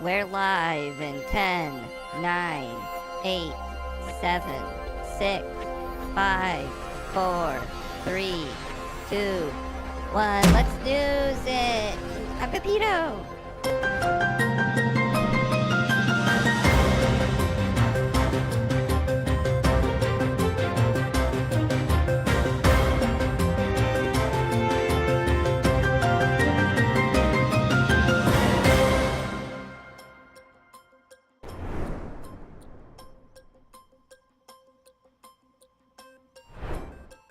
We're live in 10, 9, 8, 7, 6, 5, 4, 3, 2, 1. Let's news it. I'm Pepito.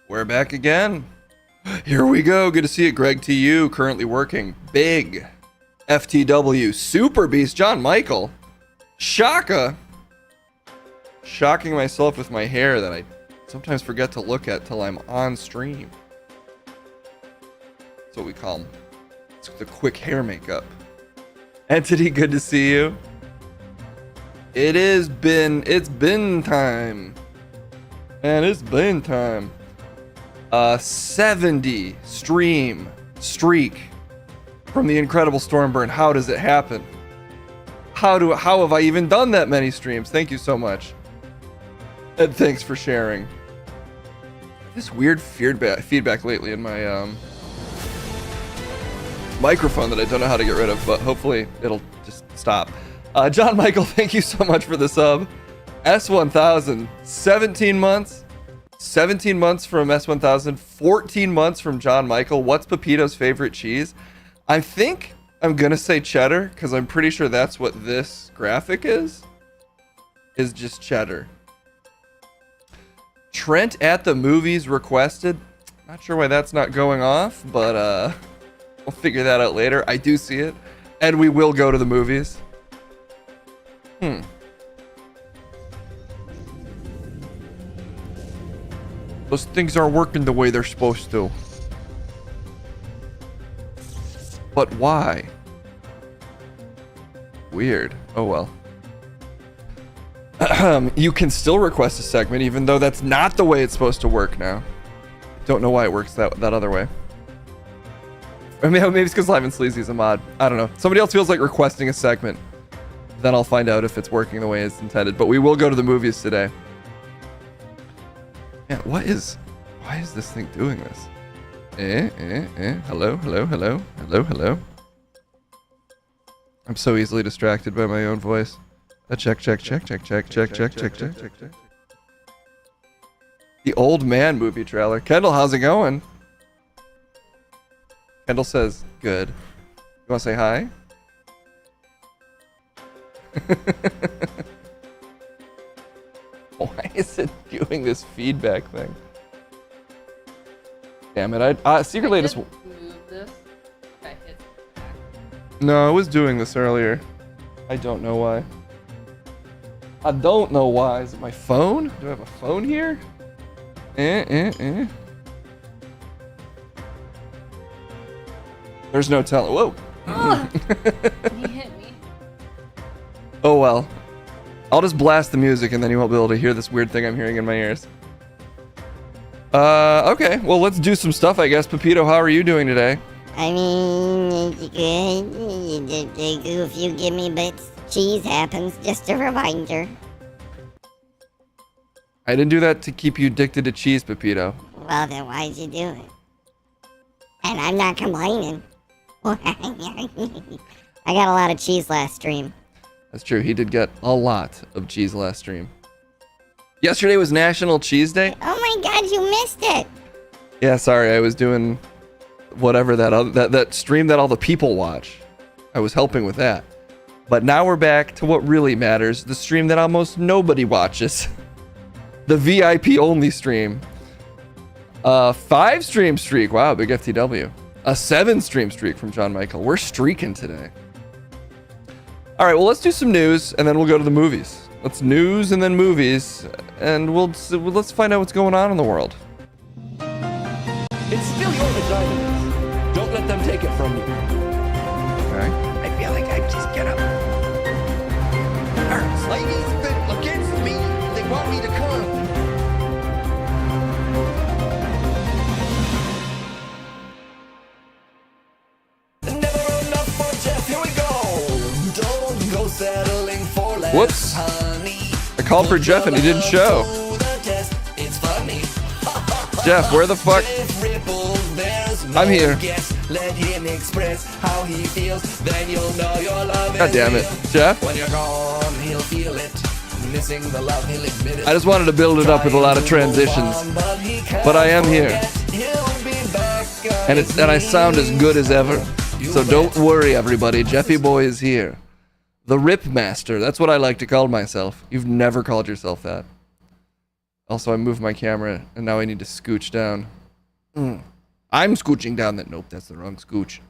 We're back again. Here we go. Good to see you, Greg TU. Currently working. Big. FTW. Super Beast. John Michael. Shaka. Shocking myself with my hair that I sometimes forget to look at till I'm on stream. That's what we call them. It's the quick hair makeup. Entity, good to see you. It's been time. Man, it's been time. 70 stream streak from the incredible Stormburn. How does it happen? How have I even done that many streams? Thank you so much. And thanks for sharing. This weird feedback lately in my microphone that I don't know how to get rid of, but hopefully it'll just stop. John Michael, thank you so much for the sub. S1000, 17 months. 17 months from S1000, 14 months from John Michael. What's Pepito's favorite cheese? I think I'm gonna say cheddar, because I'm pretty sure that's what this graphic is just cheddar. Trent at the movies requested. Not sure why that's not going off, but we'll figure that out later. I do see it, and we will go to the movies. Those things aren't working the way they're supposed to. But why? Weird. Oh well. You can still request a segment even though that's not the way it's supposed to work now. Don't know why it works that other way. I mean, maybe it's because Live and Sleazy is a mod. I don't know. Somebody else feels like requesting a segment. Then I'll find out if it's working the way it's intended. But we will go to the movies today. Man, why is this thing doing this? Hello. I'm so easily distracted by my own voice. Check. The Old Man movie trailer. Kendall, how's it going? Kendall says, good. You want to say hi? Why is it doing this feedback thing? Damn it, I secretly just move this. No, I was doing this earlier. I don't know why. Is it my phone? Do I have a phone here? There's no telling. Whoa. Oh, he hit me. Oh well. I'll just blast the music and then you won't be able to hear this weird thing I'm hearing in my ears. Okay. Well, let's do some stuff, I guess. Pepito, how are you doing today? I mean, it's good. If you give me bits, cheese happens. Just a reminder. I didn't do that to keep you addicted to cheese, Pepito. Well, then why'd you do it? And I'm not complaining. I got a lot of cheese last stream. That's true. He did get a lot of cheese last stream. Yesterday was National Cheese Day. Oh my god, you missed it. Yeah, sorry. I was doing whatever that stream that all the people watch. I was helping with that. But now we're back to what really matters. The stream that almost nobody watches. The VIP only stream. 5 stream streak. Wow, big FTW. A 7 stream streak from John Michael. We're streaking today. All right, well, let's do some news and then we'll go to the movies. Let's news and then movies, and let's find out what's going on in the world. It's still your vagina. Don't let them take it from you. Okay. I feel like I just get up. Hurts. Ladies been against me. They want me to come. Never enough for Jeff. Here we go. Don't go Whoops. I called for Jeff and he didn't show. Jeff, where the fuck? I'm here. God damn it. Jeff? I just wanted to build it up with a lot of transitions. But I am here. And I sound as good as ever. So don't worry, everybody. Jeffy Boy is here. The Rip Master. That's what I like to call myself. You've never called yourself that. Also, I moved my camera, and now I need to scooch down. I'm scooching down. Nope, that's the wrong scooch.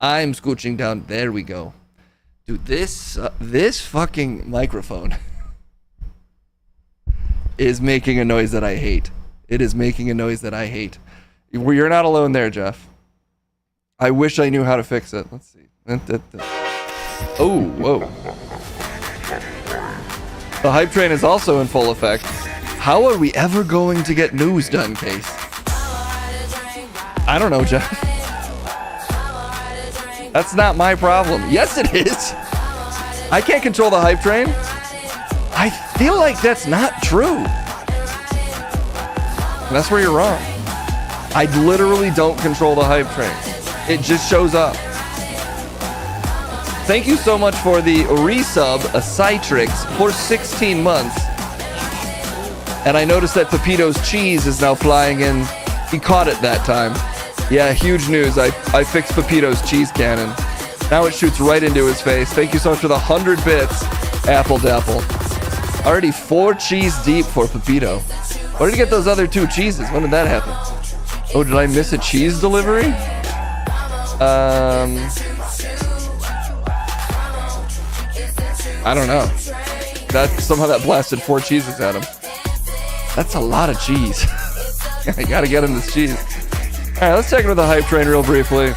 I'm scooching down. There we go. Dude, this fucking microphone is making a noise that I hate. It is making a noise that I hate. You're not alone there, Jeff. I wish I knew how to fix it. Let's see. Oh, whoa. The hype train is also in full effect. How are we ever going to get news done, Case? I don't know, Jeff. That's not my problem. Yes, it is. I can't control the hype train. I feel like that's not true. That's where you're wrong. I literally don't control the hype train. It just shows up. Thank you so much for the resub, a Citrix, for 16 months. And I noticed that Pepito's cheese is now flying in. He caught it that time. Yeah, huge news. I fixed Pepito's cheese cannon. Now it shoots right into his face. Thank you so much for the 100 bits, Apple Dapple. Already 4 cheese deep for Pepito. Where did he get those other 2 cheeses? When did that happen? Oh, did I miss a cheese delivery? I don't know. Somehow that blasted 4 cheeses at him. That's a lot of cheese. I gotta get him this cheese. Alright, let's check into the hype train real briefly.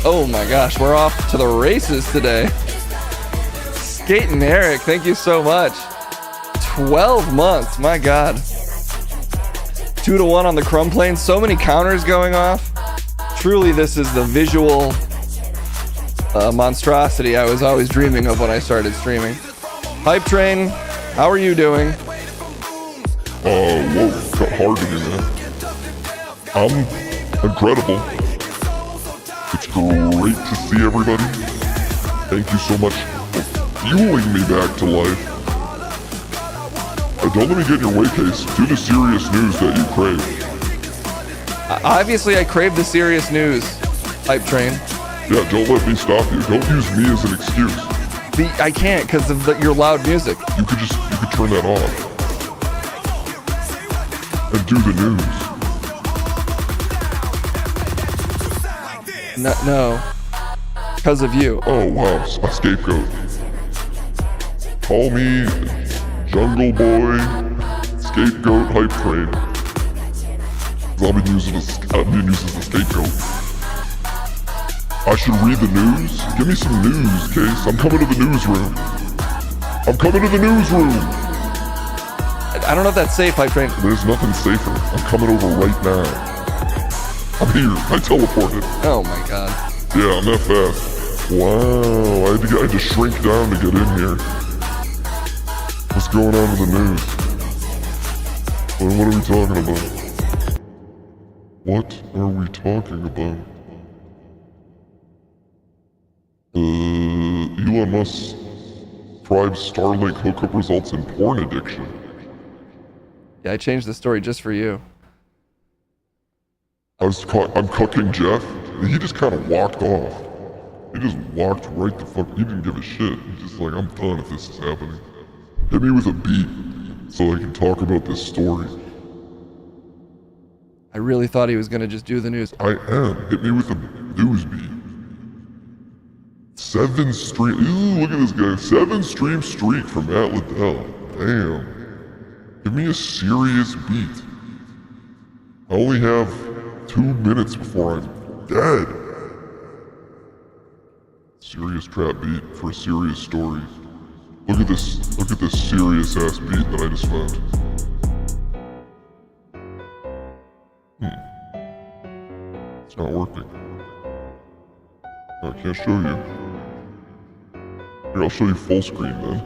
Oh my gosh, we're off to the races today. Skating Eric, thank you so much. 12 months, my god. 2-1 on the Crumb Plane. So many counters going off. Truly, this is the visual monstrosity I was always dreaming of when I started streaming. Hype Train, how are you doing? Whoa, got hard to do, man. I'm incredible. It's great to see everybody. Thank you so much for fueling me back to life. Don't let me get in your way, Case. Do the serious news that you crave. Obviously, I crave the serious news, Hype Train. Yeah, don't let me stop you. Don't use me as an excuse. I can't because of your loud music. You could turn that off. And do the news. No. Because of you. Oh, wow. A scapegoat. Call me Jungle Boy, Scapegoat, Hype Train. I've been used as a scapegoat. I should read the news? Give me some news, Case. I'm coming to the newsroom. I don't know if that's safe, Hype Train. There's nothing safer. I'm coming over right now. I'm here. I teleported. Oh my god. Yeah, I'm that fast. Wow. I had to shrink down to get in here. What's going on with the news? What are we talking about? What are we talking about? Elon Musk tribes Starlink hookup results in porn addiction. Yeah, I changed the story just for you. I'm cooking Jeff. He just kind of walked off. He just walked right the fuck. He didn't give a shit. He's just like, I'm done if this is happening. Hit me with a beat so I can talk about this story. I really thought he was gonna just do the news. I am. Hit me with a news beat. 7 stream. Ooh, look at this guy. 7 stream streak from Matt Liddell. Damn. Give me a serious beat. I only have 2 minutes before I'm dead. Serious trap beat for a serious story. Look at this serious ass beat that I just found. It's not working. I can't show you. Here, I'll show you full screen then.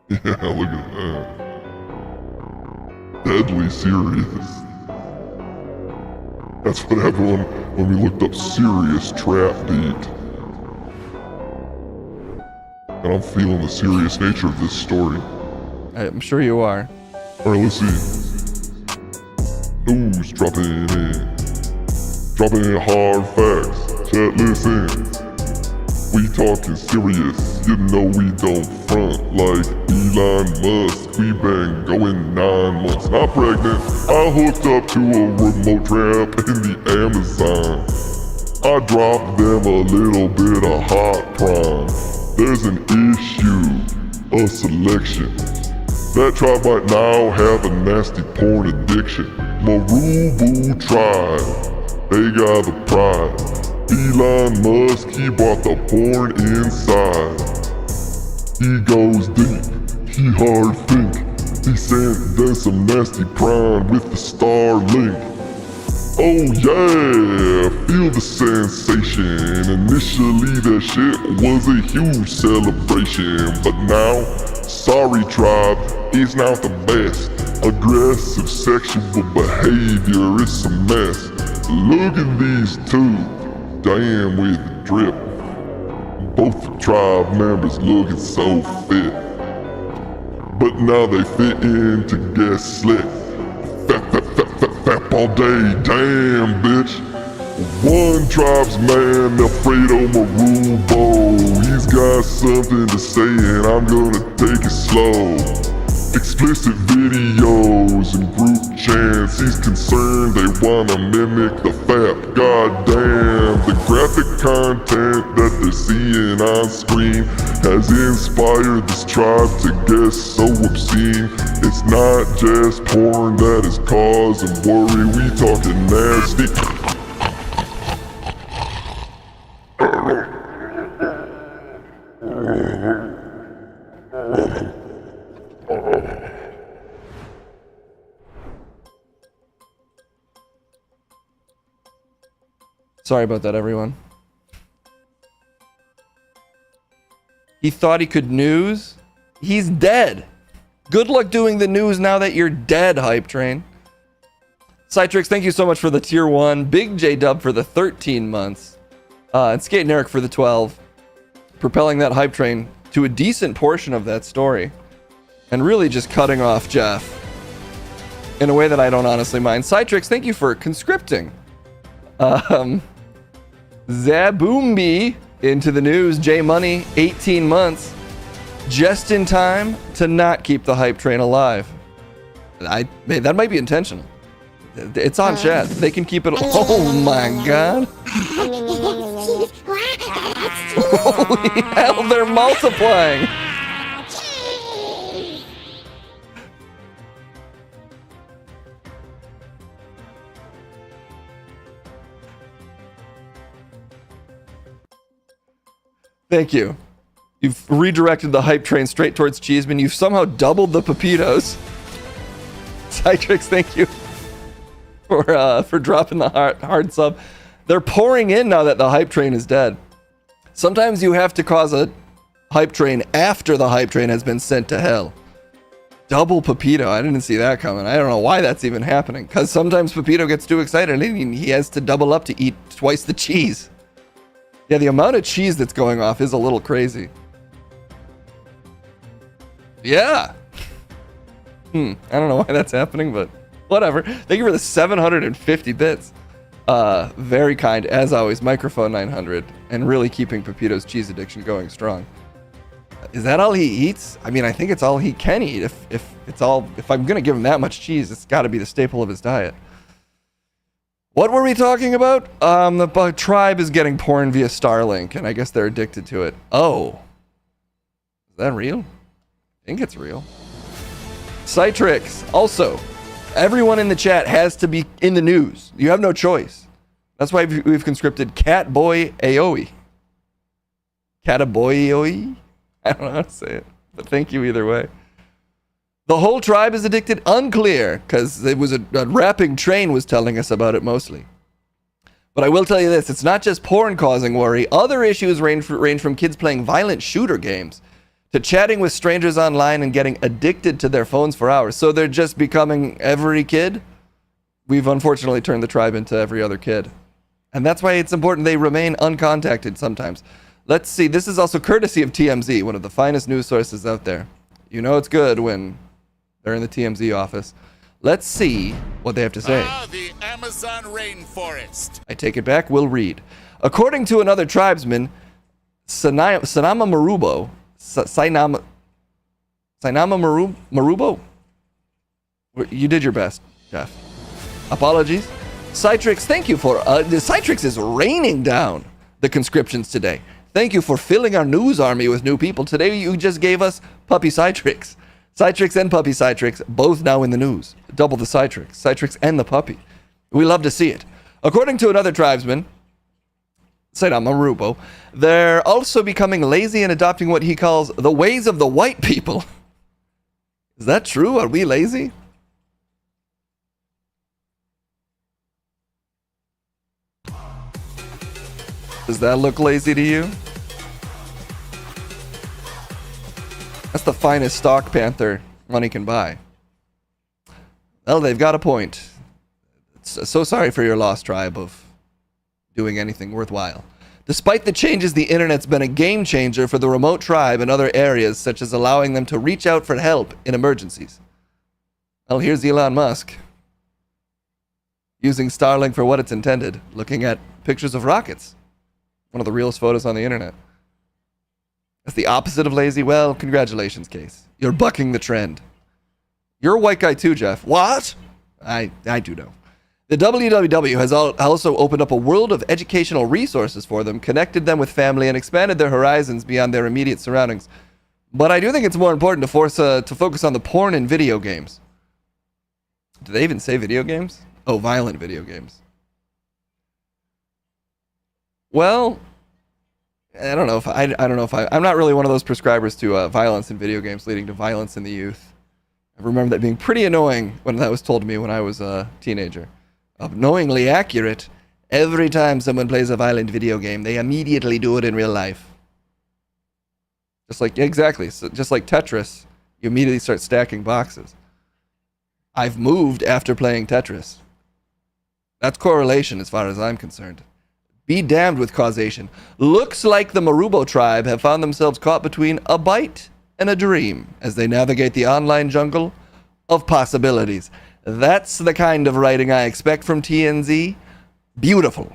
Yeah, look at that. Deadly serious. That's what happened when we looked up serious trap beat. And I'm feeling the serious nature of this story. I'm sure you are. Alright, let's see. News dropping in. Dropping in hard facts. Chat, listen. We talking serious. You know we don't front like Elon Musk. We been going 9 months. Not pregnant. I hooked up to a remote trap in the Amazon. I dropped them a little bit of hot prime. There's an issue, a selection. That tribe might now have a nasty porn addiction. Marubu tribe, they got the pride. Elon Musk, he bought the porn inside. He goes deep, he hard think. He sent them some nasty prime with the Starlink. Oh yeah, feel the sensation. Initially that shit was a huge celebration, but now, sorry tribe, it's not the best. Aggressive sexual behavior, it's a mess. Look at these two, damn with the drip. Both the tribe members looking so fit. But now they fit in to get slick. Fap all day, damn bitch. One tribe's man, Alfredo Marubo. He's got something to say and I'm gonna take it slow. Explicit videos and group chants. He's concerned they wanna mimic the fap. Goddamn, the graphic content that they're seeing on screen has inspired this tribe to get so obscene. It's not just porn that is causing worry. We talking nasty. Sorry about that, everyone. He thought he could news. He's dead. Good luck doing the news now that you're dead, Hype Train. Citrix, thank you so much for the tier 1. Big J Dub for the 13 months. And Skate and Eric for the 12. Propelling that Hype Train to a decent portion of that story. And really just cutting off Jeff. In a way that I don't honestly mind. Citrix, thank you for conscripting. Zaboombi into the news. J Money, 18 months. Just in time to not keep the Hype Train alive. That might be intentional. It's on chat. They can keep it. Oh my god. Holy hell, they're multiplying. Thank you. You've redirected the Hype Train straight towards Cheeseman. You've somehow doubled the Pepitos. Citrix, thank you for dropping the hard sub. They're pouring in now that the Hype Train is dead. Sometimes you have to cause a Hype Train after the Hype Train has been sent to hell. Double Pepito. I didn't see that coming. I don't know why that's even happening. Because sometimes Pepito gets too excited and he has to double up to eat twice the cheese. Yeah, the amount of cheese that's going off is a little crazy. Yeah. I don't know why that's happening, but whatever. Thank you for the 750 bits. Very kind, as always, Microphone 900, and really keeping Pepito's cheese addiction going strong. Is that all he eats? I mean, I think it's all he can eat. If I'm gonna give him that much cheese, it's got to be the staple of his diet. What were we talking about? The tribe is getting porn via Starlink, and I guess they're addicted to it. Oh. Is that real? I think it's real. Citrix. Also, everyone in the chat has to be in the news. You have no choice. That's why we've conscripted Catboy Aoi. Cataboy Aoi? I don't know how to say it, but thank you either way. The whole tribe is addicted? Unclear, because it was a rapping train was telling us about it mostly. But I will tell you this, it's not just porn causing worry. Other issues range from kids playing violent shooter games to chatting with strangers online and getting addicted to their phones for hours. So they're just becoming every kid. We've unfortunately turned the tribe into every other kid. And that's why it's important they remain uncontacted sometimes. Let's see, this is also courtesy of TMZ, one of the finest news sources out there. You know it's good when they're in the TMZ office. Let's see what they have to say. The Amazon rainforest. I take it back, we'll read. According to another tribesman, Sanama Marubo, Sainama Marubo? You did your best, Jeff. Apologies. Citrix, thank you for... the Citrix is raining down the conscriptions today. Thank you for filling our news army with new people. Today you just gave us Puppy Citrix. Citrix and Puppy Citrix, both now in the news. Double the Citrix. Citrix and the puppy. We love to see it. According to another tribesman, Saitama Marubo, they're also becoming lazy and adopting what he calls the ways of the white people. Is that true? Are we lazy? Does that look lazy to you? That's the finest stock panther money can buy. Well, they've got a point. So sorry for your lost tribe of doing anything worthwhile. Despite the changes, the internet's been a game changer for the remote tribe and other areas, such as allowing them to reach out for help in emergencies. Well, here's Elon Musk using Starlink for what it's intended, looking at pictures of rockets. One of the realest photos on the internet. That's the opposite of lazy. Well, congratulations, Case. You're bucking the trend. You're a white guy too, Jeff. What? I do know. The WWW has also opened up a world of educational resources for them, connected them with family, and expanded their horizons beyond their immediate surroundings. But I do think it's more important to focus on the porn and video games. Do they even say video games? Oh, violent video games. Well, I don't know if I'm not really one of those prescribers to violence in video games leading to violence in the youth. I remember that being pretty annoying when that was told to me when I was a teenager. Annoyingly accurate. Every time someone plays a violent video game, they immediately do it in real life. Just like Tetris, you immediately start stacking boxes. I've moved after playing Tetris. That's correlation as far as I'm concerned. Be damned with causation. Looks like the Marubo tribe have found themselves caught between a bite and a dream as they navigate the online jungle of possibilities. That's the kind of writing I expect from TNZ. Beautiful.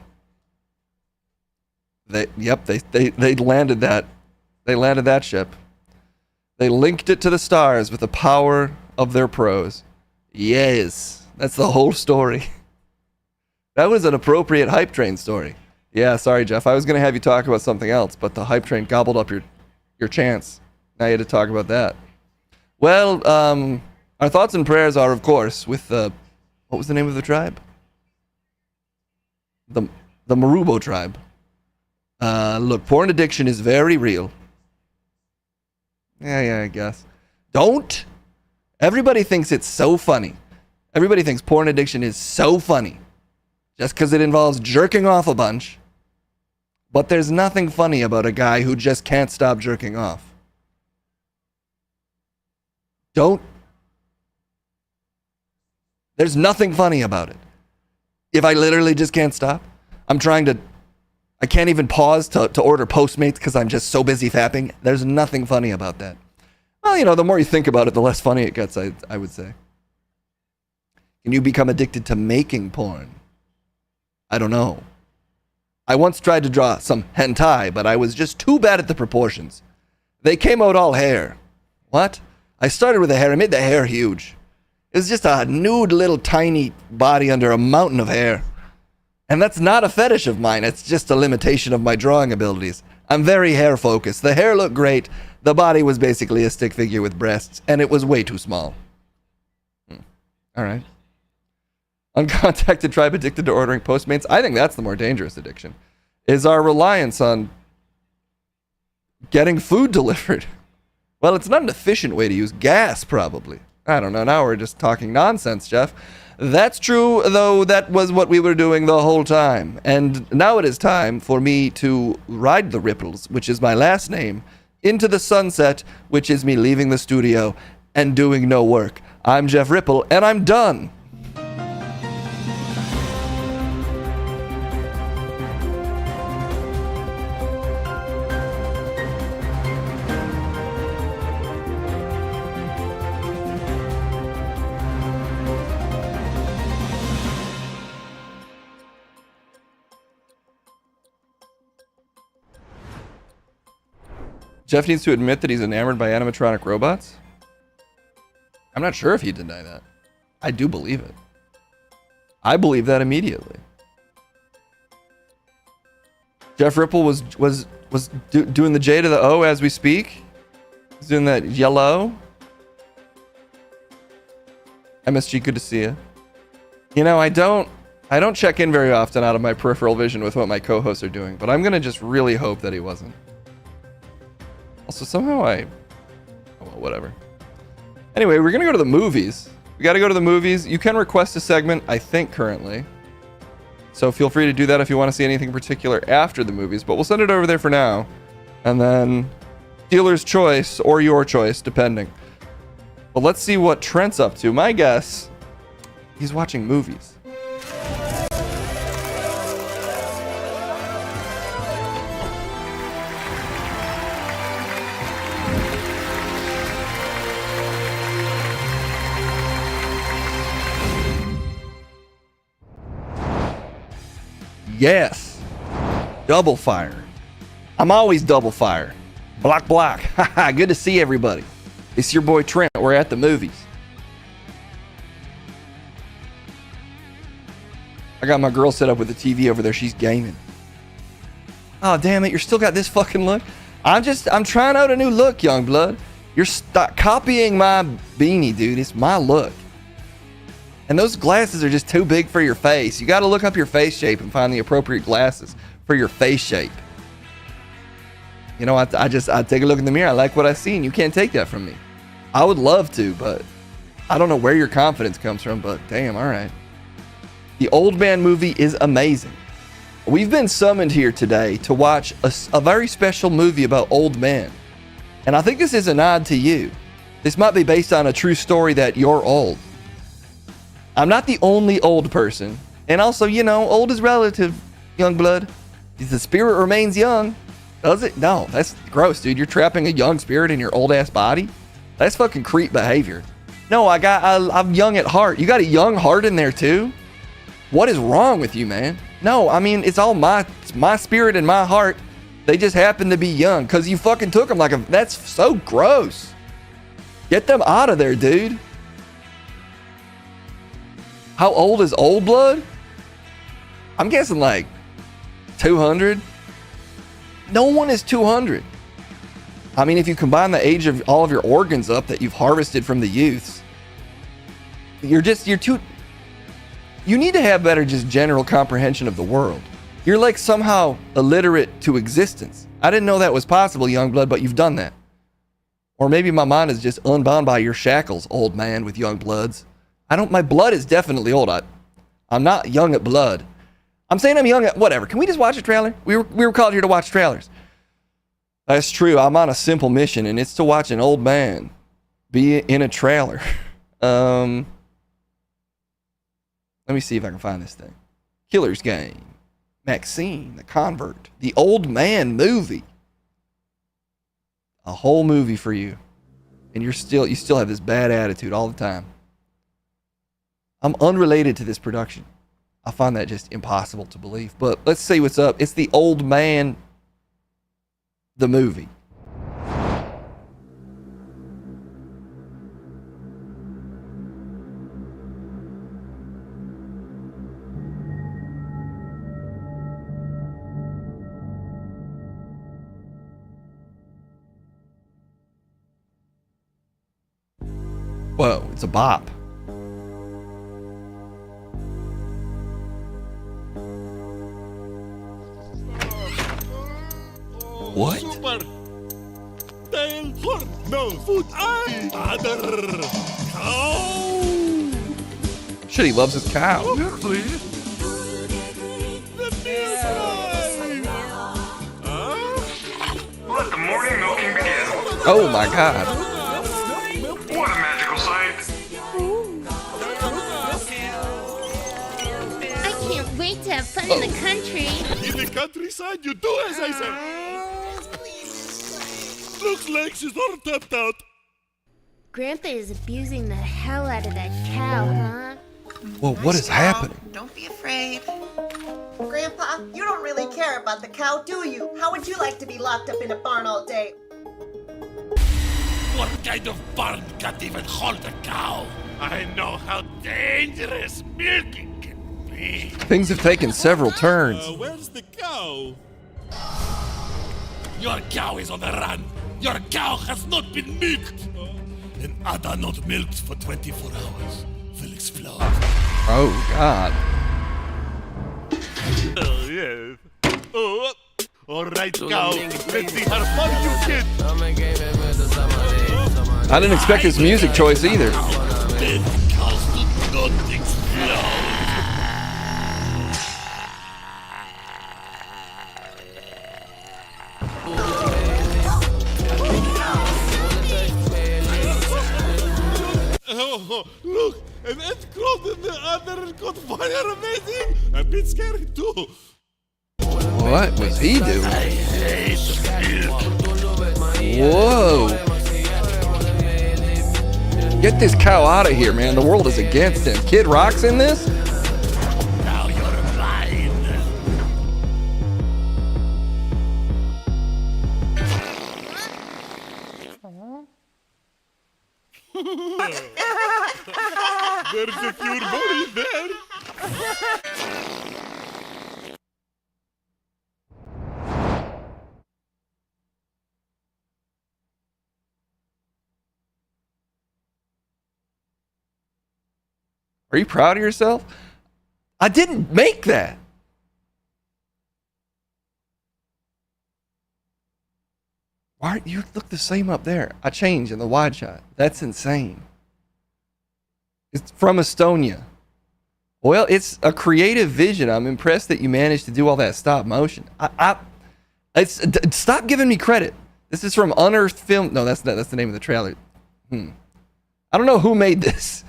They landed that. They landed that ship. They linked it to the stars with the power of their prose. Yes, that's the whole story. That was an appropriate hype train story. Yeah, sorry, Jeff. I was going to have you talk about something else, but the hype train gobbled up your chance. Now you had to talk about that. Well, our thoughts and prayers are, of course, with what was the name of the tribe? The Marubo tribe. Look, porn addiction is very real. Yeah, I guess. Don't. Everybody thinks it's so funny. Everybody thinks porn addiction is so funny. Just because it involves jerking off a bunch. But there's nothing funny about a guy who just can't stop jerking off. There's nothing funny about it. If I literally just can't stop, I can't even pause to order Postmates because I'm just so busy fapping. There's nothing funny about that. Well, the more you think about it, the less funny it gets, I would say. Can you become addicted to making porn? I don't know. I once tried to draw some hentai, but I was just too bad at the proportions. They came out all hair. What? I started with the hair. I made the hair huge. It was just a nude little tiny body under a mountain of hair. And that's not a fetish of mine. It's just a limitation of my drawing abilities. I'm very hair focused. The hair looked great. The body was basically a stick figure with breasts, and it was way too small. All right. Uncontacted tribe addicted to ordering Postmates. I think that's the more dangerous addiction. Is our reliance on getting food delivered. Well, it's not an efficient way to use gas, probably. I don't know. Now we're just talking nonsense, Jeff. That's true, though that was what we were doing the whole time. And now it is time for me to ride the ripples, which is my last name, into the sunset, which is me leaving the studio and doing no work. I'm Jeff Ripple, and I'm done. Jeff needs to admit that he's enamored by animatronic robots? I'm not sure if he'd deny that. I do believe it. I believe that immediately. Jeff Ripple was doing the J to the O as we speak. He's doing that yellow. MSG, good to see you. You know, I don't check in very often out of my peripheral vision with what my co-hosts are doing, but I'm gonna just really hope that he wasn't. Also, somehow oh, well, whatever. Anyway, we're gonna go to the movies. We gotta go to the movies. You can request a segment, I think, currently. So feel free to do that if you want to see anything particular after the movies, but we'll send it over there for now. And then dealer's choice, or your choice, depending. But let's see what Trent's up to. My guess, he's watching movies. Yes. Double fire. I'm always double fire. Block, block. Haha, good to see everybody. It's your boy Trent. We're at the movies. I got my girl set up with the TV over there. She's gaming. Oh, damn it. You're still got this fucking look? I'm trying out a new look, young blood. You're copying my beanie, dude. It's my look. And those glasses are just too big for your face. You got to look up your face shape and find the appropriate glasses for your face shape. You know, I take a look in the mirror. I like what I see, and you can't take that from me. I would love to, but I don't know where your confidence comes from, but damn, all right. The Old Man movie is amazing. We've been summoned here today to watch a very special movie about old men. And I think this is a nod to you. This might be based on a true story that you're old. I'm not the only old person. And also, you know, old is relative, young blood. The spirit remains young. Does it? No, that's gross, dude. You're trapping a young spirit in your old ass body. That's fucking creep behavior. No, I'm young at heart. You got a young heart in there too? What is wrong with you, man? No, I mean, it's my spirit and my heart. They just happen to be young because you fucking took them that's so gross. Get them out of there, dude. How old is old blood? I'm guessing like 200. No one is 200. I mean, if you combine the age of all of your organs up that you've harvested from the youths, you're too... You need to have better just general comprehension of the world. You're like somehow illiterate to existence. I didn't know that was possible, young blood, but you've done that. Or maybe my mind is just unbound by your shackles, old man with young bloods. My blood is definitely old. I'm not young at blood. I'm saying I'm young at whatever. Can we just watch a trailer? We were called here to watch trailers. That's true. I'm on a simple mission, and it's to watch an old man be in a trailer. Let me see if I can find this thing. Killer's Game. Maxine, The Convert. The Old Man movie. A whole movie for you. And you still have this bad attitude all the time. I'm unrelated to this production. I find that just impossible to believe. But let's see what's up. It's The Old Man, the movie. Whoa, it's a bop. What? Super. Tail horn, no foot, eye, other cow. Shit, he loves his cow. Milk, please. The milk line. Let the morning milking begin. Oh my god. What a magical sight. I can't wait to have fun in the country. In the countryside, you do as I say. Looks like she's all tapped out. Grandpa is abusing the hell out of that cow, huh? Well, what is happening? Don't be afraid. Grandpa, you don't really care about the cow, do you? How would you like to be locked up in a barn all day? What kind of barn can't even hold a cow? I know how dangerous milking can be. Things have taken several turns. Where's the cow? Your cow is on the run. Your cow has not been milked. An udder not milked for 24 hours will explode. Oh god. Oh, yes. Oh, all right, cow. Let's see how far you get. I didn't expect his music choice either. Then cows do not explode. Oh, look, an ant crawled in the other and caught fire. Amazing. A bit scary too. What was he doing? I hate milk. Whoa. Get this cow out of here, man. The world is against him. Kid Rock's in this? Now you're mine. There's a pure body there. Are you proud of yourself? I didn't make that. Why aren't you look the same up there? I changed in the wide shot. That's insane. It's from Estonia. Well, it's a creative vision. I'm impressed that you managed to do all that stop motion. Stop giving me credit. This is from Unearthed Film. No, that's the name of the trailer. I don't know who made this.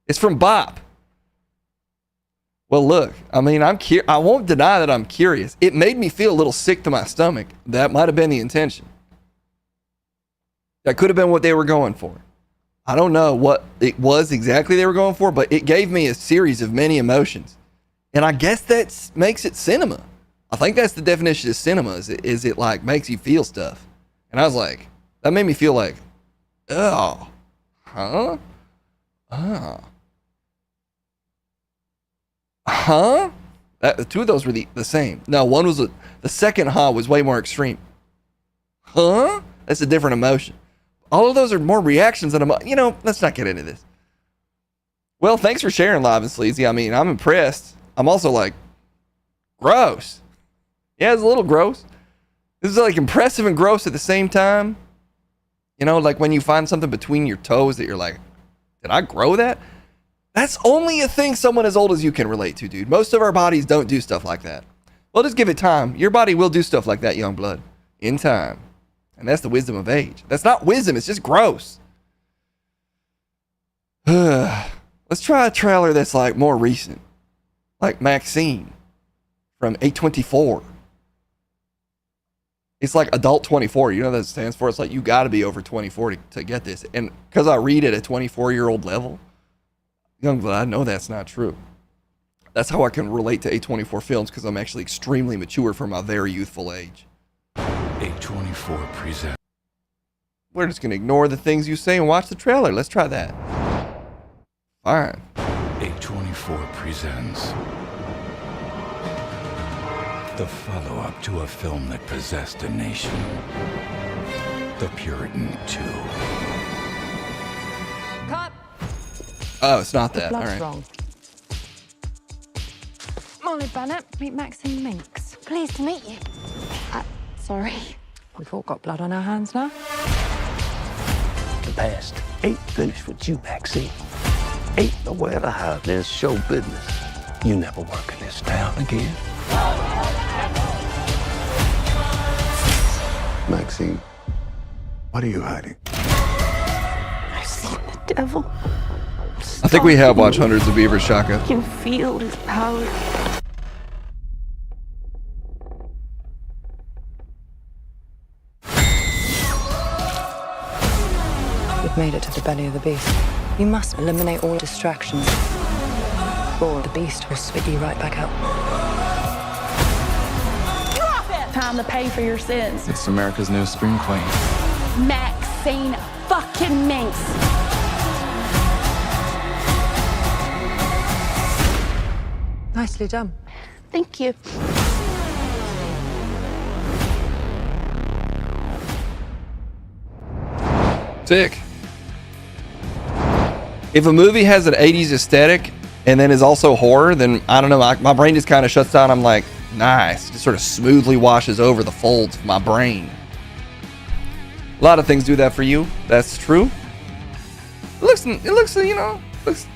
It's from Bop. Well, look, I mean, I won't deny that I'm curious. It made me feel a little sick to my stomach. That might have been the intention. That could have been what they were going for. I don't know what it was exactly they were going for, but it gave me a series of many emotions. And I guess that makes it cinema. I think that's the definition of cinema, is it like makes you feel stuff. And I was like, that made me feel like, oh, huh? Huh? Two of those were the same. No, one was the second huh was way more extreme. Huh? That's a different emotion. All of those are more reactions than let's not get into this. Well, thanks for sharing, Live and Sleazy. I mean, I'm impressed. I'm also like, gross. Yeah, it's a little gross. This is like impressive and gross at the same time. You know, like when you find something between your toes that you're like, did I grow that? That's only a thing someone as old as you can relate to, dude. Most of our bodies don't do stuff like that. Well, just give it time. Your body will do stuff like that, young blood. In time. And that's the wisdom of age. That's not wisdom. It's just gross. Let's try a trailer that's like more recent. Like Maxine from A24. It's like adult 24. You know what that stands for? It's like you got to be over 24 to get this. And because I read at a 24-year-old level, young blood, I know that's not true. That's how I can relate to A24 films, because I'm actually extremely mature for my very youthful age. A24 presents. We're just going to ignore the things you say and watch the trailer. Let's try that. Fine. A24 presents the follow-up to a film that possessed a nation. The Puritan 2. Cut! Oh, it's not that. All Blood's right. wrong. Molly Bennett, meet Maxine Minx. Pleased to meet you. Sorry. We've all got blood on our hands now. The past ain't finished with you, Maxine. ain't nowhere to hide. There's show business. You never work in this town again. Maxine, what are you hiding? I've seen the devil. I think we have watched Hundreds of Beavers, Shaka. I can feel his power. We've made it to the belly of the beast. You must eliminate all distractions, or the beast will spit you right back out. Drop it! Time to pay for your sins. It's America's new scream queen. Maxine fucking Minx. Nicely done. Thank you. Sick. If a movie has an 80s aesthetic and then is also horror, then I don't know, my brain just kind of shuts down. I'm like, nice. Just sort of smoothly washes over the folds of my brain. A lot of things do that for you. That's true. It looks, you know, it's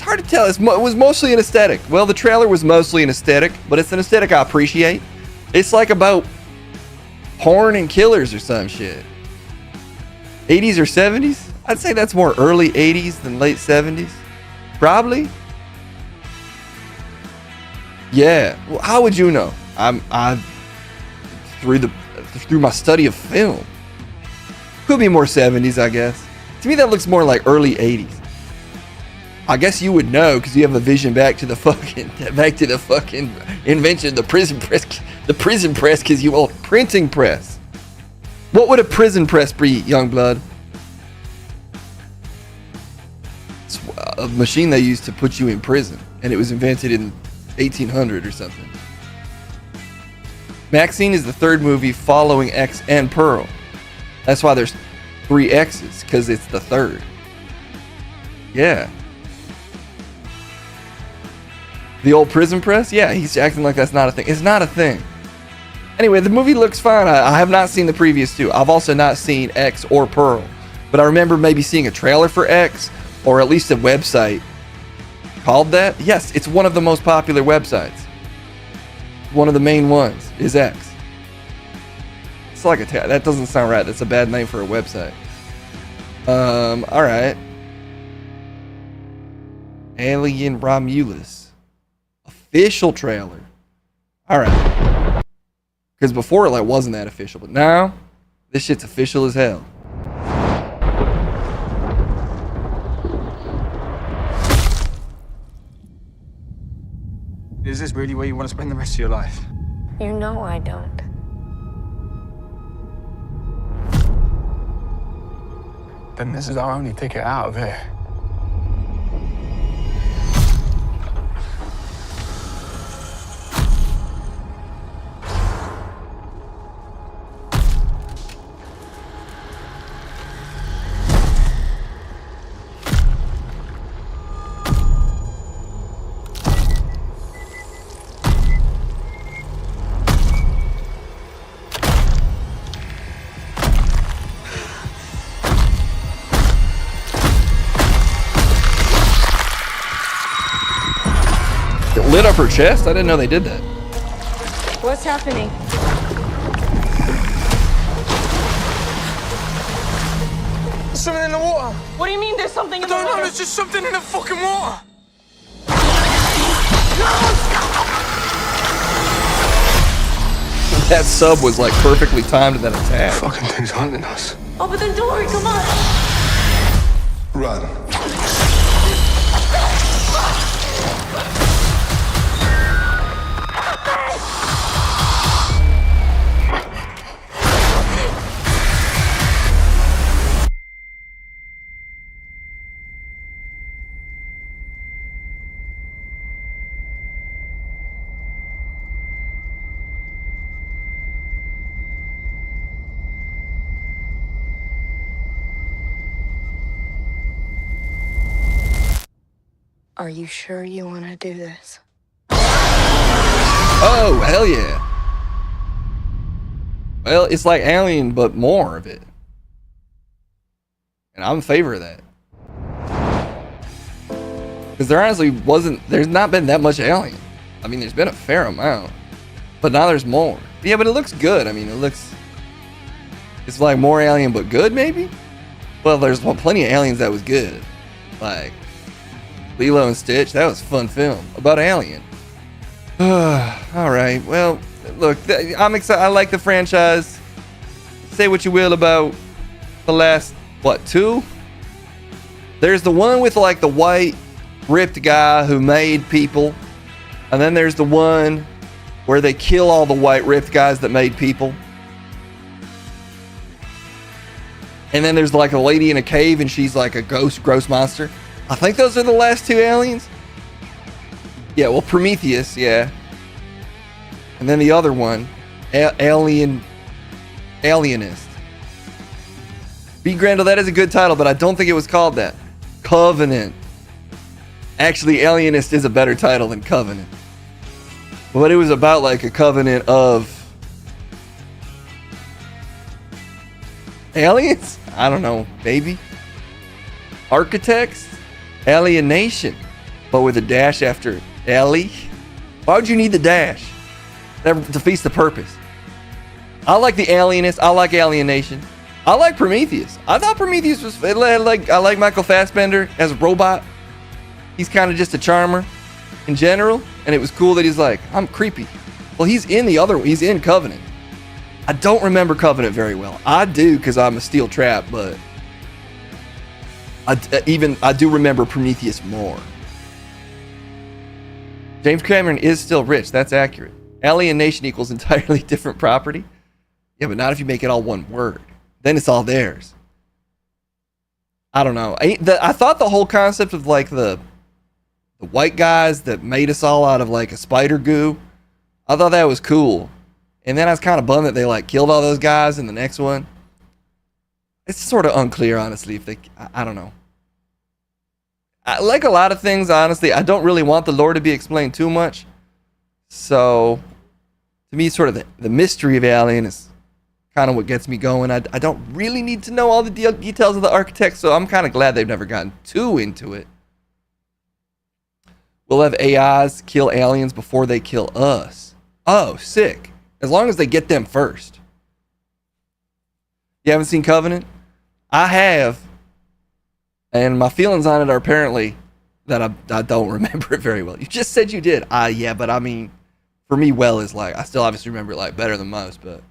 hard to tell. It was mostly an aesthetic. Well, the trailer was mostly an aesthetic, but it's an aesthetic I appreciate. It's like about porn and killers or some shit. 80s or 70s? I'd say that's more early 80s than late 70s. Probably. Yeah. Well, how would you know? I through my study of film. Could be more 70s, I guess. To me, that looks more like early 80s. I guess you would know because you have a vision back to the fucking invention of the prison press because you old printing press. What would a prison press be, Youngblood? It's a machine they used to put you in prison, and it was invented in 1800 or something. Maxine is the third movie following X and Pearl. That's why there's 3 X's, because it's the third. Yeah. The old prison press? Yeah, he's acting like that's not a thing. It's not a thing. Anyway, the movie looks fine. I have not seen the previous 2. I've also not seen X or Pearl. But I remember maybe seeing a trailer for X, or at least a website called that. Yes, it's one of the most popular websites. One of the main ones is X. It's like that doesn't sound right. That's a bad name for a website. All right. Alien Romulus. Official trailer. All right. Because before it like wasn't that official, but now this shit's official as hell. Is this really where you want to spend the rest of your life? You know I don't. Then this is our only ticket out of here. Lit up her chest? I didn't know they did that. What's happening? There's something in the water. What do you mean there's something in the water? No, there's just something in the fucking water. That sub was like perfectly timed to that attack. Fucking thing's hunting us. Open the door, come on. Run. Are you sure you want to do this? Oh, hell yeah. Well, it's like Alien, but more of it. And I'm in favor of that. Because there honestly there's not been that much Alien. I mean, there's been a fair amount, but now there's more. Yeah, but it looks good. I mean, it's like more Alien, but good, maybe? Well, there's plenty of Aliens that was good. Like, Lilo and Stitch, that was a fun film about Alien. Alright, well, look, I'm excited. I like the franchise. Say what you will about the last, 2? There's the one with like the white ripped guy who made people. And then there's the one where they kill all the white ripped guys that made people. And then there's like a lady in a cave and she's like a gross monster. I think those are the last 2 Aliens. Yeah, well, Prometheus, yeah. And then the other one, Alienist. B. Grandel, that is a good title, but I don't think it was called that. Covenant. Actually, Alienist is a better title than Covenant. But it was about like a covenant of aliens? I don't know, maybe. Architects? Alienation. But with a dash after Ali? Why would you need the dash? That defeats the purpose. I like the Alienist. I like Alienation. I like Prometheus. I thought Prometheus was I like Michael Fassbender as a robot. He's kind of just a charmer in general, and it was cool that he's like, I'm creepy. Well, he's in Covenant. I don't remember Covenant very well. I do because I'm a steel trap, but I do remember Prometheus more. James Cameron is still rich. That's accurate. Alienation equals entirely different property. Yeah, but not if you make it all one word. Then it's all theirs. I don't know. I thought the whole concept of like the white guys that made us all out of like a spider goo, I thought that was cool. And then I was kind of bummed that they like killed all those guys in the next one. It's sort of unclear, honestly, if I don't know. Like a lot of things, honestly, I don't really want the lore to be explained too much. So, to me, sort of the mystery of Alien is kind of what gets me going. I don't really need to know all the details of the architect, so I'm kind of glad they've never gotten too into it. We'll have AIs kill aliens before they kill us. Oh, sick. As long as they get them first. You haven't seen Covenant? I have. And my feelings on it are apparently that I don't remember it very well. You just said you did. Yeah, but I mean, for me, well is like, I still obviously remember it like better than most, but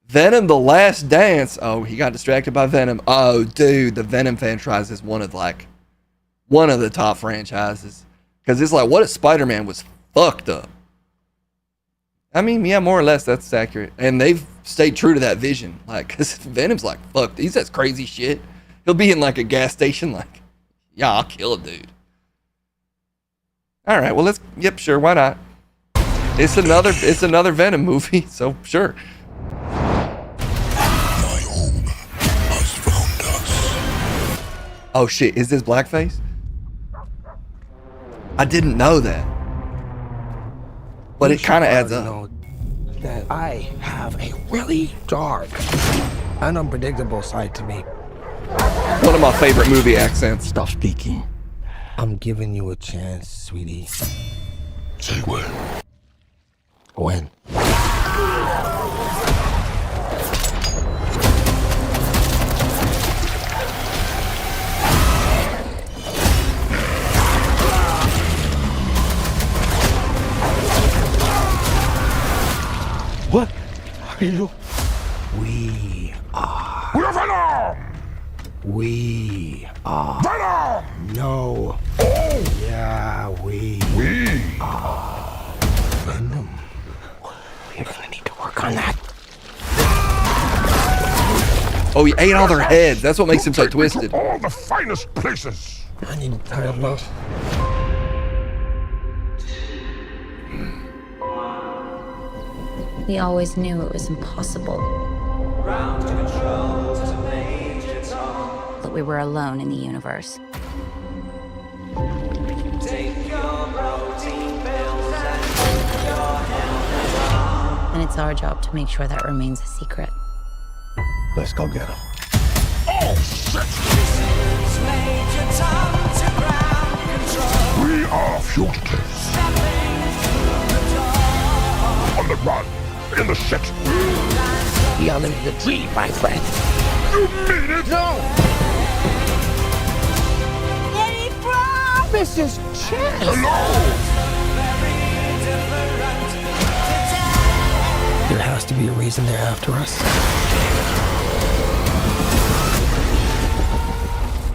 Venom: The Last Dance. Oh, he got distracted by Venom. Oh, dude, the Venom franchise is one of the top franchises. Because it's like, what if Spider-Man was fucked up? I mean, yeah, more or less, that's accurate. And they've stayed true to that vision. Like, because Venom's like, fuck, he says crazy shit. He'll be in like a gas station like, yeah, I'll kill a dude. All right, well, yep, sure, why not? It's another Venom movie, so sure. My home has found us. Oh shit, is this blackface? I didn't know that. But it kind of adds up. That I have a really dark and unpredictable side to me. One of my favorite movie accents. Stop speaking. I'm giving you a chance, sweetie. Say when. When? What are you? We are. We're Venom! We are. Venom! No. Oh! Yeah, we are. Venom. We're gonna need to work on that. Oh, he ate all their heads. That's what makes him so twisted. All the finest places. I need to tie them up. We always knew it was impossible. That we were alone in the universe. And it's our job to make sure that remains a secret. Let's go get him. Oh, shit! We are fugitives. On the run, in the shit. We are living the dream, my friend. You mean it? No! Any promises, chance? Hello! There has to be a reason they're after us.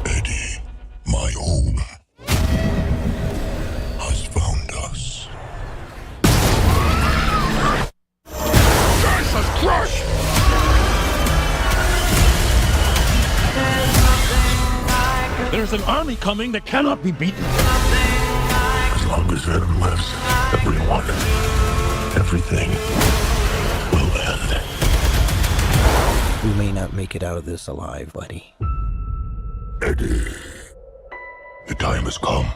Eddie, my own, has found us. Jesus Christ! There's an army coming that cannot be beaten. As long as Venom lives, everyone, everything will end. We may not make it out of this alive, buddy. Eddie, the time has come.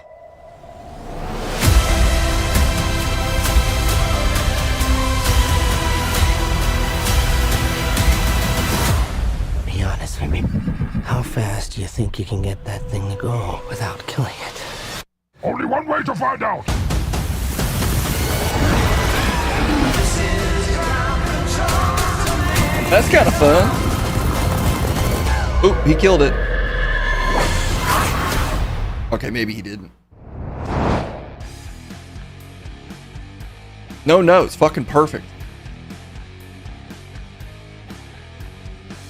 Be honest with me. How fast do you think you can get that thing to go without killing it? Only one way to find out. That's kind of fun. Oop, he killed it. Okay, maybe he didn't. No, it's fucking perfect.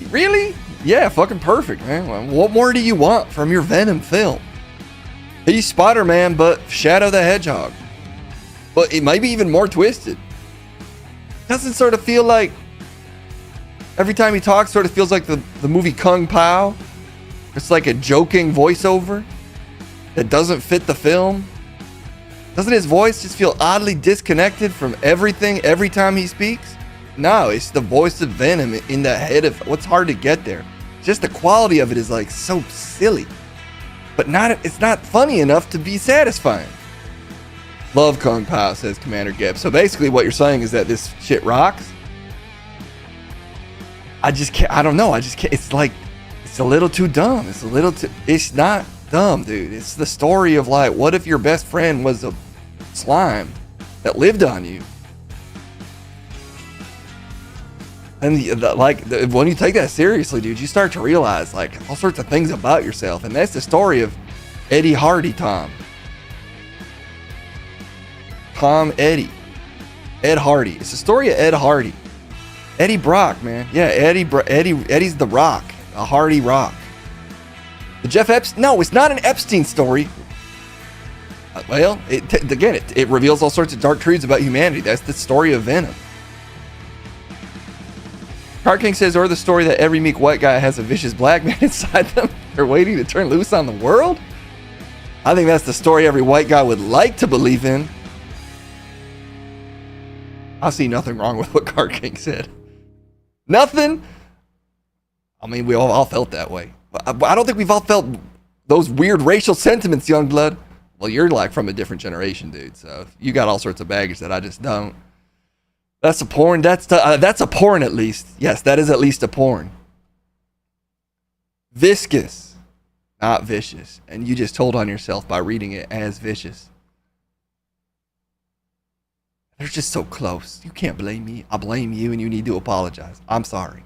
Really? Yeah, fucking perfect, man. What more do you want from your Venom film? He's Spider-Man, but Shadow the Hedgehog. But it might be even more twisted. Doesn't sort of feel like every time he talks sort of feels like the movie Kung Pao. It's like a joking voiceover that doesn't fit the film. Doesn't his voice just feel oddly disconnected from everything every time he speaks? No, it's the voice of Venom in the head of what's hard to get there. Just the quality of it is like so silly. But it's not funny enough to be satisfying. Love Kung Pao, says Commander Gibb. So basically what you're saying is that this shit rocks? I just can't, I don't know. I just can't. It's like, it's a little too dumb. It's not dumb, dude. It's the story of like, what if your best friend was a slime that lived on you? And when you take that seriously, dude, you start to realize like all sorts of things about yourself. And that's the story of Eddie Hardy, Tom Eddie. Ed Hardy. It's the story of Ed Hardy. Eddie Brock, man. Yeah, Eddie's the Rock. A Hardy Rock. The Jeff Epstein. No, it's not an Epstein story. Well, it reveals all sorts of dark truths about humanity. That's the story of Venom. Card King says, or the story that every meek white guy has a vicious black man inside them. They're waiting to turn loose on the world. I think that's the story every white guy would like to believe in. I see nothing wrong with what Card King said. Nothing. I mean, we all felt that way. But I don't think we've all felt those weird racial sentiments, Youngblood. Well, you're like from a different generation, dude. So you got all sorts of baggage that I just don't. That's a porn. That's a porn at least. Yes, that is at least a porn. Viscous, not vicious. And you just told on yourself by reading it as vicious. They're just so close. You can't blame me. I blame you and you need to apologize. I'm sorry.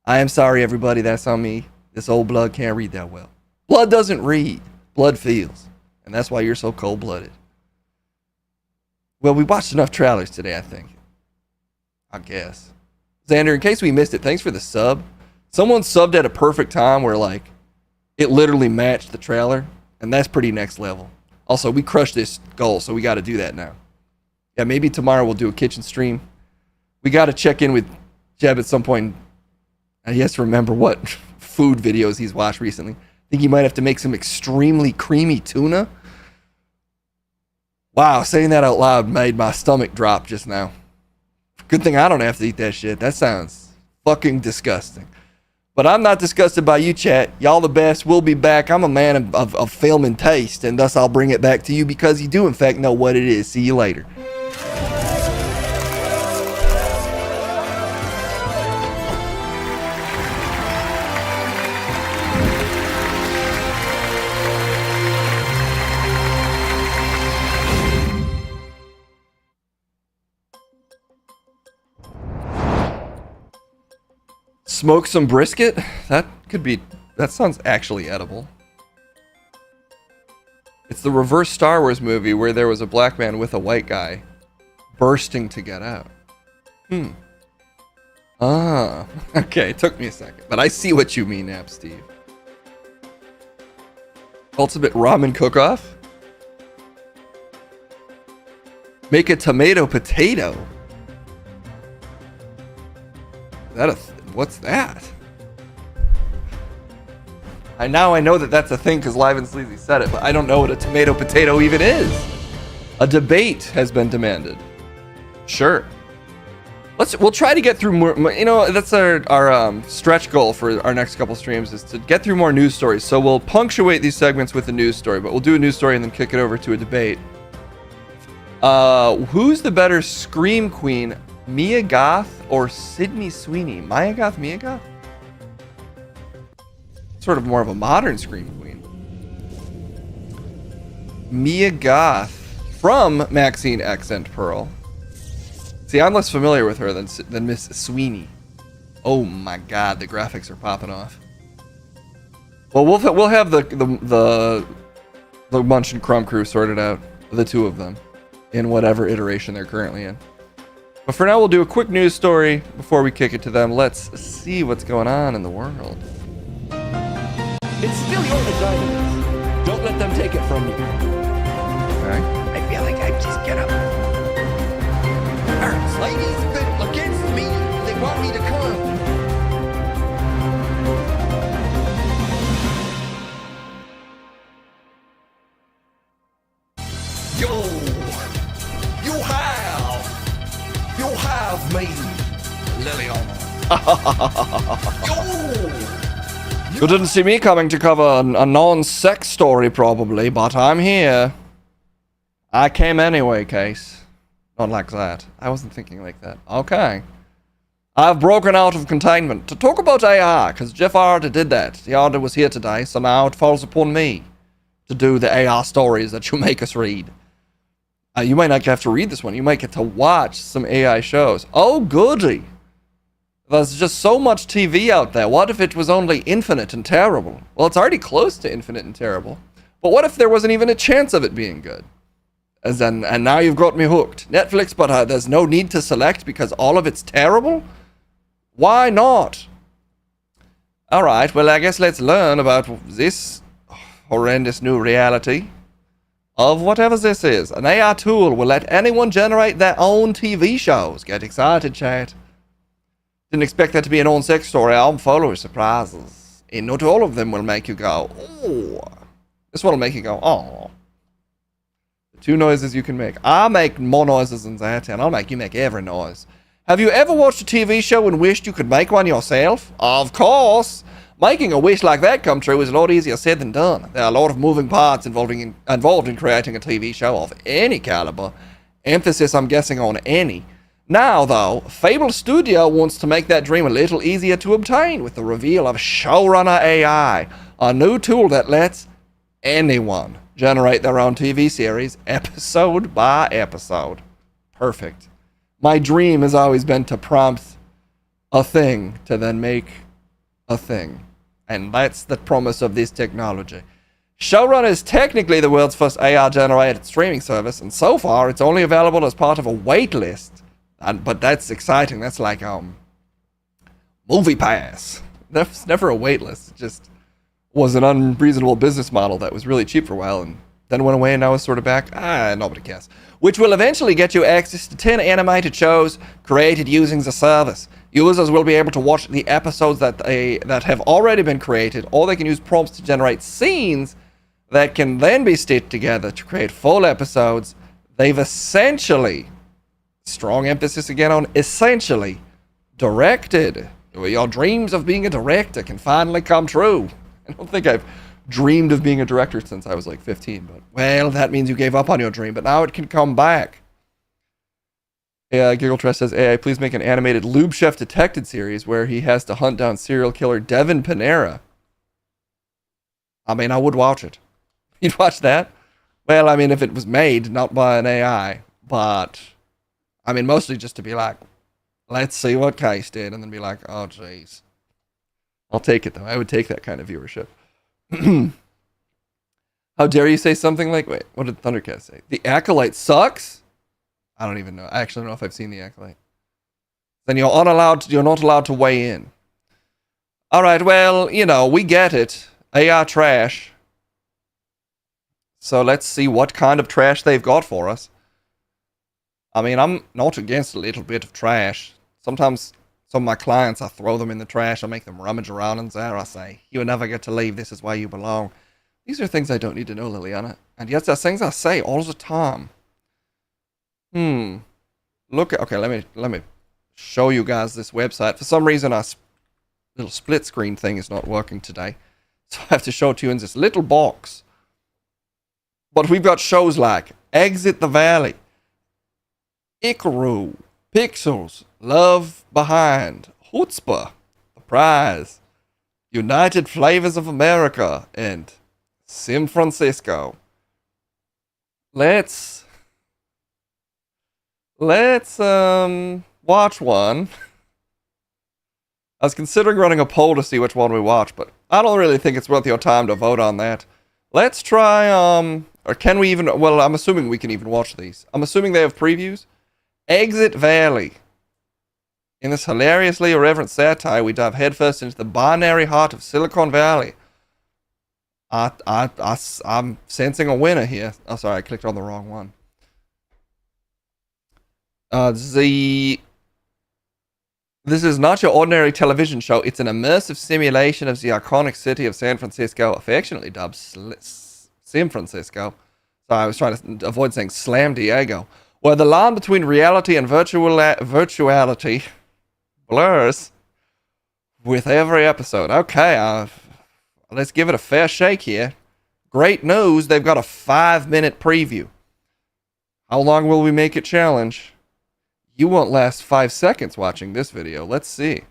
I am sorry, everybody. That's on me. This old blood can't read that well. Blood doesn't read. Blood feels. And that's why you're so cold-blooded. Well, we watched enough trailers today, I think. I guess. Xander, in case we missed it, thanks for the sub. Someone subbed at a perfect time where, like, it literally matched the trailer. And that's pretty next level. Also, we crushed this goal, so we got to do that now. Yeah, maybe tomorrow we'll do a kitchen stream. We got to check in with Jeb at some point. And he has to remember what food videos he's watched recently. I think he might have to make some extremely creamy tuna. Wow, saying that out loud made my stomach drop just now. Good thing I don't have to eat that shit. That sounds fucking disgusting. But I'm not disgusted by you, chat. Y'all the best. We'll be back. I'm a man of film and taste, and thus I'll bring it back to you because you do, in fact, know what it is. See you later. Smoke some brisket? That could be... That sounds actually edible. It's the reverse Star Wars movie where there was a black man with a white guy bursting to get out. Ah. Okay, it took me a second. But I see what you mean, Nap Steve. Ultimate ramen cook-off? Make a tomato potato. Is that what's that? I know that that's a thing because Live and Sleazy said it, but I don't know what a tomato potato even is. A debate has been demanded. Sure. We'll try to get through more. You know, that's our stretch goal for our next couple streams is to get through more news stories. So we'll punctuate these segments with a news story, but we'll do a news story and then kick it over to a debate. Who's the better Scream Queen, Mia Goth or Sydney Sweeney? Mia Goth, Mia Goth? Sort of more of a modern Scream Queen. Mia Goth from Maxine X and Pearl. See, I'm less familiar with her than Miss Sweeney. Oh my God, the graphics are popping off. Well, we'll have the Munch and Crumb crew sorted out, the two of them, in whatever iteration they're currently in. But for now, we'll do a quick news story before we kick it to them. Let's see what's going on in the world. It's still your vagina. Don't let them take it from you. Okay. I feel like I just get up. Hurts. Ladies been against me. They want me to come. You have me, Liliana. You didn't see me coming to cover a non-sex story, probably, but I'm here. I came anyway, Case. Not like that. I wasn't thinking like that. Okay. I've broken out of containment to talk about AR, because Jeff already did that. He already was here today, so now it falls upon me to do the AR stories that you make us read. You might not have to read this one. You might get to watch some AI shows. Oh, goody. There's just so much TV out there. What if it was only infinite and terrible? Well, it's already close to infinite and terrible. But what if there wasn't even a chance of it being good? And now you've got me hooked. Netflix, but there's no need to select because all of it's terrible? Why not? All right, well, I guess let's learn about this horrendous new reality of whatever this is. An AI tool will let anyone generate their own TV shows. Get excited, chat. Didn't expect that to be an own sex story. I'm full of surprises. And not all of them will make you go, oh. This one will make you go, oh. The two noises you can make. I make more noises than that, and I'll make you make every noise. Have you ever watched a TV show and wished you could make one yourself? Of course. Making a wish like that come true is a lot easier said than done. There are a lot of moving parts involved in creating a TV show of any caliber. Emphasis, I'm guessing, on any. Now, though, Fable Studio wants to make that dream a little easier to obtain with the reveal of Showrunner AI, a new tool that lets anyone generate their own TV series episode by episode. Perfect. My dream has always been to prompt a thing to then make a thing. And that's the promise of this technology. Showrunner is technically the world's first AI-generated streaming service, and so far it's only available as part of a wait list. But that's exciting. That's like Movie Pass. There's never a wait list. It just was an unreasonable business model that was really cheap for a while and then went away and now is sort of back. Nobody cares. Which will eventually get you access to 10 animated shows created using the service. Users will be able to watch the episodes that have already been created, or they can use prompts to generate scenes that can then be stitched together to create full episodes. They've essentially, strong emphasis again on essentially, directed. Your dreams of being a director can finally come true. I don't think I've dreamed of being a director since I was like 15, but well, that means you gave up on your dream, but now it can come back. Yeah, Giggle Trust says, AI, please make an animated Lube Chef Detected series where he has to hunt down serial killer Devin Panera. I mean, I would watch it. You'd watch that? Well, I mean, if it was made, not by an AI, but I mean, mostly just to be like, let's see what Case did, and then be like, oh, jeez. I'll take it though. I would take that kind of viewership. How dare you say something like, wait, what did Thundercat say? The Acolyte sucks? I don't even know. I actually don't know if I've seen The Acolyte. Then you're not allowed to weigh in. All right, well, you know, we get it. AR trash. So let's see what kind of trash they've got for us. I mean, I'm not against a little bit of trash. Sometimes some of my clients, I throw them in the trash. I make them rummage around in there. I say, you'll never get to leave. This is where you belong. These are things I don't need to know, Liliana. And yes, there's things I say all the time. Look, okay, let me show you guys this website. For some reason, our little split screen thing is not working today. So I have to show it to you in this little box. But we've got shows like Exit the Valley, Ikaru, Pixels, Love Behind, Chutzpah, The Prize, United Flavors of America, and San Francisco. Let's watch one. I was considering running a poll to see which one we watch, but I don't really think it's worth your time to vote on that. Let's try, or can we even, well, I'm assuming we can even watch these. I'm assuming they have previews. Exit Valley. In this hilariously irreverent satire, we dive headfirst into the binary heart of Silicon Valley. I'm sensing a winner here. Oh, sorry, I clicked on the wrong one. This is not your ordinary television show. It's an immersive simulation of the iconic city of San Francisco, affectionately dubbed San Francisco. Sorry, I was trying to avoid saying Slam Diego, where the line between reality and virtuality blurs with every episode. Okay, let's give it a fair shake here. Great news, they've got a 5-minute preview. How long will we make it challenge? You won't last 5 seconds watching this video. Let's see.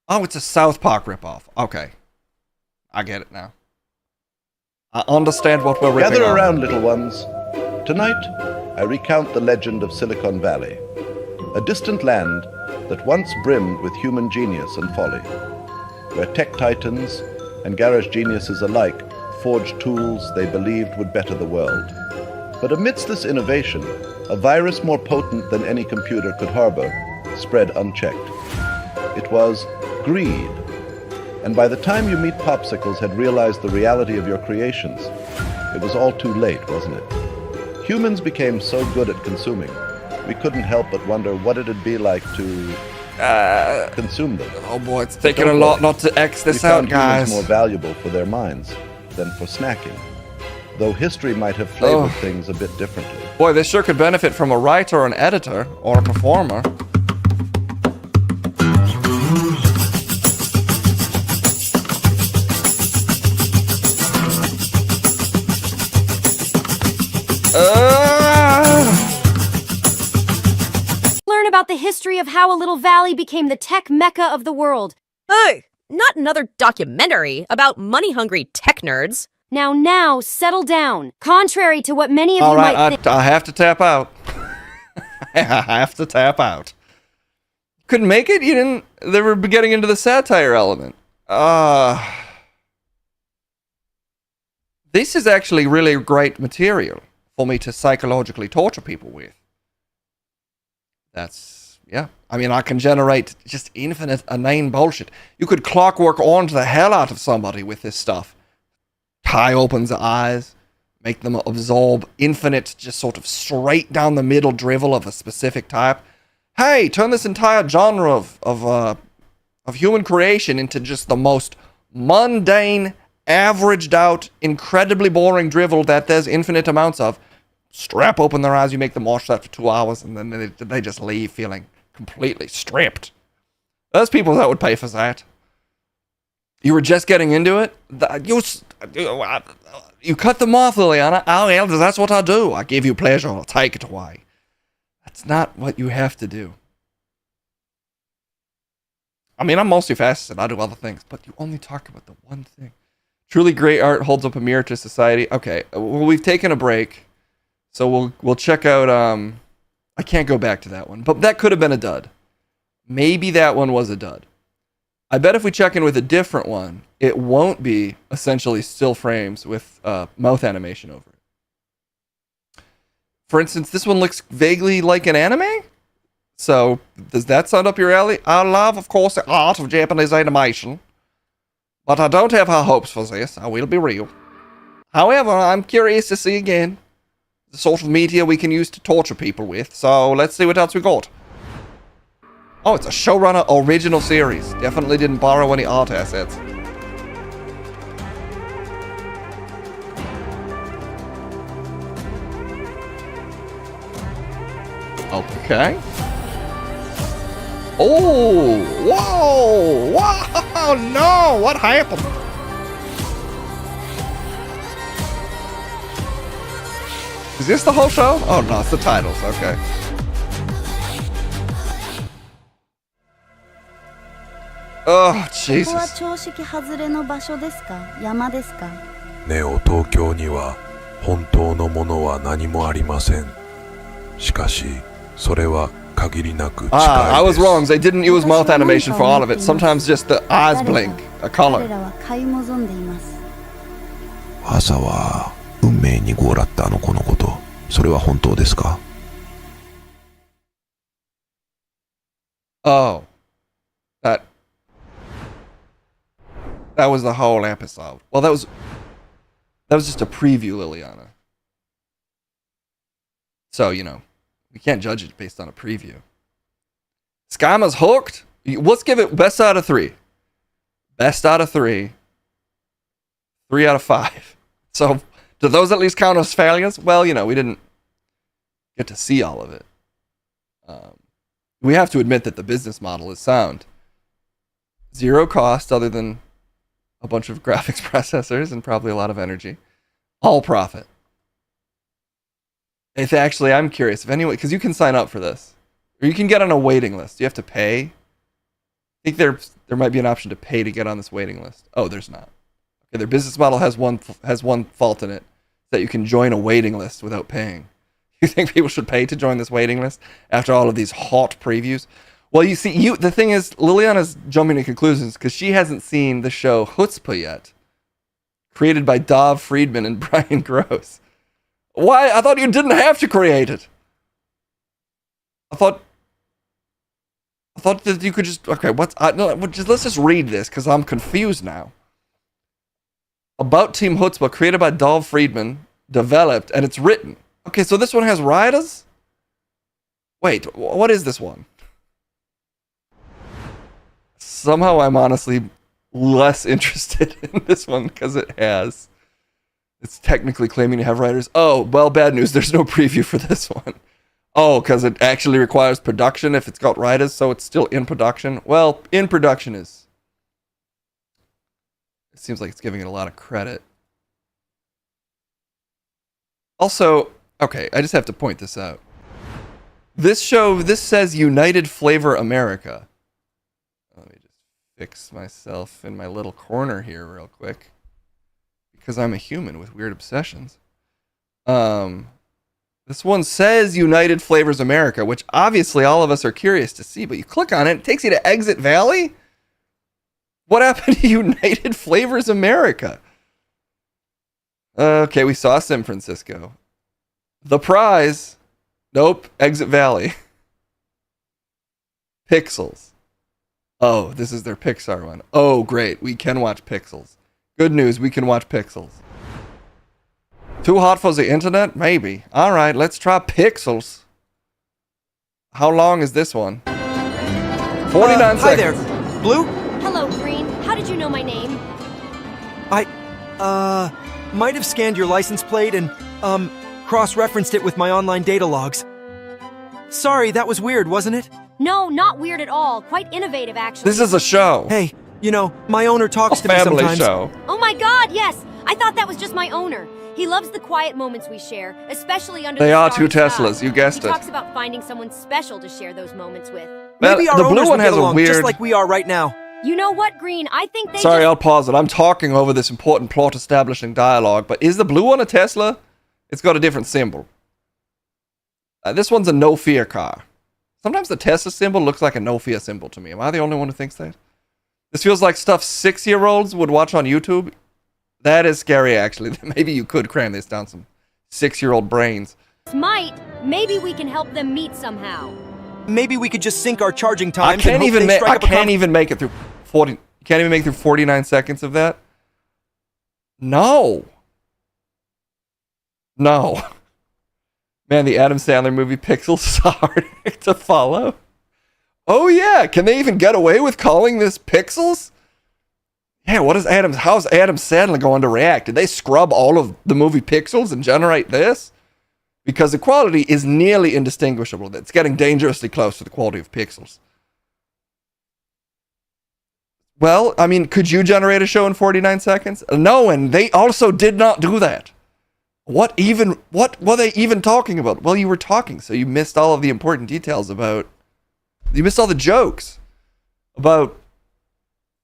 Oh, it's a South Park ripoff. Okay. I get it now. I understand what we're ripping Gather off. around, little ones. Tonight, I recount the legend of Silicon Valley, a distant land that once brimmed with human genius and folly, where tech titans and garage geniuses alike forged tools they believed would better the world. But amidst this innovation, a virus more potent than any computer could harbor spread unchecked. It was greed. And by the time you meet Popsicles had realized the reality of your creations, it was all too late, wasn't it? Humans became so good at consuming, we couldn't help but wonder what it'd be like to consume them. Oh boy, it's taking a lot not to X this out, guys. More valuable for their minds than for snacking, though history might have flavored things a bit differently. Boy, this sure could benefit from a writer or an editor or a performer. Learn about the history of how a little valley became the tech mecca of the world. Hey, not another documentary about money-hungry tech nerds. Now, settle down. Contrary to what many of you might think. I have to tap out. I have to tap out. Couldn't make it? You didn't? They were getting into the satire element. This is actually really great material for me to psychologically torture people with. Yeah. I mean, I can generate just infinite inane bullshit. You could clockwork onto the hell out of somebody with this stuff. Tie open the eyes, make them absorb infinite, just sort of straight down the middle drivel of a specific type. Hey, turn this entire genre of human creation into just the most mundane, averaged out, incredibly boring drivel that there's infinite amounts of. Strap open their eyes, you make them watch that for 2 hours, and then they just leave feeling completely stripped. There's people that would pay for that. You were just getting into it? You cut them off, Liliana. Oh, well, that's what I do. I give you pleasure, I'll take it away. That's not what you have to do. I mean, I'm multifaceted. I do other things, but you only talk about the one thing. Truly great art holds up a mirror to society. Okay, well, we've taken a break, so we'll check out. I can't go back to that one, but that could have been a dud. maybe that one was a dud. I bet if we check in with a different one, it won't be essentially still frames with mouth animation over it. For instance, this one looks vaguely like an anime. So, does that sound up your alley? I love, of course, the art of Japanese animation. But I don't have high hopes for this, I will be real. However, I'm curious to see again the sort of media we can use to torture people with. So, let's see what else we got. Oh, it's a showrunner original series. Definitely didn't borrow any art assets. Okay. Oh, whoa, wow, no, what happened? Is this the whole show? Oh no, it's the titles, okay. Oh, Jesus. ここは常識外れの場所ですか？山ですか？ネオ東京には本当のものは何もありません。しかし、それは限りなく近いです。I was wrong. They didn't use mouth animation for all of it. Sometimes just the eyes blink, a color. 彼らは買い望んでいます。朝は運命にごらったあの子のこと、それは本当ですか？ Oh. That was the whole episode. Well, that was just a preview, Liliana. So, you know, we can't judge it based on a preview. Skama's hooked. Let's give it best out of 3. Best out of 3. 3 out of 5. So, do those at least count as failures? Well, you know, we didn't get to see all of it. We have to admit that the business model is sound. Zero cost other than a bunch of graphics processors and probably a lot of energy. All profit. If actually, I'm curious if anyone, because you can sign up for this, or you can get on a waiting list. You have to pay. I think there might be an option to pay to get on this waiting list. Oh, there's not. Okay, their business model has one fault in it, that you can join a waiting list without paying. You think people should pay to join this waiting list after all of these hot previews? Well, you see, the thing is, Liliana's jumping to conclusions because she hasn't seen the show Chutzpah yet, created by Dov Friedman and Brian Gross. Why? I thought you didn't have to create it. I thought that you could just, okay, let's just read this because I'm confused now. About Team Chutzpah, created by Dov Friedman, developed, and it's written. Okay, so this one has riders? Wait, what is this one? Somehow I'm honestly less interested in this one because it's technically claiming to have writers. Oh, well, bad news. There's no preview for this one. Oh, because it actually requires production if it's got writers, so it's still in production. Well, in production it seems like it's giving it a lot of credit. Also, okay, I just have to point this out. This says United Flavor America. Let me just fix myself in my little corner here real quick. Because I'm a human with weird obsessions. This one says United Flavors America, which obviously all of us are curious to see, but you click on it, it takes you to Exit Valley? What happened to United Flavors America? Okay, we saw San Francisco. The prize. Nope, Exit Valley. Pixels. Oh, this is their Pixar one. Oh, great. We can watch Pixels. Good news, we can watch Pixels. Too hot for the internet? Maybe. All right, let's try Pixels. How long is this one? 49 seconds. Hi there. Blue? Hello, Green. How did you know my name? I might have scanned your license plate and, cross-referenced it with my online data logs. Sorry, that was weird, wasn't it? No, not weird at all. Quite innovative, actually. This is a show. Hey, you know, my owner talks to me sometimes. Family show. Oh my god, yes! I thought that was just my owner. He loves the quiet moments we share, especially under They the are two starry sky. Teslas, you guessed He it. talks about finding someone special to share those moments with. Maybe our the blue owners one would has get a along weird... just like we are right now. You know what, Green? I think they Sorry, just... I'll pause it. I'm talking over this important plot establishing dialogue, but is the blue one a Tesla? It's got a different symbol. This one's a no-fear car. Sometimes the Tesla symbol looks like a Nokia symbol to me. Am I the only one who thinks that? This feels like stuff 6-year-olds would watch on YouTube. That is scary, actually. Maybe you could cram this down some 6-year-old brains. Might, maybe we can help them meet somehow. Maybe we could just sync our charging times. I can't even make it through 40. You can't even make it through 49 seconds of that. No. Man, the Adam Sandler movie Pixels is hard to follow. Oh yeah, can they even get away with calling this Pixels? Yeah, how's Adam Sandler going to react? Did they scrub all of the movie Pixels and generate this? Because the quality is nearly indistinguishable. It's getting dangerously close to the quality of Pixels. Well, I mean, could you generate a show in 49 seconds? No, and they also did not do that. What were they even talking about? Well, you were talking, so you missed all of the important details you missed all the jokes about,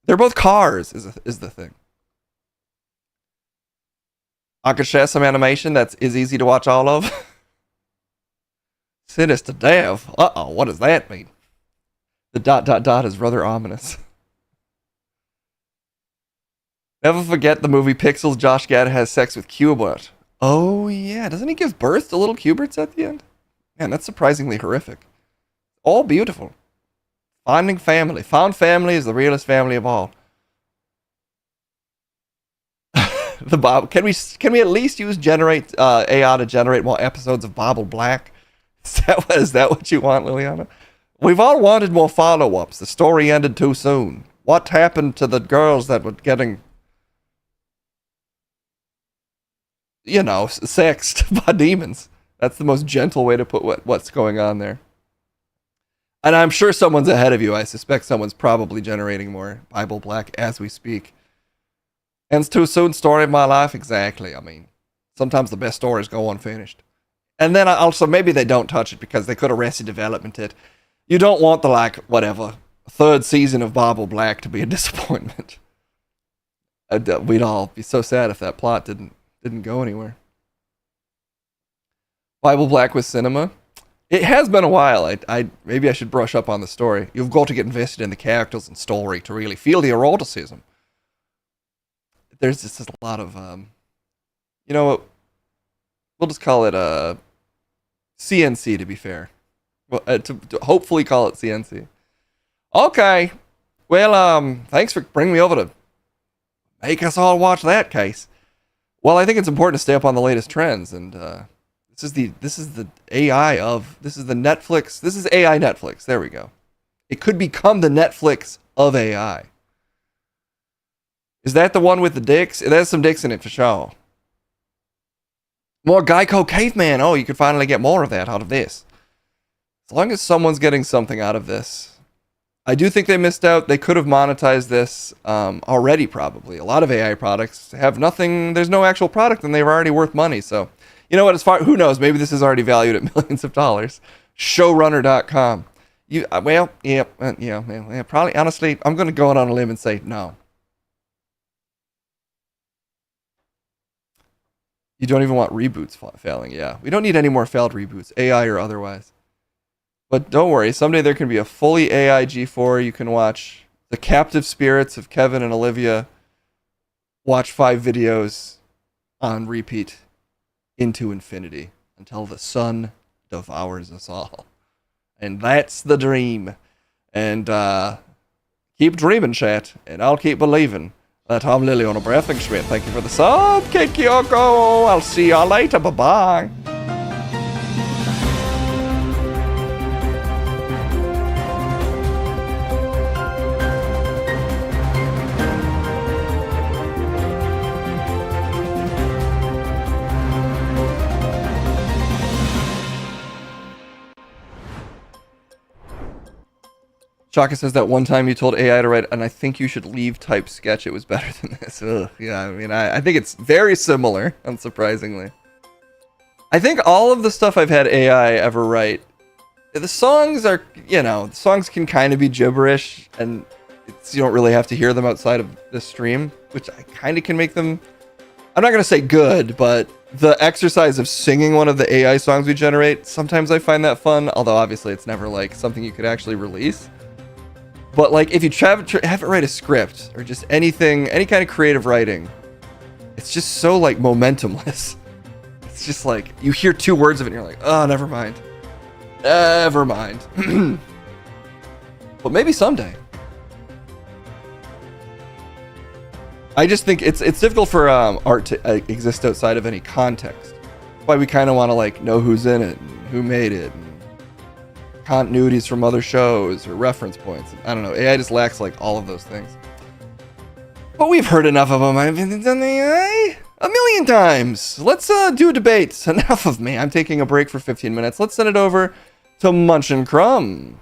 they're both cars, is the thing. I could share some animation that is easy to watch all of. Sinister Dev. Uh-oh, what does that mean? The ... is rather ominous. Never forget the movie Pixels. Josh Gad has sex with Qbert. Oh yeah, doesn't he give birth to little Qberts at the end? Man, that's surprisingly horrific. All beautiful. Finding family. Found family is the realest family of all. The Bob. Can we at least use generate AI to generate more episodes of Bible Black? Is that what you want, Liliana? We've all wanted more follow-ups. The story ended too soon. What happened to the girls that were getting, sexed by demons? That's the most gentle way to put what's going on there. And I'm sure someone's ahead of you. I suspect someone's probably generating more Bible Black as we speak. Ends too soon, story of my life? Exactly. I mean, sometimes the best stories go unfinished. And then also, maybe they don't touch it because they could Arrested Development it. You don't want the, third season of Bible Black to be a disappointment. We'd all be so sad if that plot didn't go anywhere. Bible Black with cinema. It has been a while. Maybe I should brush up on the story. You've got to get invested in the characters and story to really feel the eroticism. There's just a lot of, we'll just call it CNC to be fair. Well, to hopefully call it CNC. Okay. Well, thanks for bringing me over to make us all watch that case. Well, I think it's important to stay up on the latest trends, and this is the AI this is the Netflix. This is AI Netflix. There we go. It could become the Netflix of AI. Is that the one with the dicks? There's some dicks in it for sure. More Geico Caveman. Oh, you could finally get more of that out of this. As long as someone's getting something out of this. I do think they missed out. They could have monetized this already, probably. A lot of AI products have nothing. There's no actual product, and they're already worth money. So, you know what? Who knows? Maybe this is already valued at millions of dollars. Showrunner.com. Probably. Honestly, I'm going to go out on a limb and say no. You don't even want reboots failing. Yeah, we don't need any more failed reboots, AI or otherwise. But don't worry, someday there can be a fully AI G4. You can watch The Captive Spirits of Kevin and Olivia. Watch 5 videos on repeat into infinity until the sun devours us all. And that's the dream. And keep dreaming, chat, and I'll keep believing. Tom Lily on a breathing Schmidt. Thank you for the sub, Kate Kyoko. I'll see y'all later. Bye-bye. Shaka says that one time you told AI to write, and I think you should leave type sketch. It was better than this. Ugh, yeah, I mean, I think it's very similar, unsurprisingly. I think all of the stuff I've had AI ever write, the songs are, the songs can kind of be gibberish, and you don't really have to hear them outside of the stream, which I kind of can make them, I'm not going to say good, but the exercise of singing one of the AI songs we generate, sometimes I find that fun, although obviously it's never like something you could actually release. But like if you have it write a script or just anything, any kind of creative writing, it's just so like momentumless. It's just like you hear 2 words of it and you're like, oh, never mind. Never mind. But maybe someday. I just think it's difficult for art to exist outside of any context. That's why we kind of want to like know who's in it and who made it, and continuities from other shows or reference points. I don't know. AI just lacks like all of those things. But we've heard enough of them. I've done AI a million times. Let's do a debate. Enough of me. I'm taking a break for 15 minutes. Let's send it over to Munch and Crumb.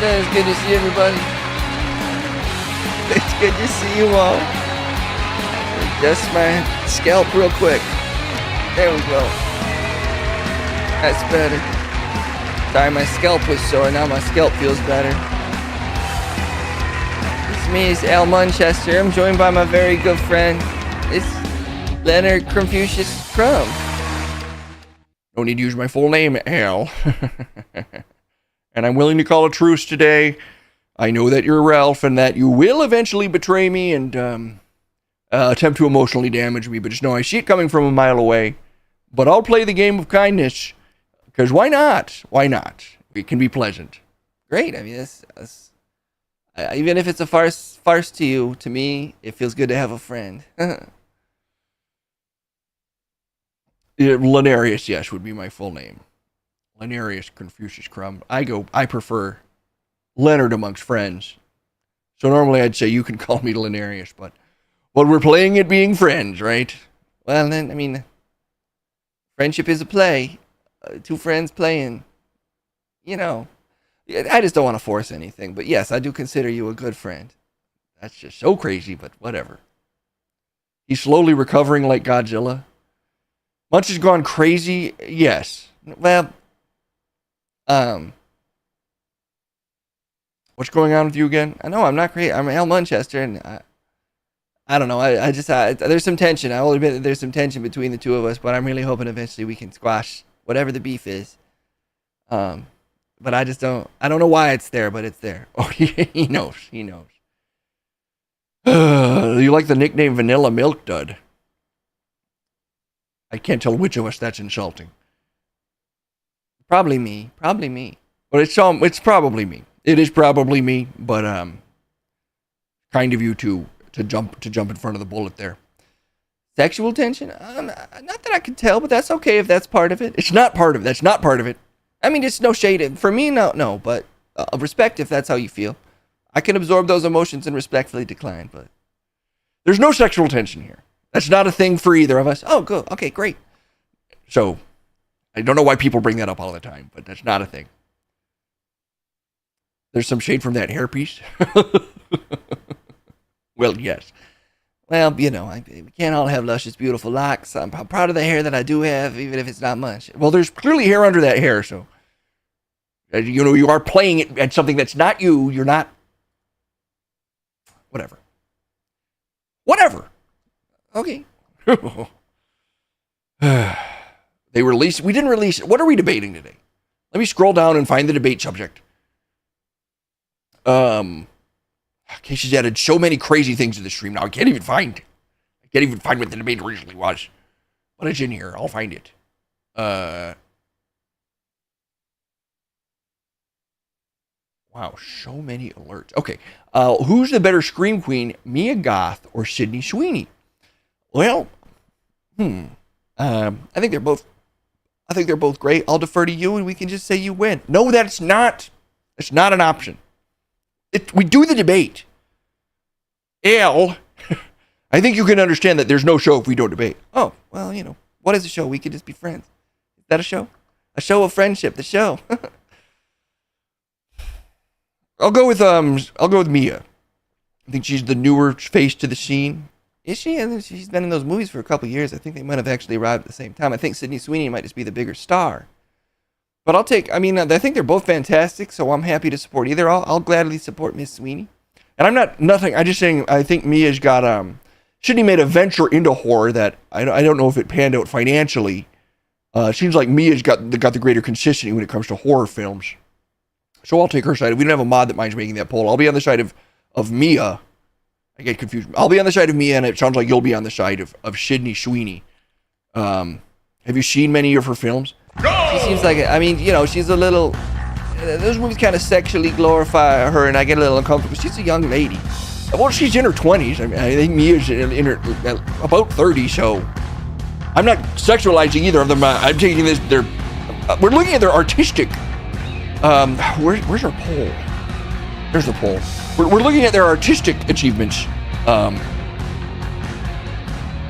It's good to see everybody. It's good to see you all. Adjust my scalp real quick. There we go. That's better. Sorry, my scalp was sore. Now my scalp feels better. It's me, it's Al Munchester. I'm joined by my very good friend. It's Leonard Confucius Crumb. No need to use my full name, Al. And I'm willing to call a truce today. I know that you're Ralph and that you will eventually betray me and attempt to emotionally damage me, but just know I see it coming from a mile away. But I'll play the game of kindness, because why not? Why not? It can be pleasant. Great. I mean, that's even if it's a farce to you, to me, it feels good to have a friend. Lenarius, yes, would be my full name. Lenarius Confucius Crumb. I prefer Leonard amongst friends. So normally I'd say you can call me Lenarius, but we're playing it being friends, right? Well then, I mean, friendship is a play. 2 friends playing. You know, I just don't want to force anything, but yes, I do consider you a good friend. That's just so crazy, but whatever. He's slowly recovering like Godzilla. Munch has gone crazy, yes. Well, what's going on with you again? I know I'm not crazy. I'm Al Munchester, and I don't know. I just there's some tension. I will admit that there's some tension between the 2 of us, but I'm really hoping eventually we can squash whatever the beef is. But I don't know why it's there, but it's there. Oh, he knows. He knows. You like the nickname Vanilla Milk Dud? I can't tell which of us that's insulting. Probably me. But it's probably me. It is probably me, but kind of you to jump in front of the bullet there. Sexual tension? Not that I can tell, but that's okay if that's part of it. It's not part of it. That's not part of it. I mean, it's no shade. For me, no, but respect if that's how you feel. I can absorb those emotions and respectfully decline, but there's no sexual tension here. That's not a thing for either of us. Oh, good. Okay, great. So, I don't know why people bring that up all the time, but that's not a thing. There's some shade from that hairpiece. Well, yes. Well, you know, we can't all have luscious, beautiful locks. I'm proud of the hair that I do have, even if it's not much. Well, there's clearly hair under that hair, so you know, you are playing it at something that's not you. You're not. Whatever. Okay. They released. We didn't release. What are we debating today? Let me scroll down and find the debate subject. Casey's added so many crazy things to the stream now. I can't even find what the debate originally was. But it's in here. I'll find it. Wow, so many alerts. Okay. Who's the better Scream Queen, Mia Goth or Sydney Sweeney? Well, I think they're both great. I'll defer to you and we can just say you win. No, that's not. It's not an option. We do the debate. Al, I think you can understand that there's no show if we don't debate. Oh, well, you know, what is a show? We could just be friends. Is that a show? A show of friendship, the show. I'll go with Mia. I think she's the newer face to the scene. Is she? I think she's been in those movies for a couple years. I think they might have actually arrived at the same time. I think Sydney Sweeney might just be the bigger star. But I think they're both fantastic, so I'm happy to support either. I'll gladly support Miss Sweeney. And I'm I'm just saying, I think Mia's got, Sydney made a venture into horror that I don't know if it panned out financially. Seems like Mia's got the greater consistency when it comes to horror films. So I'll take her side. We don't have a mod that minds making that poll. I'll be on the side of Mia. I get confused. I'll be on the side of Mia, and it sounds like you'll be on the side of Sydney Sweeney. Have you seen many of her films? She seems like, she's a little... those movies kind of sexually glorify her, and I get a little uncomfortable. She's a young lady. Well, she's in her 20s. I think Mia's in her about 30, so... I'm not sexualizing either of them. I'm taking this... we're looking at their artistic... where's our poll? There's the poll. We're looking at their artistic achievements.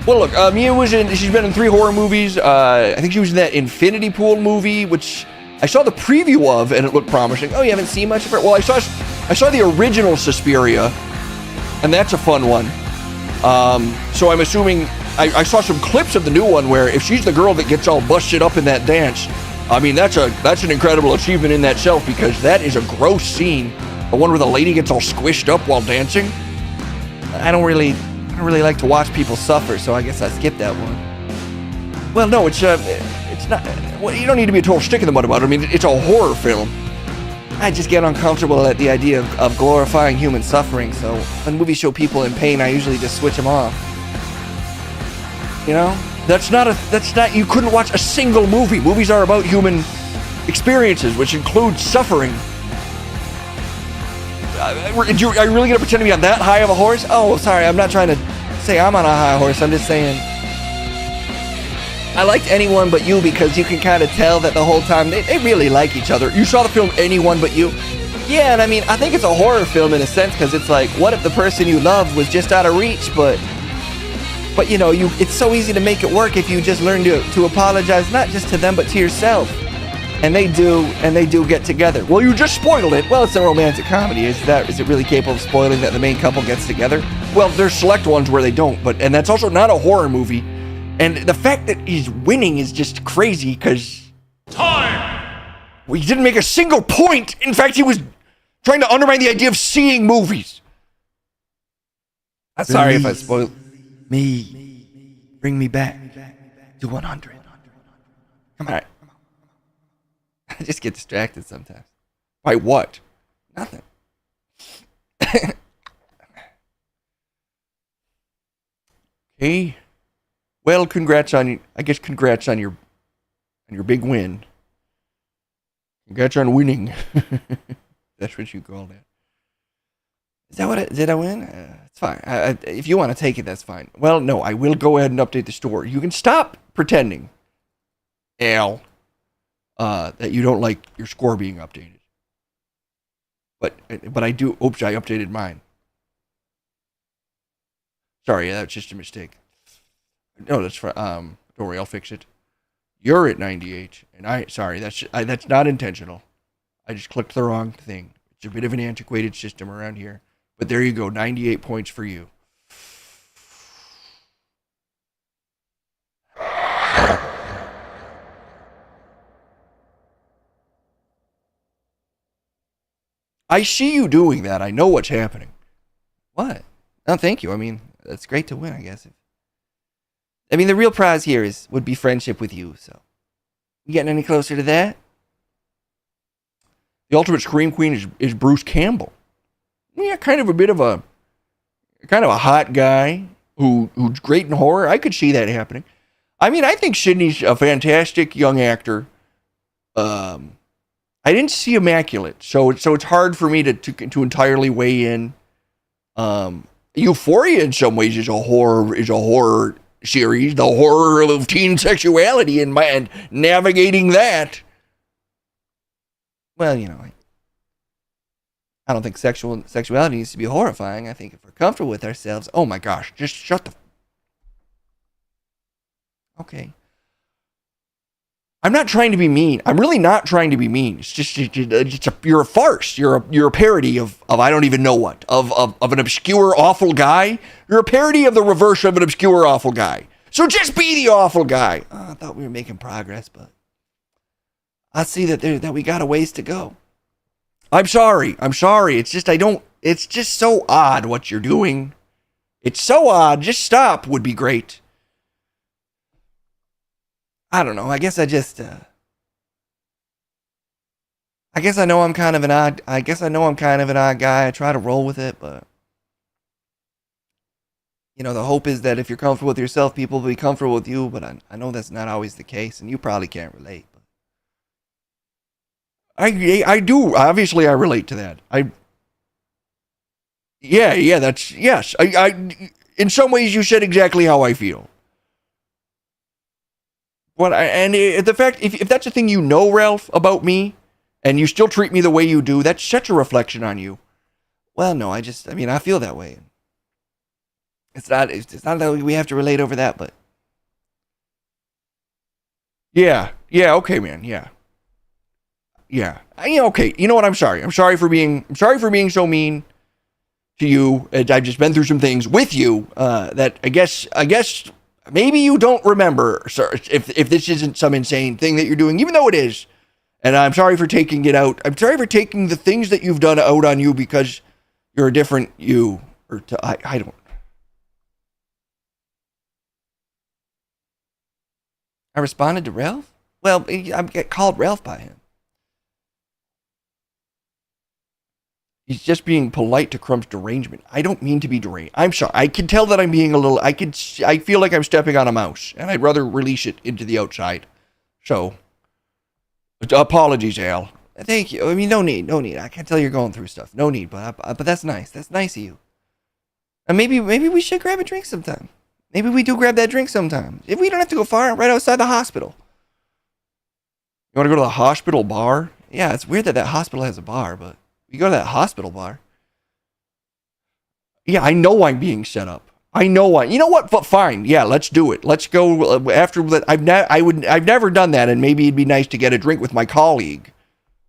Well, look, Mia she's been in 3 horror movies. I think she was in that Infinity Pool movie, which I saw the preview of, and it looked promising. Oh, you haven't seen much of it? Well, I saw the original Suspiria, and that's a fun one. So I'm assuming I saw some clips of the new one where if she's the girl that gets all busted up in that dance, I mean, that's an incredible achievement in that itself, because that is a gross scene. The one where the lady gets all squished up while dancing. I don't really like to watch people suffer, so I guess I skipped that one. Well, no, it's not. Well, you don't need to be a total stick in the mud about it. I mean, it's a horror film. I just get uncomfortable at the idea of glorifying human suffering. So when movies show people in pain, I usually just switch them off. You know, that's not. You couldn't watch a single movie. Movies are about human experiences, which include suffering. Are you really gonna pretend to be on that high of a horse? Oh, sorry, I'm not trying to say I'm on a high horse. I'm just saying I liked Anyone But You because you can kind of tell that the whole time they really like each other. You saw the film Anyone But You? Yeah, and I mean, I think it's a horror film in a sense, because it's like, what if the person you loved was just out of reach? But you know, it's so easy to make it work if you just learn to apologize, not just to them but to yourself. And they do get together. Well, you just spoiled it. Well, it's a romantic comedy. Is it really capable of spoiling that the main couple gets together? Well, there's select ones where they don't, and that's also not a horror movie. And the fact that he's winning is just crazy, because he didn't make a single point. In fact, he was trying to undermine the idea of seeing movies. I'm sorry if I spoiled. Bring me back to 100. Come on. I just get distracted sometimes. By what? Nothing. Okay. Well, congrats on your big win. Congrats on winning. That's what you call that. Is that what did I win? It's fine. If you want to take it, that's fine. Well, no, I will go ahead and update the store. You can stop pretending, Al, that you don't like your score being updated. But I do. Oops, I updated mine. Sorry, that's just a mistake. No, that's fine. Don't worry, I'll fix it. You're at 98, and sorry, that's not intentional. I just clicked the wrong thing. It's a bit of an antiquated system around here. But there you go, 98 points for you. I see you doing that. I know what's happening. What? No, thank you. I mean, that's great to win, I guess. I mean, the real prize here would be friendship with you, so. You getting any closer to that? The ultimate Scream Queen is Bruce Campbell. Yeah, kind of a hot guy who's great in horror. I could see that happening. I mean, I think Sydney's a fantastic young actor. I didn't see Immaculate, so it's hard for me to entirely weigh in. Euphoria, in some ways, is a horror series. The horror of teen sexuality and navigating that. Well, you know, I don't think sexuality needs to be horrifying. I think if we're comfortable with ourselves, oh my gosh, just shut the. Okay. I'm not trying to be mean. I'm really not trying to be mean. It's just you're a farce. You're a parody of I don't even know what, of an obscure, awful guy. You're a parody of the reverse of an obscure, awful guy. So just be the awful guy. I thought we were making progress, but I see that we got a ways to go. I'm sorry. It's just it's just so odd what you're doing. It's so odd. Just stop would be great. I don't know. I guess I know I'm kind of an odd guy. I try to roll with it, but the hope is that if you're comfortable with yourself, people will be comfortable with you, but I know that's not always the case, and you probably can't relate. But I do. Obviously, I relate to that. Yes. I in some ways you said exactly how I feel. The fact, if that's a thing Ralph, about me, and you still treat me the way you do, that's such a reflection on you. Well, no, I feel that way. It's not that we have to relate over that, but yeah, okay, man, yeah. Okay, you know what? I'm sorry. I'm sorry for being so mean to you. I've just been through some things with you that I guess maybe you don't remember, sir, if this isn't some insane thing that you're doing, even though it is. And I'm sorry for taking it out. I'm sorry for taking the things that you've done out on you because you're a different you. I don't. I responded to Ralph? Well, I get called Ralph by him. He's just being polite to Crumb's derangement. I don't mean to be deranged. I'm sorry. I can tell that I'm being a little... I feel like I'm stepping on a mouse, and I'd rather release it into the outside. So, apologies, Al. Thank you. No need. I can tell you're going through stuff. No need, but that's nice. That's nice of you. And maybe we should grab a drink sometime. Maybe we do grab that drink sometime. If we don't have to go far, right outside the hospital. You want to go to the hospital bar? Yeah, it's weird that hospital has a bar, but you go to that hospital bar. Yeah, I know I'm being set up. I know you know what? But fine. Yeah, let's do it. Let's go after that. I've never done that, and maybe it'd be nice to get a drink with my colleague.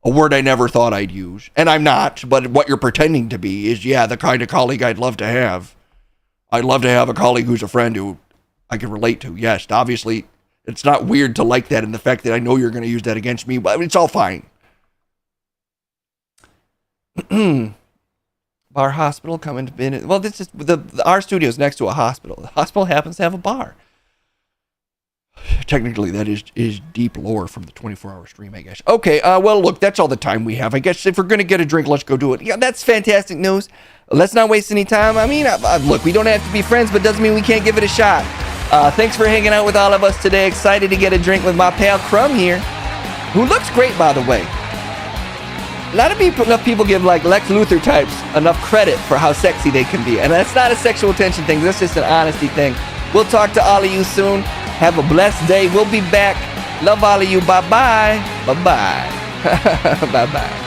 A word I never thought I'd use, and I'm not. But what you're pretending to be is, the kind of colleague I'd love to have. I'd love to have a colleague who's a friend who I can relate to. Yes, obviously, it's not weird to like that, and the fact that I know you're going to use that against me, but it's all fine. Bar hospital coming to bin. Well, this is our studio's next to a hospital. The hospital happens to have a bar. Technically, that is deep lore from the 24-hour stream, I guess. Okay, well, look, that's all the time we have. I guess if we're going to get a drink, let's go do it. Yeah, that's fantastic news. Let's not waste any time. Look, we don't have to be friends, but doesn't mean we can't give it a shot. Thanks for hanging out with all of us today. Excited to get a drink with my pal Crumb here, who looks great, by the way. A lot of people give, like, Lex Luthor types enough credit for how sexy they can be. And that's not a sexual attention thing. That's just an honesty thing. We'll talk to all of you soon. Have a blessed day. We'll be back. Love all of you. Bye-bye. Bye-bye. Bye-bye.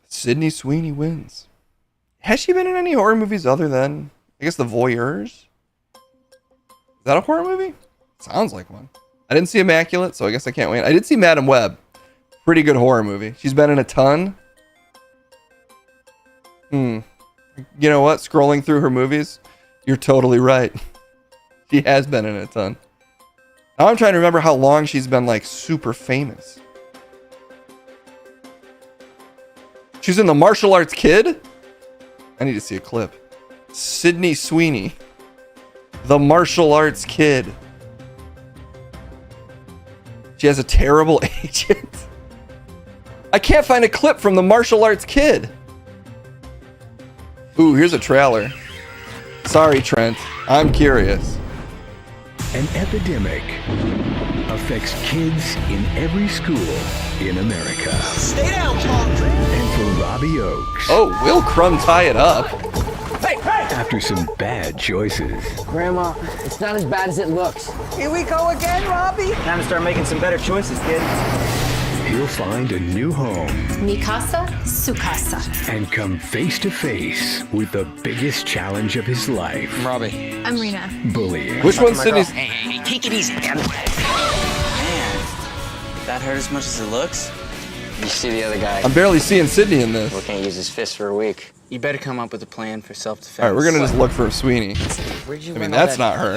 Sydney Sweeney wins. Has she been in any horror movies other than, I guess, The Voyeurs? Is that a horror movie? Sounds like one. I didn't see Immaculate, so I guess I can't wait. I did see Madam Web. Pretty good horror movie. She's been in a ton. You know what? Scrolling through her movies, you're totally right. She has been in a ton. Now I'm trying to remember how long she's been, like, super famous. She's in The Martial Arts Kid? I need to see a clip. Sydney Sweeney. The Martial Arts Kid. She has a terrible agent. I can't find a clip from The Martial Arts Kid. Ooh, here's a trailer. Sorry, Trent. I'm curious. An epidemic affects kids in every school in America. Stay down, Paul. And for Robbie Oakes. Oh, will Crumb tie it up? Hey, hey! after some bad choices. Grandma, it's not as bad as it looks. Here we go again, Robbie. Time to start making some better choices, kid. He'll find a new home. Mikasa, Sukasa. And come face to face with the biggest challenge of his life. I'm Robbie. I'm Rena. Bullying. Which one's Sydney's? Hey, take it easy, man. That hurt as much as it looks? You see the other guy. I'm barely seeing Sydney in this. Well, can't use his fist for a week. You better come up with a plan for self-defense. All right, we're gonna just look for Sweeney. Where'd you I mean, learn all that's that? not her.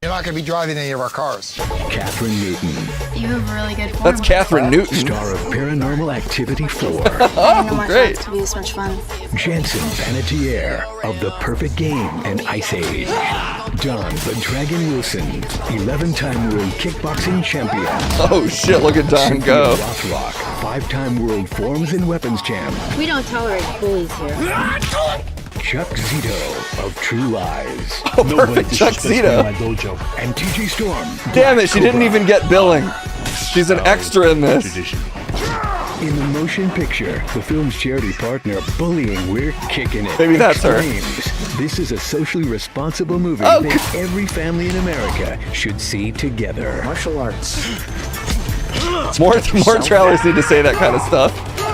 You're not going to be driving any of our cars. Catherine Newton. You have really good form. That's Catherine Newton. Star of Paranormal Activity 4. Oh, great. To be this much fun. Jensen Panettiere of The Perfect Game and Ice Age. Don the Dragon Wilson, 11-time world kickboxing champion. Oh shit, look at Don Cynthia go. Rothrock, 5-time world forms and weapons champ. We don't tolerate bullies here. Chuck Zito of True Lies. Oh, perfect, Chuck Zito. And TG Storm. Damn it, she didn't even get billing. She's an extra in this. In the motion picture, the film's charity partner, Bullying, We're Kicking It. Maybe that's her. Exclaims, this is a socially responsible movie Oh, that every family in America should see together. Martial arts. More trailers need to say that kind of stuff.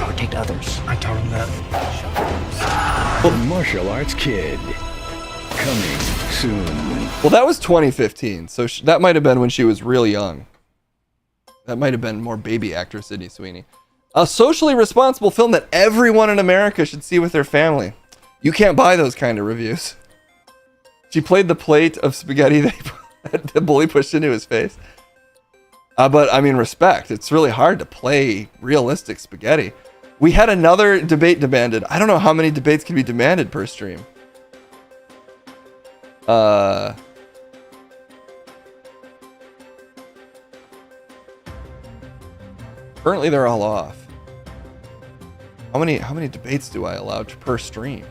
Protect others. I told him that. The Martial Arts Kid. Coming soon. Well, that was 2015, so that might have been when she was real young. That might have been more baby actor Sydney Sweeney. A socially responsible film that everyone in America should see with their family. You can't buy those kind of reviews. She played the plate of spaghetti that the bully pushed into his face. But I mean, respect. It's really hard to play realistic spaghetti. We had another debate demanded. I don't know how many debates can be demanded per stream. Currently they're all off. How many debates do I allow per stream?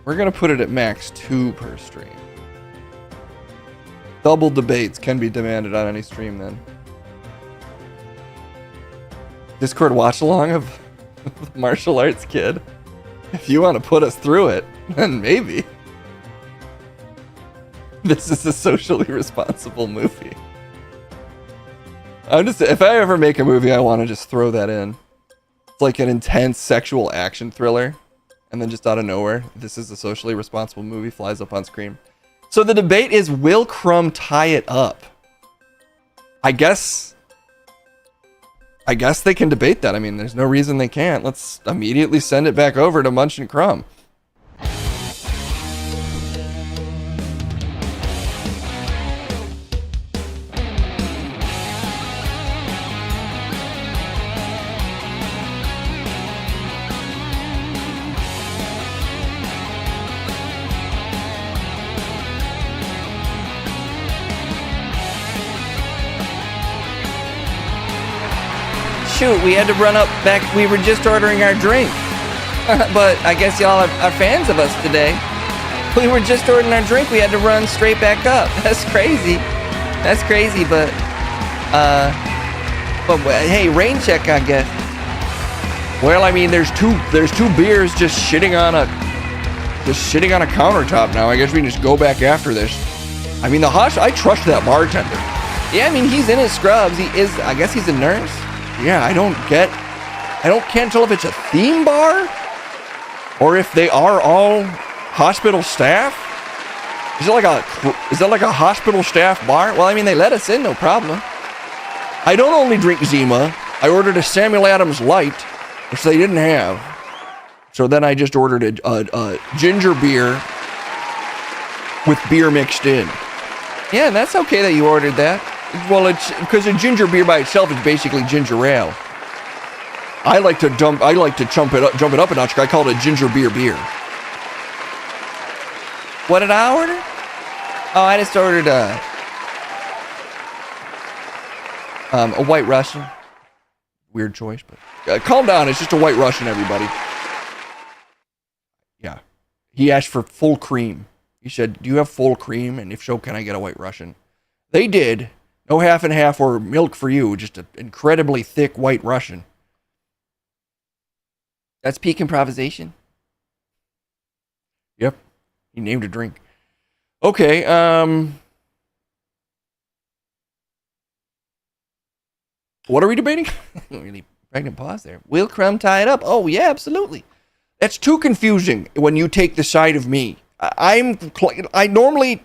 We're gonna put it at max 2 per stream. Double debates can be demanded on any stream then. Discord watch along of the Martial Arts Kid. If you want to put us through it, then maybe. This is a socially responsible movie. If I ever make a movie, I want to just throw that in. It's like an intense sexual action thriller. And then just out of nowhere, this is a socially responsible movie, flies up on screen. So the debate is, will Crumb tie it up? I guess they can debate that. I mean, there's no reason they can't. Let's immediately send it back over to Munch and Crumb. Shoot, we had to run up back. We were just ordering our drink. But I guess y'all are fans of us today. We were just ordering our drink. We had to run straight back up. That's crazy. That's crazy, but hey, rain check, I guess. Well, I mean, there's two beers just shitting on a countertop now. I guess we can just go back after this. I mean, I trust that bartender. Yeah, I mean, he's in his scrubs. I guess he's a nurse. Yeah, can't tell if it's a theme bar or if they are all hospital staff. Is that like a hospital staff bar? Well, I mean, they let us in, no problem. I don't only drink Zima. I ordered a Samuel Adams Light, which they didn't have. So then I just ordered a ginger beer with beer mixed in. Yeah, that's okay that you ordered that. Well, it's because a ginger beer by itself is basically ginger ale. I like to jump it up a notch. I call it a ginger beer. What did I order? Oh, I just ordered a White Russian. Weird choice, but calm down. It's just a White Russian, everybody. Yeah, he asked for full cream. He said, "Do you have full cream? And if so, can I get a White Russian?" They did. No half and half or milk for you. Just an incredibly thick White Russian. That's peak improvisation. Yep. He named a drink. Okay, what are we debating? Really pregnant pause there. Will Crumb tie it up? Oh, yeah, absolutely. That's too confusing when you take the side of me. I normally...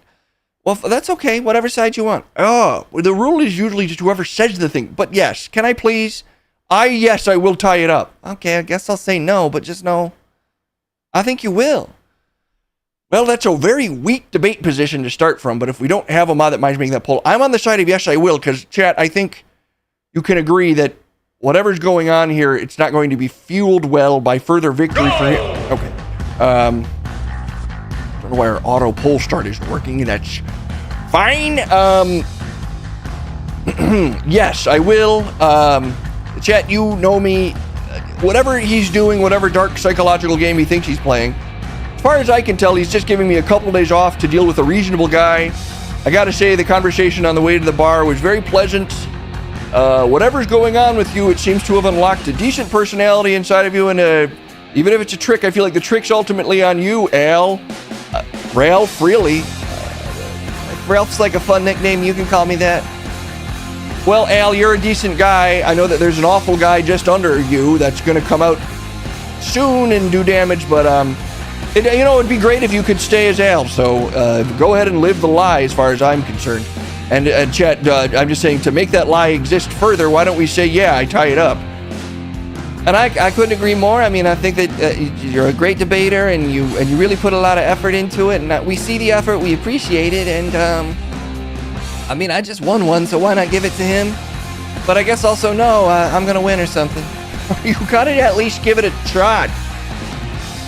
Well, that's okay. Whatever side you want. Oh, the rule is usually just whoever says the thing. But yes, can I please? Yes, I will tie it up. Okay, I guess I'll say no, but just no. I think you will. Well, that's a very weak debate position to start from, but if we don't have a mod that minds making that poll, I'm on the side of yes, I will, because, chat, I think you can agree that whatever's going on here, it's not going to be fueled well by further victory for him. Okay. Don't know why our auto poll start isn't working, and that's fine. Yes, I will. Chat, you know me. Whatever he's doing, whatever dark psychological game he thinks he's playing, as far as I can tell, he's just giving me a couple days off to deal with a reasonable guy. I gotta say, the conversation on the way to the bar was very pleasant. Whatever's going on with you, it seems to have unlocked a decent personality inside of you, and even if it's a trick, I feel like the trick's ultimately on you, Al. Ralph, really. Ralph's like a fun nickname, you can call me that. Well, Al, you're a decent guy. I know that there's an awful guy just under you that's gonna come out soon and do damage, but it'd be great if you could stay as Al, so go ahead and live the lie as far as I'm concerned. And chat, I'm just saying, to make that lie exist further, why don't we say, yeah, I tie it up? And I couldn't agree more. I mean, I think that you're a great debater, and you really put a lot of effort into it, and we see the effort, we appreciate it, and I mean, I just won one, so why not give it to him? But I guess also, no, I'm gonna win or something. You gotta at least give it a try.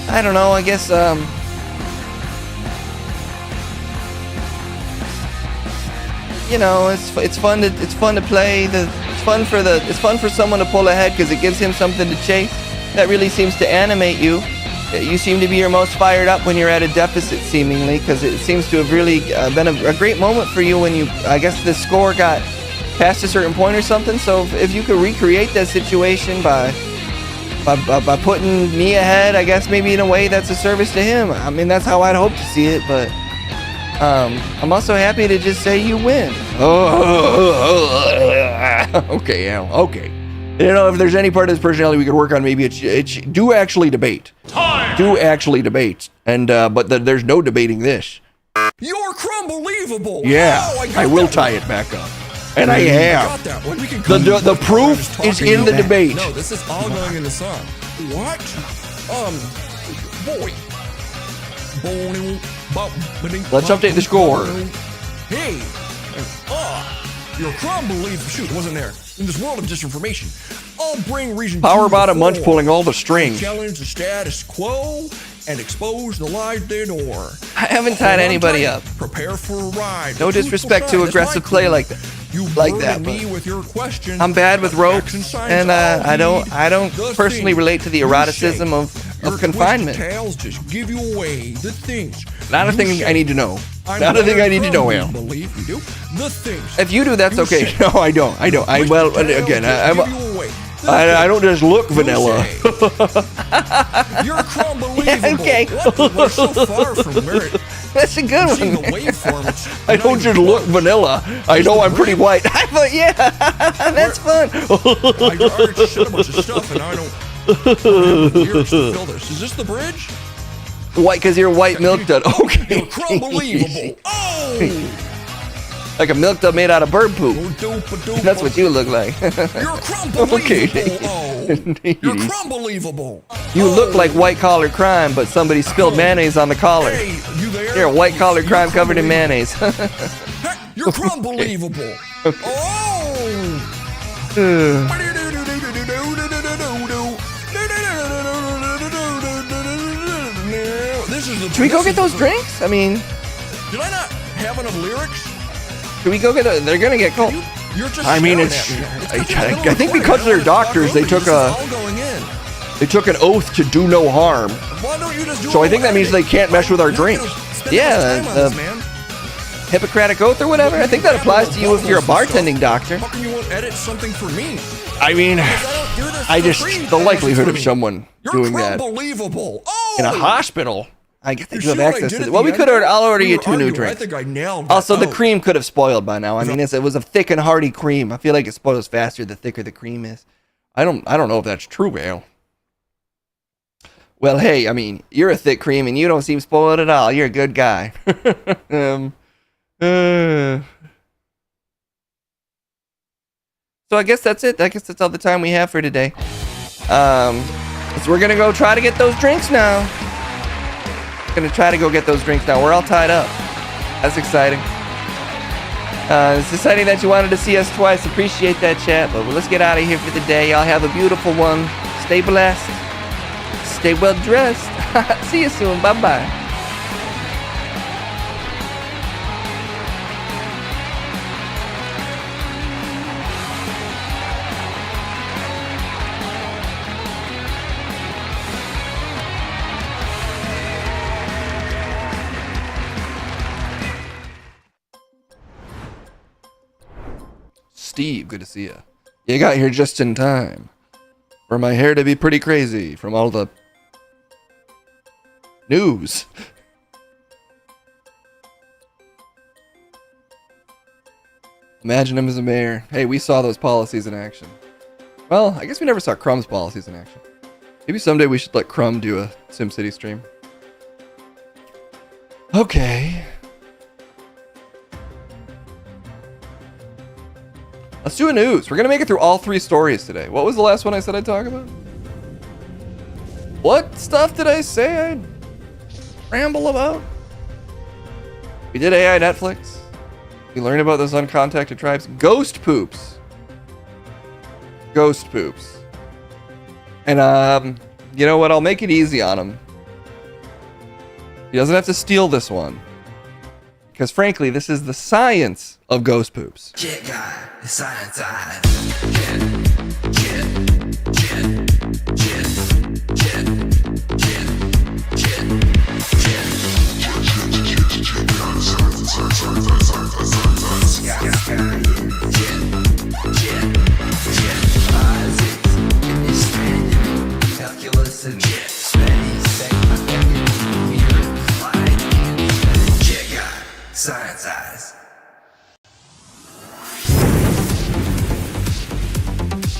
I don't know, I guess, you know, it's fun to play. It's fun for someone to pull ahead because it gives him something to chase. That really seems to animate you. You seem to be your most fired up when you're at a deficit, seemingly, because it seems to have really been a great moment for you when I guess the score got past a certain point or something. So if you could recreate that situation by putting me ahead, I guess maybe in a way that's a service to him. I mean, that's how I'd hope to see it, but I'm also happy to just say you win. Okay, Al, okay. You know, if there's any part of his personality we could work on, maybe it's do actually debate. Do actually debate. And but there's no debating this. You're Crumbelievable! Yeah, Oh, I will tie it back up. And I have. The proof is in the debate. No, this is all going in the song. What? Boy. Let's update the score. Hey! You're Crumbelievable. Shoot, it wasn't there. In this world of disinformation, I'll bring reason Powerbot a munch pulling all the strings. Challenge the status quo and expose the lies they adore. I haven't tied anybody up. Prepare for a ride. No disrespect to aggressive play like that. Me with your questions. I'm bad with ropes, and I don't personally relate to the eroticism of confinement. Tales just give you away the things. Not a thing I need to know. Not a thing I need to know, Al. Believe you do the things. If you do, that's okay. No, I don't. I well, again, I don't just look vanilla. You're Crumbelievable. Okay. We're so far from merit. That's a good one. I don't just look vanilla. I know I'm pretty white. But yeah, that's fun. I already said a bunch of stuff, and I don't have the lyrics to fill this. Is this the bridge? White, because you're white milk dud. Okay. You're Crumbelievable. Oh! Like a milk dud made out of bird poop. That's what you look like. You're Crumbelievable. Okay. Oh. You're Crumbelievable. You look like white collar crime, but somebody spilled mayonnaise on the collar. Hey, you there? You're a white collar crime covered in mayonnaise. You're Crumbelievable. Oh! Should we go get those drinks? I mean, did I not have enough lyrics? Should we go get a, they're gonna get cold. I mean, I think because they're doctors, they took an oath to do no harm. So I think that means they can't mess with our drinks. Yeah, the Hippocratic oath or whatever. I think that applies to you if you're a bartending doctor. How can you want to edit something for me? I mean, I just the likelihood of someone doing that Unbelievable. in a hospital. I guess they You do have see what I access did to at it. Well, the we could end? I'll order We you were 2 new arguing. drinks. I think I nailed that. Also, the Oh. cream could have spoiled by now. I mean, it was a thick and hearty cream. I feel like it spoils faster the thicker the cream is. I don't know if that's true, Al. Well, hey, I mean, you're a thick cream and you don't seem spoiled at all. You're a good guy. So I guess that's it. I guess that's all the time we have for today. So we're gonna go try to get those drinks now. Gonna try to go get those drinks now. We're all tied up. That's exciting. It's exciting that you wanted to see us twice. Appreciate that, chat. But let's get out of here for the day. Y'all have a beautiful one. Stay blessed. Stay well dressed. See you soon. Bye bye. Steve, good to see you. You got here just in time for my hair to be pretty crazy from all the news. Imagine him as a mayor. Hey, we saw those policies in action. Well, I guess we never saw Crumb's policies in action. Maybe someday we should let Crumb do a SimCity stream. Okay. Let's do a news. We're going to make it through all 3 stories today. What was the last one I said I'd talk about? What stuff did I say I'd ramble about? We did AI Netflix. We learned about those uncontacted tribes. Ghost poops. Ghost poops. And, you know what? I'll make it easy on him. He doesn't have to steal this one. Because frankly, this is the science of ghost poops. Science eyes.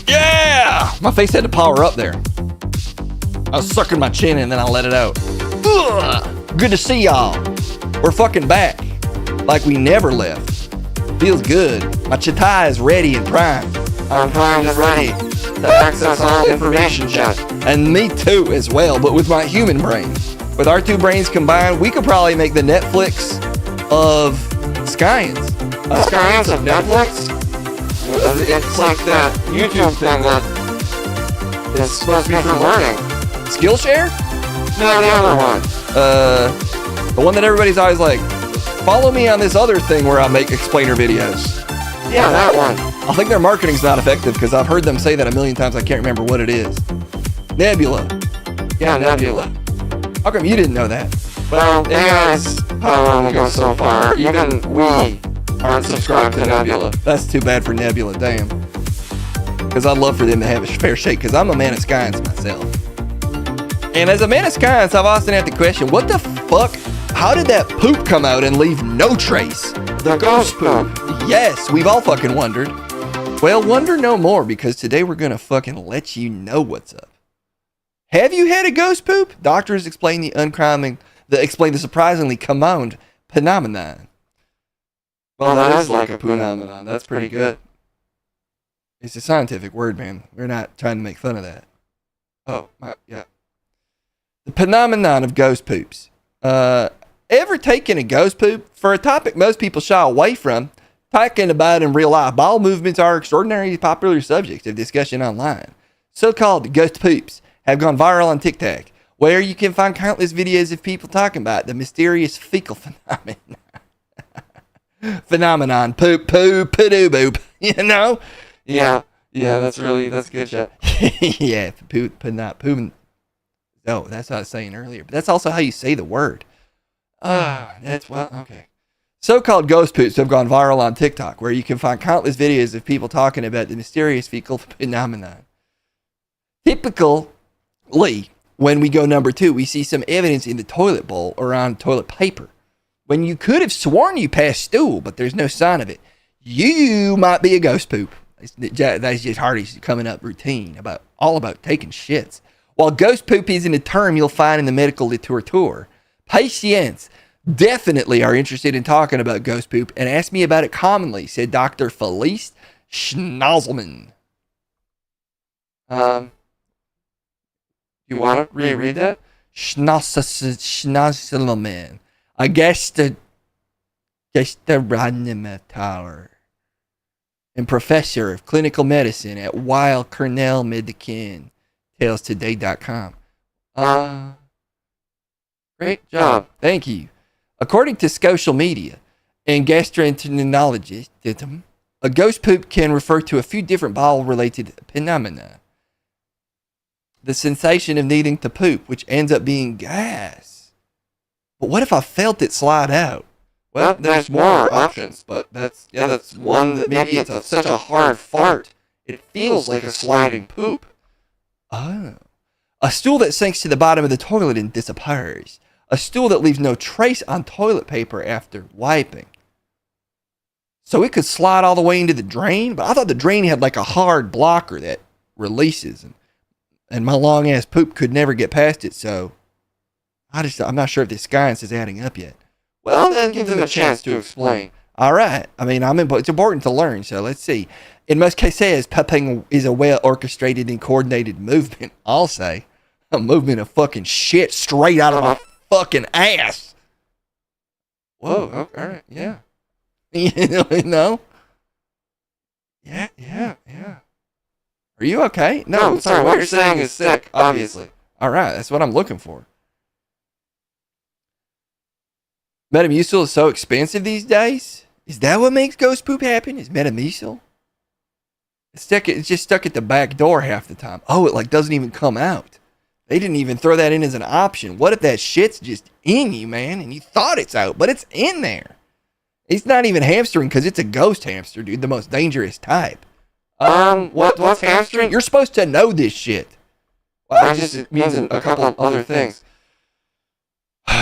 Yeah! My face had to power up there. I was sucking my chin and then I let it out. Ugh! Good to see y'all. We're fucking back. Like we never left. Feels good. My chitai is ready and primed. I'm primed and ready to access all information, chat. And me too as well, but with my human brain. With our 2 brains combined, we could probably make the Netflix of Skyans. Skyans of Netflix? It's like that YouTube thing that is supposed to be for learning. Skillshare? No, the other one. The one that everybody's always like, follow me on this other thing where I make explainer videos. Yeah, that one. I think their marketing's not effective because I've heard them say that a million times. I can't remember what it is. Nebula. Yeah, Nebula. How come you didn't know that? Well, AI's power only goes so far. Even we aren't subscribed to Nebula. That's too bad for Nebula, damn. Because I'd love for them to have a fair shake, because I'm a man of science myself. And as a man of science, I've often had the question, what the fuck? How did that poop come out and leave no trace? The ghost poop. Yes, we've all fucking wondered. Well, wonder no more, because today we're gonna fucking let you know what's up. Have you had a ghost poop? Doctors explain the surprisingly common phenomenon. Well, that is like a phenomenon. That's pretty good. It's a scientific word, man. We're not trying to make fun of that. Oh, yeah. The phenomenon of ghost poops. Ever taken a ghost poop? For a topic most people shy away from, talking about in real life, bowel movements are extraordinarily popular subjects of discussion online. So-called ghost poops have gone viral on TikTok, where you can find countless videos of people talking about the mysterious fecal phenomenon. Poop, poo, poo, boop. You know? Yeah, that's good shit. Yeah, poop, not poop. No, that's what I was saying earlier. But that's also how you say the word. That's, well, okay. So-called ghost poops have gone viral on TikTok, where you can find countless videos of people talking about the mysterious fecal phenomenon. Typically, when we go number 2, we see some evidence in the toilet bowl or on toilet paper. When you could have sworn you passed stool, but there's no sign of it, you might be a ghost poop. That's just Hardy's coming up routine all about taking shits. While ghost poop isn't a term you'll find in the medical literature, patients definitely are interested in talking about ghost poop and ask me about it commonly, said Dr. Felice Schnauzelman. You want to reread that? Schnauzelman. I guess the reanimator and professor of clinical medicine at Weill Cornell Medicine, TalesToday.com. Great job. Thank you. According to social media and gastroenterologists, a ghost poop can refer to a few different bowel-related phenomena. The sensation of needing to poop, which ends up being gas. But what if I felt it slide out? Well, there's more options, but that's one that maybe it's such a hard fart. It feels like a sliding poop. Oh. A stool that sinks to the bottom of the toilet and disappears. A stool that leaves no trace on toilet paper after wiping. So it could slide all the way into the drain? But I thought the drain had like a hard blocker that releases. And my long ass poop could never get past it, so I'm not sure if this science is adding up yet. Well, then give them a chance to explain. All right. I mean, it's important to learn, so let's see. In most cases, pooping is a well-orchestrated and coordinated movement. I'll say. A movement of fucking shit straight out of my fucking ass. Whoa, all right, yeah. You know? Yeah. Are you okay? No, sorry, what you're saying is sick, obviously. All right, that's what I'm looking for. Metamucil is so expensive these days? Is that what makes ghost poop happen? Is Metamucil? It's just stuck at the back door half the time. Oh, it doesn't even come out. They didn't even throw that in as an option. What if that shit's just in you, man, and you thought it's out, but it's in there? It's not even hamstering because it's a ghost hamster, dude, the most dangerous type. What's hamstring? You're supposed to know this shit. Well, it means a couple of other things.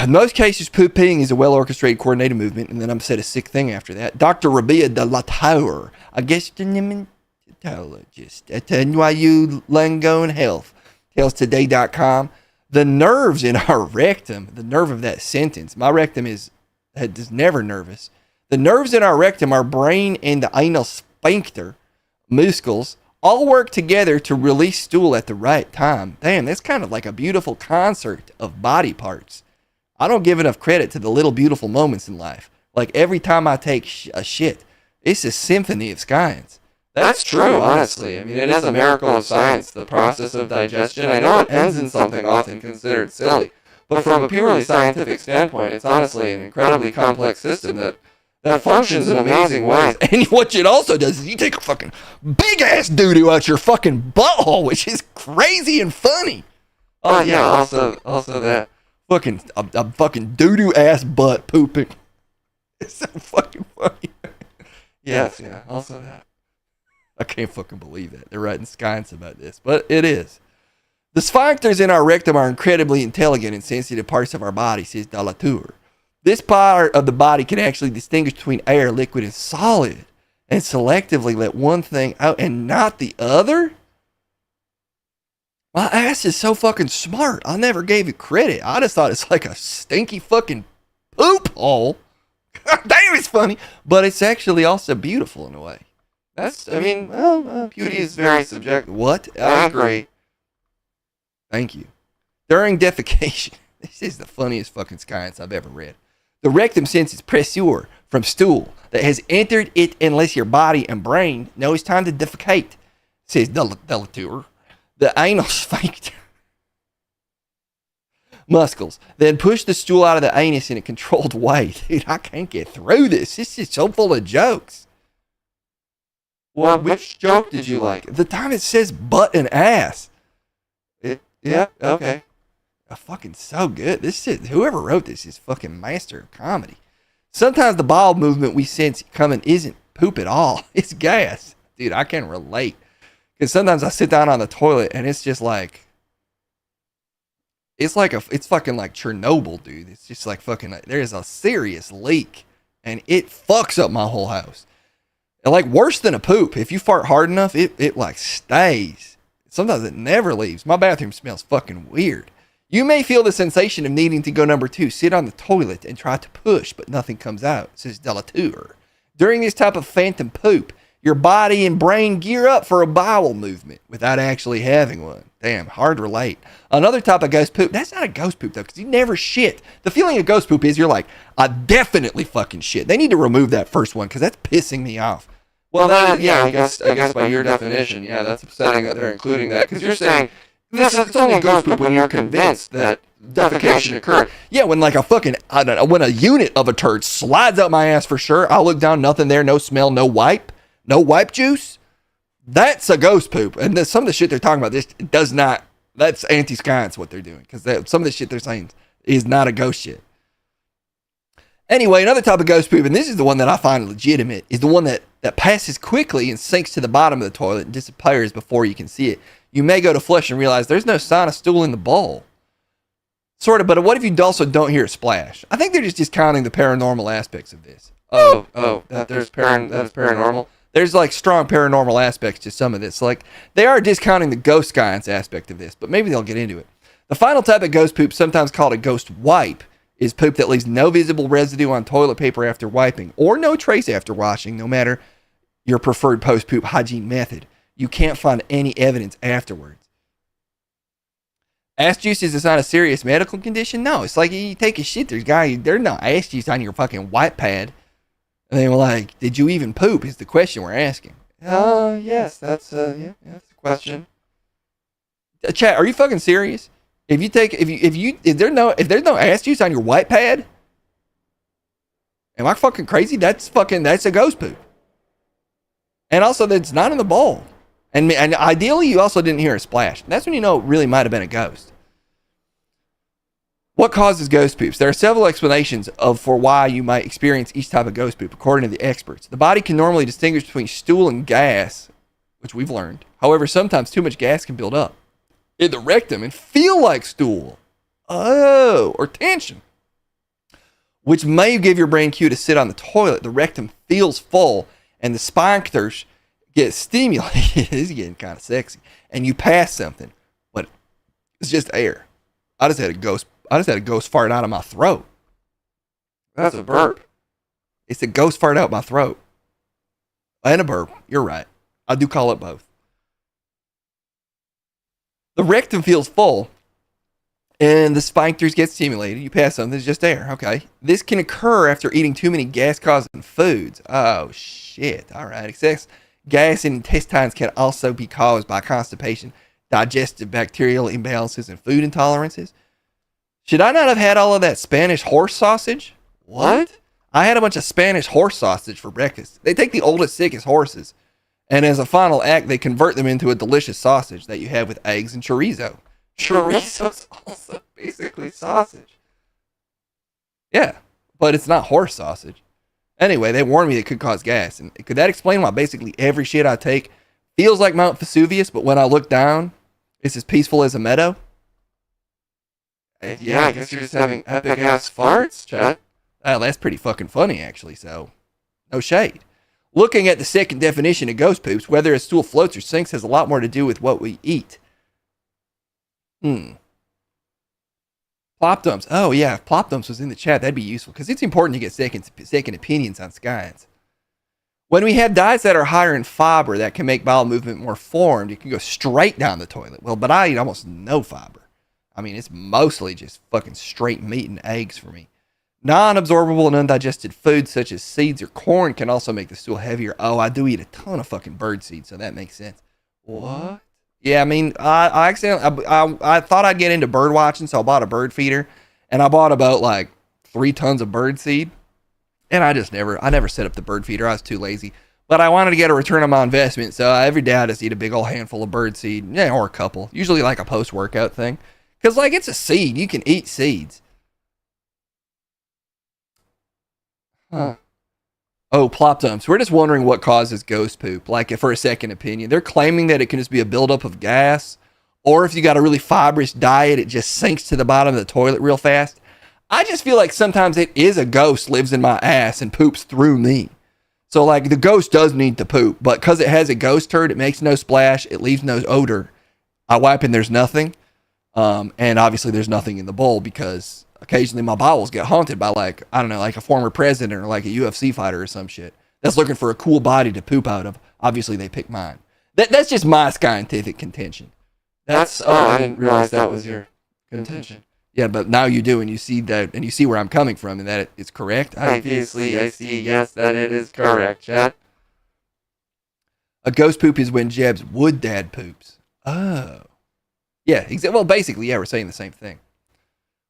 In most cases, pooping is a well-orchestrated, coordinated movement, and then I'm said a sick thing after that. Dr. Rabia de la Tour, a gastroenterologist at NYU Langone Health, TalesToday.com. The nerves in our rectum, the nerve of that sentence, my rectum is never nervous. The nerves in our rectum, our brain, and the anal sphincter muscles all work together to release stool at the right time. Damn, that's kind of like a beautiful concert of body parts. I don't give enough credit to the little beautiful moments in life. Like every time I take a shit, it's a symphony of science. That's true, honestly. I mean, it is a miracle of science, the process of digestion. I know it ends in something often considered silly, but from a purely scientific standpoint, it's honestly an incredibly complex system that functions in amazing ways. And what it also does is you take a fucking big-ass doo-doo out your fucking butthole, which is crazy and funny. Oh, yeah, also that. A fucking doo-doo ass butt pooping. It's so fucking funny. Yes, yeah, also that. I can't fucking believe that. They're writing science about this, but it is. The sphincters in our rectum are incredibly intelligent and sensitive parts of our body, says de la Tour. This part of the body can actually distinguish between air, liquid, and solid, and selectively let one thing out and not the other? My ass is so fucking smart. I never gave it credit. I just thought it's like a stinky fucking poop hole. Damn, it's funny. But it's actually also beautiful in a way. Beauty is very subjective. What? I agree. Thank you. During defecation, this is the funniest fucking science I've ever read. The rectum senses pressure from stool that has entered it unless your body and brain know it's time to defecate, says de la Tour. The anal sphincter muscles then push the stool out of the anus in a controlled way. Dude, I can't get through this. This is so full of jokes. Well, which joke did you like? The time it says butt and ass. Yeah, okay. Fucking so good. Whoever wrote this is fucking master of comedy. Sometimes the bowel movement we sense coming isn't poop at all. It's gas. Dude, I can relate. Because sometimes I sit down on the toilet and it's just like, it's fucking like Chernobyl, dude. It's just like fucking, there's a serious leak and it fucks up my whole house. And like worse than a poop. If you fart hard enough, it like stays. Sometimes it never leaves. My bathroom smells fucking weird. You may feel the sensation of needing to go number 2. Sit on the toilet and try to push, but nothing comes out, says Delatour. During this type of phantom poop, your body and brain gear up for a bowel movement without actually having one. Damn, hard to relate. Another type of ghost poop, that's not a ghost poop though, because you never shit. The feeling of ghost poop is you're like, I definitely fucking shit. They need to remove that first one because that's pissing me off. Well, I guess by your definition, yeah, that's upsetting that they're including that because you're saying it's only ghost poop when you're convinced that defecation occurred. Yeah, when like a fucking, I don't know, when a unit of a turd slides out my ass for sure, I'll look down, nothing there, no smell, no wipe juice. That's a ghost poop. And some of the shit they're talking about, this does not, that's anti-science what they're doing because some of the shit they're saying is not a ghost shit. Anyway, another type of ghost poop, and this is the one that I find legitimate, is the one that passes quickly and sinks to the bottom of the toilet and disappears before you can see it. You may go to flush and realize there's no sign of stool in the bowl. Sort of, but what if you also don't hear a splash? I think they're just discounting the paranormal aspects of this. That's paranormal. There's like strong paranormal aspects to some of this. Like they are discounting the ghost science aspect of this, but maybe they'll get into it. The final type of ghost poop, sometimes called a ghost wipe, is poop that leaves no visible residue on toilet paper after wiping or no trace after washing, no matter your preferred post-poop hygiene method. You can't find any evidence afterwards. Ass juice is not a serious medical condition? No, it's like you take a shit, there's no ass juice on your fucking wipe pad. And they were like, did you even poop is the question we're asking. Yes, that's the question. Chat, are you fucking serious? If there's no ass juice on your white pad, am I fucking crazy? That's a ghost poop. And also that's not in the bowl. And ideally you also didn't hear a splash. That's when you know it really might have been a ghost. What causes ghost poops? There are several explanations for why you might experience each type of ghost poop, according to the experts. The body can normally distinguish between stool and gas, which we've learned. However, sometimes too much gas can build up in the rectum and feel like stool. Or tension, which may give your brain cue to sit on the toilet. The rectum feels full and the sphincters get stimulated. This is getting kind of sexy. And you pass something, but it's just air. I just had a ghost fart out of my throat. That's a burp. It's a ghost fart out my throat. And a burp. You're right. I do call it both. The rectum feels full and the sphincters get stimulated. You pass something, it's just air. Okay. This can occur after eating too many gas-causing foods. Oh, shit. All right. Excess gas in intestines can also be caused by constipation, digestive bacterial imbalances, and food intolerances. Should I not have had all of that Spanish horse sausage? What? I had a bunch of Spanish horse sausage for breakfast. They take the oldest, sickest horses, and as a final act, they convert them into a delicious sausage that you have with eggs and chorizo. Chorizo's also basically sausage. Yeah, but it's not horse sausage. Anyway, they warned me it could cause gas, and could that explain why basically every shit I take feels like Mount Vesuvius, but when I look down, it's as peaceful as a meadow? Yeah, I guess you're just having epic ass farts, chat. Oh, that's pretty fucking funny, actually, so no shade. Looking at the second definition of ghost poops, whether a stool floats or sinks has a lot more to do with what we eat. Plop dumps. Oh, yeah, if plop dumps was in the chat, that'd be useful, because it's important to get second opinions on science. When we have diets that are higher in fiber that can make bowel movement more formed, you can go straight down the toilet. Well, but I eat almost no fiber. I mean, it's mostly just fucking straight meat and eggs for me. Non-absorbable and undigested foods such as seeds or corn can also make the stool heavier. Oh, I do eat a ton of fucking bird seed, so that makes sense. What? Yeah, I mean, I thought I'd get into bird watching, so I bought a bird feeder, and I bought about like 3 tons of bird seed, and I never set up the bird feeder. I was too lazy, but I wanted to get a return on my investment, so every day I just eat a big old handful of bird seed, yeah, or a couple, usually like a post-workout thing, because like it's a seed, you can eat seeds. Huh. Oh, plop dumps. We're just wondering what causes ghost poop. Like, for a second opinion, they're claiming that it can just be a buildup of gas, or if you got a really fibrous diet, it just sinks to the bottom of the toilet real fast. I just feel like sometimes it is a ghost lives in my ass and poops through me. So, like, the ghost does need to poop, but because it has a ghost turd, it makes no splash, it leaves no odor. I wipe and there's nothing. And obviously there's nothing in the bowl because occasionally my bowels get haunted by, like, I don't know, like a former president or like a UFC fighter or some shit that's looking for a cool body to poop out of. Obviously they pick mine. That's just my scientific contention. I didn't realize that was your contention. Yeah, but now you do, and you see that, and you see where I'm coming from, and that it's correct. Obviously, I see, yes, that it is correct, chat. A ghost poop is when Jeb's wood dad poops. Oh. Yeah, well, basically, yeah, we're saying the same thing.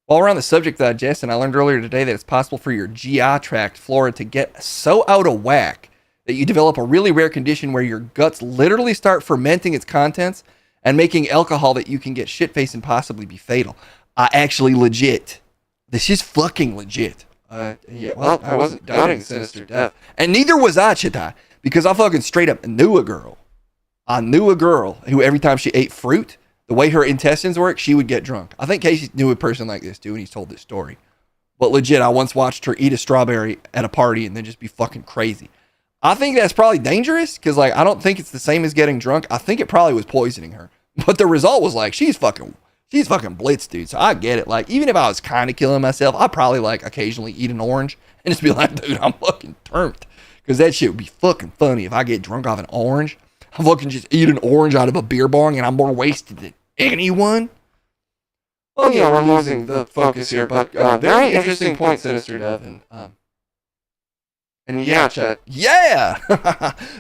While we're on the subject of digestion, I learned earlier today that it's possible for your GI tract flora to get so out of whack that you develop a really rare condition where your guts literally start fermenting its contents and making alcohol that you can get shit-faced and possibly be fatal. Actually legit. This is fucking legit. Yeah, well, I wasn't doubting sinister death. And neither was I, Chitai, because I fucking straight up knew a girl. I knew a girl who every time she ate fruit, the way her intestines work, she would get drunk. I think Casey knew a person like this too, and he's told this story. But legit, I once watched her eat a strawberry at a party and then just be fucking crazy. I think that's probably dangerous because, like, I don't think it's the same as getting drunk. I think it probably was poisoning her. But the result was like, she's fucking blitzed, dude. So I get it. Like, even if I was kind of killing myself, I'd probably, like, occasionally eat an orange and just be like, dude, I'm fucking turned. Because that shit would be fucking funny if I get drunk off an orange. I fucking just eat an orange out of a beer bong and I'm more wasted than anyone. Well, yeah, we're losing the focus here, but very interesting point, Sinister Dev. And yeah, chat. Yeah!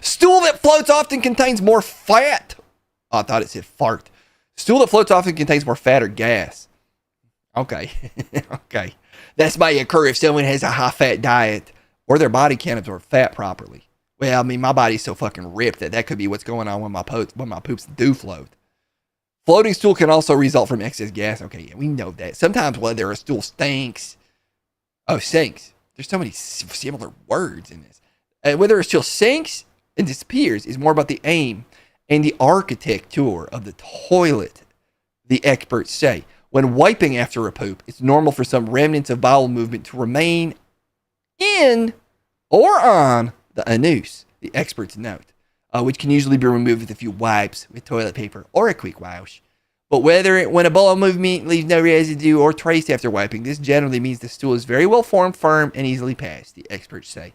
Stool that floats often contains more fat. Oh, I thought it said fart. Stool that floats often contains more fat or gas. Okay. Okay. This may occur if someone has a high-fat diet or their body can't absorb fat properly. Well, I mean, my body's so fucking ripped that could be what's going on when my poops do float. Floating stool can also result from excess gas. Okay, yeah, we know that. Sometimes whether a stool stinks. Oh, sinks. There's so many similar words in this. Whether a stool sinks and disappears is more about the aim and the architecture of the toilet, the experts say. When wiping after a poop, it's normal for some remnants of bowel movement to remain in or on the anus, the experts note, which can usually be removed with a few wipes with toilet paper or a quick wash. But when a bowel movement leaves no residue or trace after wiping, this generally means the stool is very well formed, firm, and easily passed, the experts say.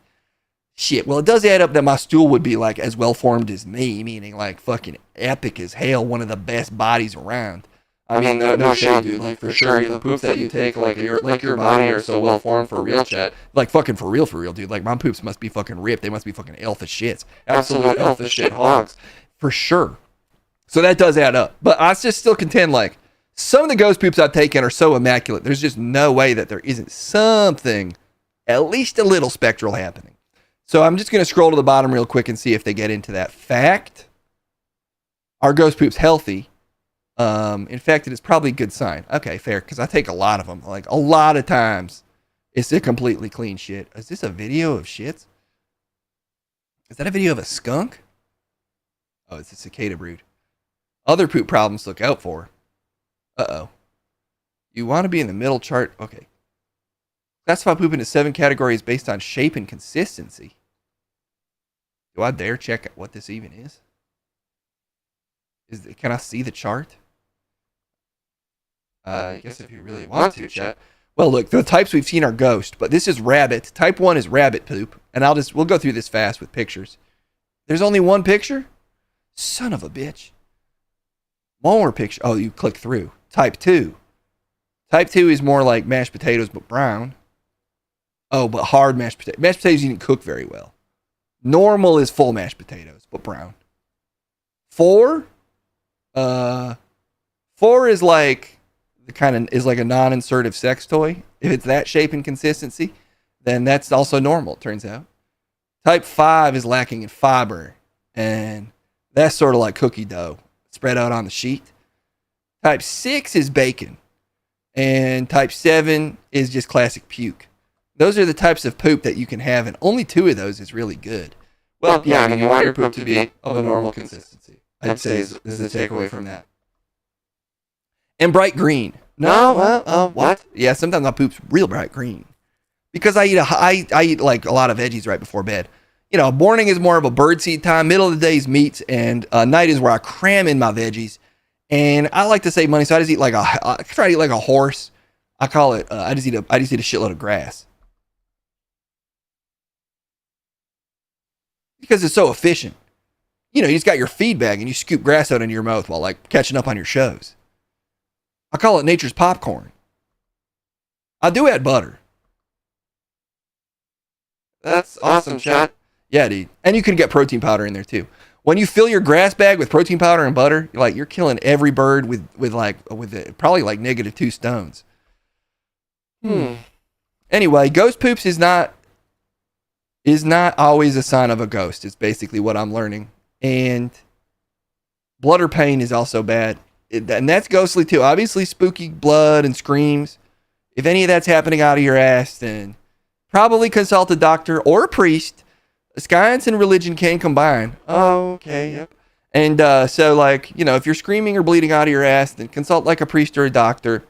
Shit, well, it does add up that my stool would be like as well formed as me, meaning like fucking epic as hell, one of the best bodies around. I mean, no shade, dude. Like, for sure, the poops that you take, like your body are so well formed for real, chat. Like, fucking for real, dude. Like, my poops must be fucking ripped. They must be fucking alpha shits. Absolute alpha shit hogs. For sure. So that does add up. But I just still contend, like, some of the ghost poops I've taken are so immaculate. There's just no way that there isn't something, at least a little spectral happening. So I'm just going to scroll to the bottom real quick and see if they get into that. Fact. Are ghost poops healthy? In fact, it is probably a good sign. Okay, fair, because I take a lot of them. Like, a lot of times, it's a completely clean shit. Is this a video of shits? Is that a video of a skunk? Oh, it's a cicada brood. Other poop problems to look out for. Uh-oh. You want to be in the middle chart? Okay. Classify poop into 7 categories based on shape and consistency. Do I dare check what this even is? Can I see the chart? I guess if you really want to, chat. Well, look, the types we've seen are ghost, but this is rabbit. Type 1 is rabbit poop, and we'll go through this fast with pictures. There's only one picture? Son of a bitch. More picture. Oh, you click through. Type 2. Type 2 is more like mashed potatoes, but brown. Oh, but hard mashed potatoes. Mashed potatoes you didn't cook very well. Normal is full mashed potatoes, but brown. 4? 4 is like a non-insertive sex toy. If it's that shape and consistency, then that's also normal, it turns out. Type 5 is lacking in fiber, and that's sort of like cookie dough spread out on the sheet. Type 6 is bacon, and type 7 is just classic puke. Those are the types of poop that you can have, and only 2 of those is really good. Well, yeah, I mean, you want your poop to be of a normal consistency. I'd say is the takeaway from that. And bright green. No, well, what? Yeah, sometimes my poop's real bright green. Because I eat like a lot of veggies right before bed. You know, morning is more of a birdseed time. Middle of the day is meats, and night is where I cram in my veggies. And I like to save money, so I try to eat like a horse. I call it. I just eat a shitload of grass because it's so efficient. You know, you just got your feed bag and you scoop grass out into your mouth while like catching up on your shows. I call it nature's popcorn. I do add butter. That's awesome, chat. Yeah, dude. And you can get protein powder in there too. When you fill your grass bag with protein powder and butter, you're killing every bird with probably like -2 stones. Anyway, ghost poops is not always a sign of a ghost. It's basically what I'm learning. And blood or pain is also bad. And that's ghostly too. Obviously, spooky blood and screams. If any of that's happening out of your ass, then probably consult a doctor or a priest. Science and religion can combine. Oh, okay, yep. And so, like, you know, if you're screaming or bleeding out of your ass, then consult like a priest or a doctor.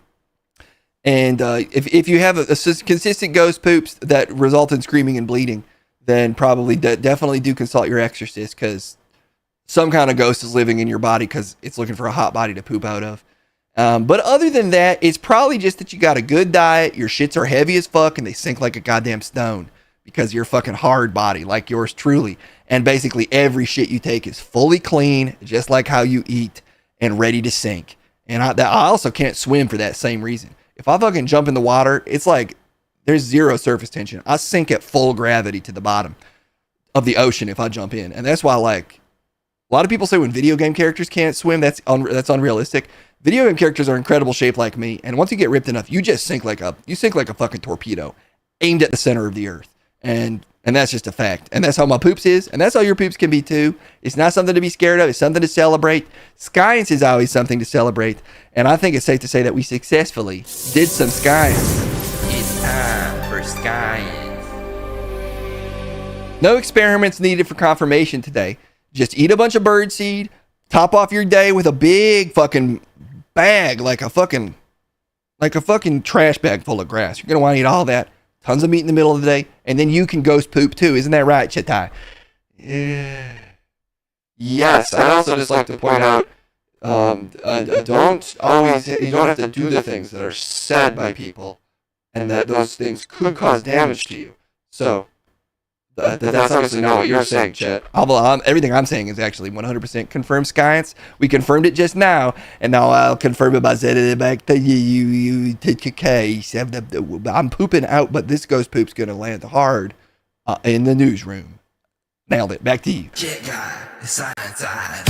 And if you have a consistent ghost poops that result in screaming and bleeding, then probably definitely do consult your exorcist, because some kind of ghost is living in your body because it's looking for a hot body to poop out of. But other than that, it's probably just that you got a good diet, your shits are heavy as fuck, and they sink like a goddamn stone because you're a fucking hard body like yours truly. And basically every shit you take is fully clean, just like how you eat, and ready to sink. And I also can't swim for that same reason. If I fucking jump in the water, it's like there's zero surface tension. I sink at full gravity to the bottom of the ocean if I jump in. And that's why, like, a lot of people say when video game characters can't swim, that's unrealistic. Video game characters are incredible shape like me, and once you get ripped enough, you just sink like a fucking torpedo aimed at the center of the earth. And that's just a fact. And that's how my poops is, and that's how your poops can be too. It's not something to be scared of, it's something to celebrate. Science is always something to celebrate, and I think it's safe to say that we successfully did some science. It's time for science. No experiments needed for confirmation today. Just eat a bunch of birdseed, top off your day with a big fucking bag, like a fucking trash bag full of grass. You're gonna want to eat all that. Tons of meat in the middle of the day, and then you can ghost poop too. Isn't that right, Chitai? Yeah. Yes, I'd also just like to point out, you don't have to do the things that are said by people, and that those things could cause damage to you. So, that's obviously not what you're saying, Chet. Everything I'm saying is actually 100% confirmed science. We confirmed it just now, and now I'll confirm it by sending it back to you. I'm pooping out, but this ghost poop's gonna land hard in the newsroom. Nailed it. Back to you. Check guy, science eye.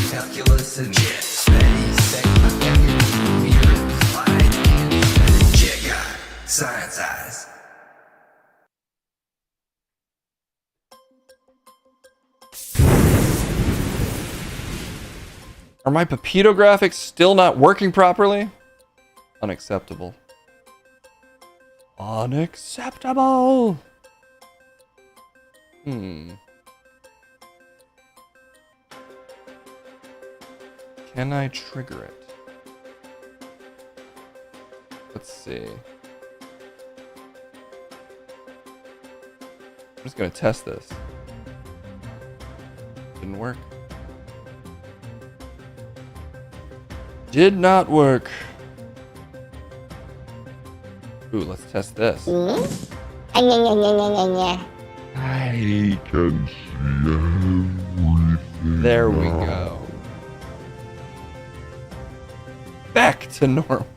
Calculus and space, science eyes. Are my Pepito graphics still not working properly? Unacceptable. Unacceptable. Can I trigger it? Let's see. I'm just gonna test this. Didn't work. Did not work. Ooh, let's test this. I can see everything. There we go. Back to normal.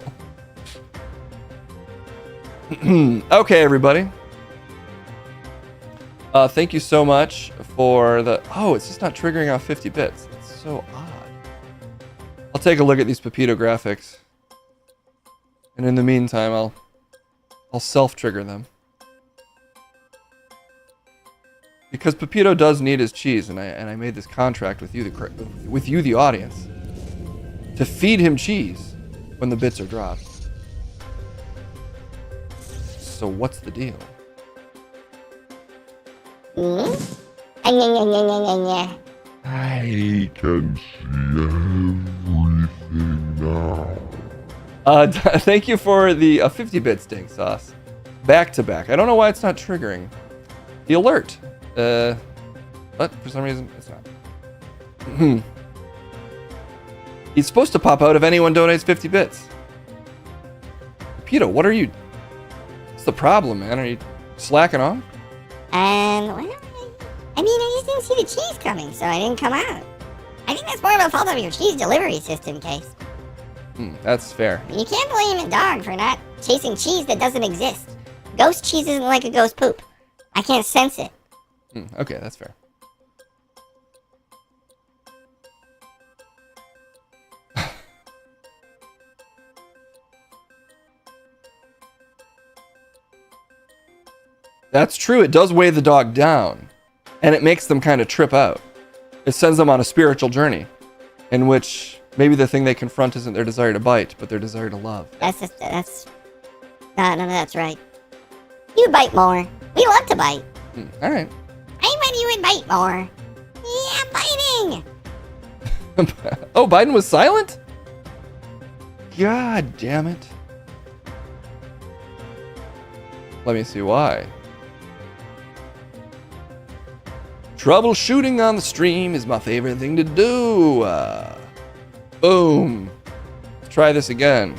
Okay, everybody. Thank you so much for the... Oh, it's just not triggering off 50 bits. That's so odd. I'll take a look at these Pepito graphics. And in the meantime, I'll self-trigger them. Because Pepito does need his cheese, and I made this contract with you, the audience, to feed him cheese when the bits are dropped. So what's the deal? I can see everything now. Thank you for the 50-bit stink sauce. Back to back. I don't know why it's not triggering the alert. But for some reason it's not. He's supposed to pop out if anyone donates 50 bits. Pepito, what are you? What's the problem, man? Are you slacking on? Well, I mean, I just didn't see the cheese coming, so I didn't come out. I think that's more of a fault of your cheese delivery system, Case. That's fair. You can't blame a dog for not chasing cheese that doesn't exist. Ghost cheese isn't like a ghost poop. I can't sense it. Okay, that's fair. That's true. It does weigh the dog down, and it makes them kind of trip out. It sends them on a spiritual journey, in which maybe the thing they confront isn't their desire to bite, but their desire to love. That's none of that's right. You bite more. We love to bite. All right. I bet you would bite more. Yeah, biting. Oh, Biden was silent? God damn it. Let me see why. Troubleshooting on the stream is my favorite thing to do. Boom. Let's try this again.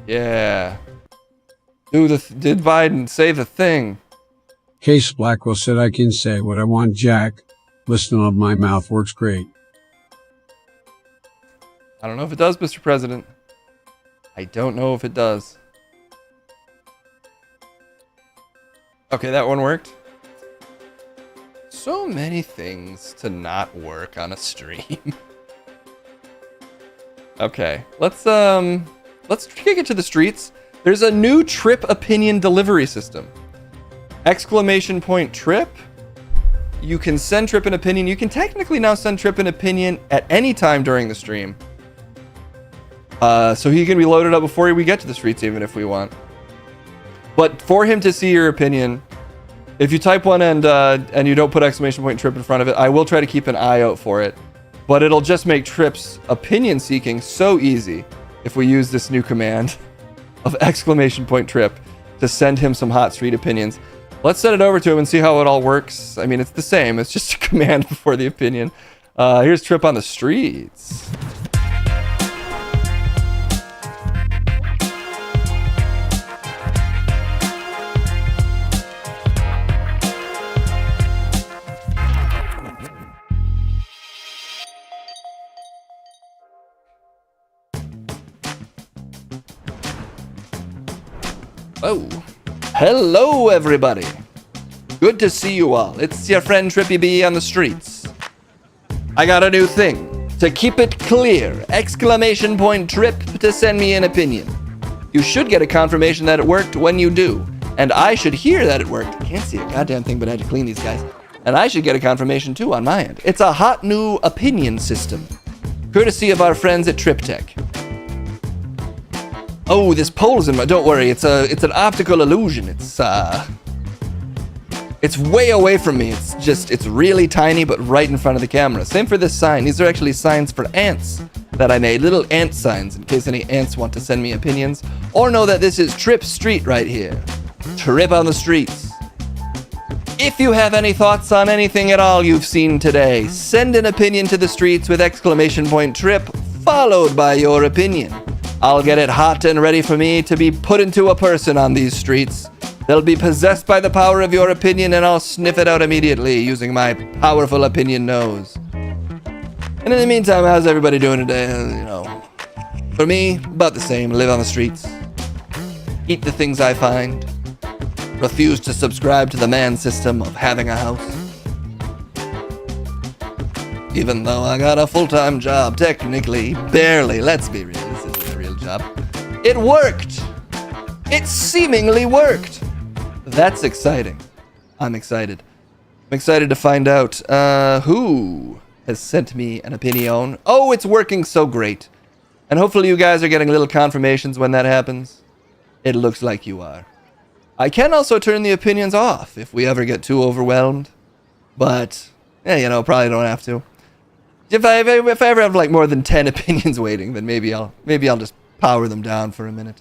Yeah. Did Biden say the thing? Case Blackwell said I can say what I want, Jack. Listening on my mouth works great. I don't know if it does, Mr. President. I don't know if it does. Okay, that one worked. So many things to not work on a stream. Okay, let's kick it to the streets. There's a new trip opinion delivery system. Exclamation point trip. You can send Trip an opinion. You can technically now send Trip an opinion at any time during the stream. So he can be loaded up before we get to the streets, even if we want. But for him to see your opinion, if you type one and you don't put exclamation point Trip in front of it, I will try to keep an eye out for it. But it'll just make Trip's opinion seeking so easy if we use this new command of exclamation point Trip to send him some hot street opinions. Let's send it over to him and see how it all works. I mean, it's the same. It's just a command before the opinion. Here's Trip on the streets. Oh, hello everybody. Good to see you all. It's your friend Trippy B on the streets. I got a new thing. To keep it clear, exclamation point Trip to send me an opinion. You should get a confirmation that it worked when you do. And I should hear that it worked. I can't see a goddamn thing, but I had to clean these guys. And I should get a confirmation too on my end. It's a hot new opinion system, courtesy of our friends at TripTech. Oh, this pole's in my... Don't worry, it's an optical illusion. It's way away from me. It's really tiny, but right in front of the camera. Same for this sign. These are actually signs for ants that I made. Little ant signs, in case any ants want to send me opinions. Or know that this is Trip Street right here. Trip on the streets. If you have any thoughts on anything at all you've seen today, send an opinion to the streets with exclamation point Trip, followed by your opinion. I'll get it hot and ready for me to be put into a person on these streets. They'll be possessed by the power of your opinion, and I'll sniff it out immediately using my powerful opinion nose. And in the meantime, how's everybody doing today? For me, about the same. Live on the streets. Eat the things I find. Refuse to subscribe to the man system of having a house. Even though I got a full-time job, technically, barely. Let's be real, this isn't a real job. It worked! It seemingly worked! That's exciting. I'm excited. I'm excited to find out who has sent me an opinion. Oh, it's working so great. And hopefully you guys are getting little confirmations when that happens. It looks like you are. I can also turn the opinions off if we ever get too overwhelmed. But, yeah, probably don't have to. If I ever have like more than 10 opinions waiting, then maybe I'll just power them down for a minute.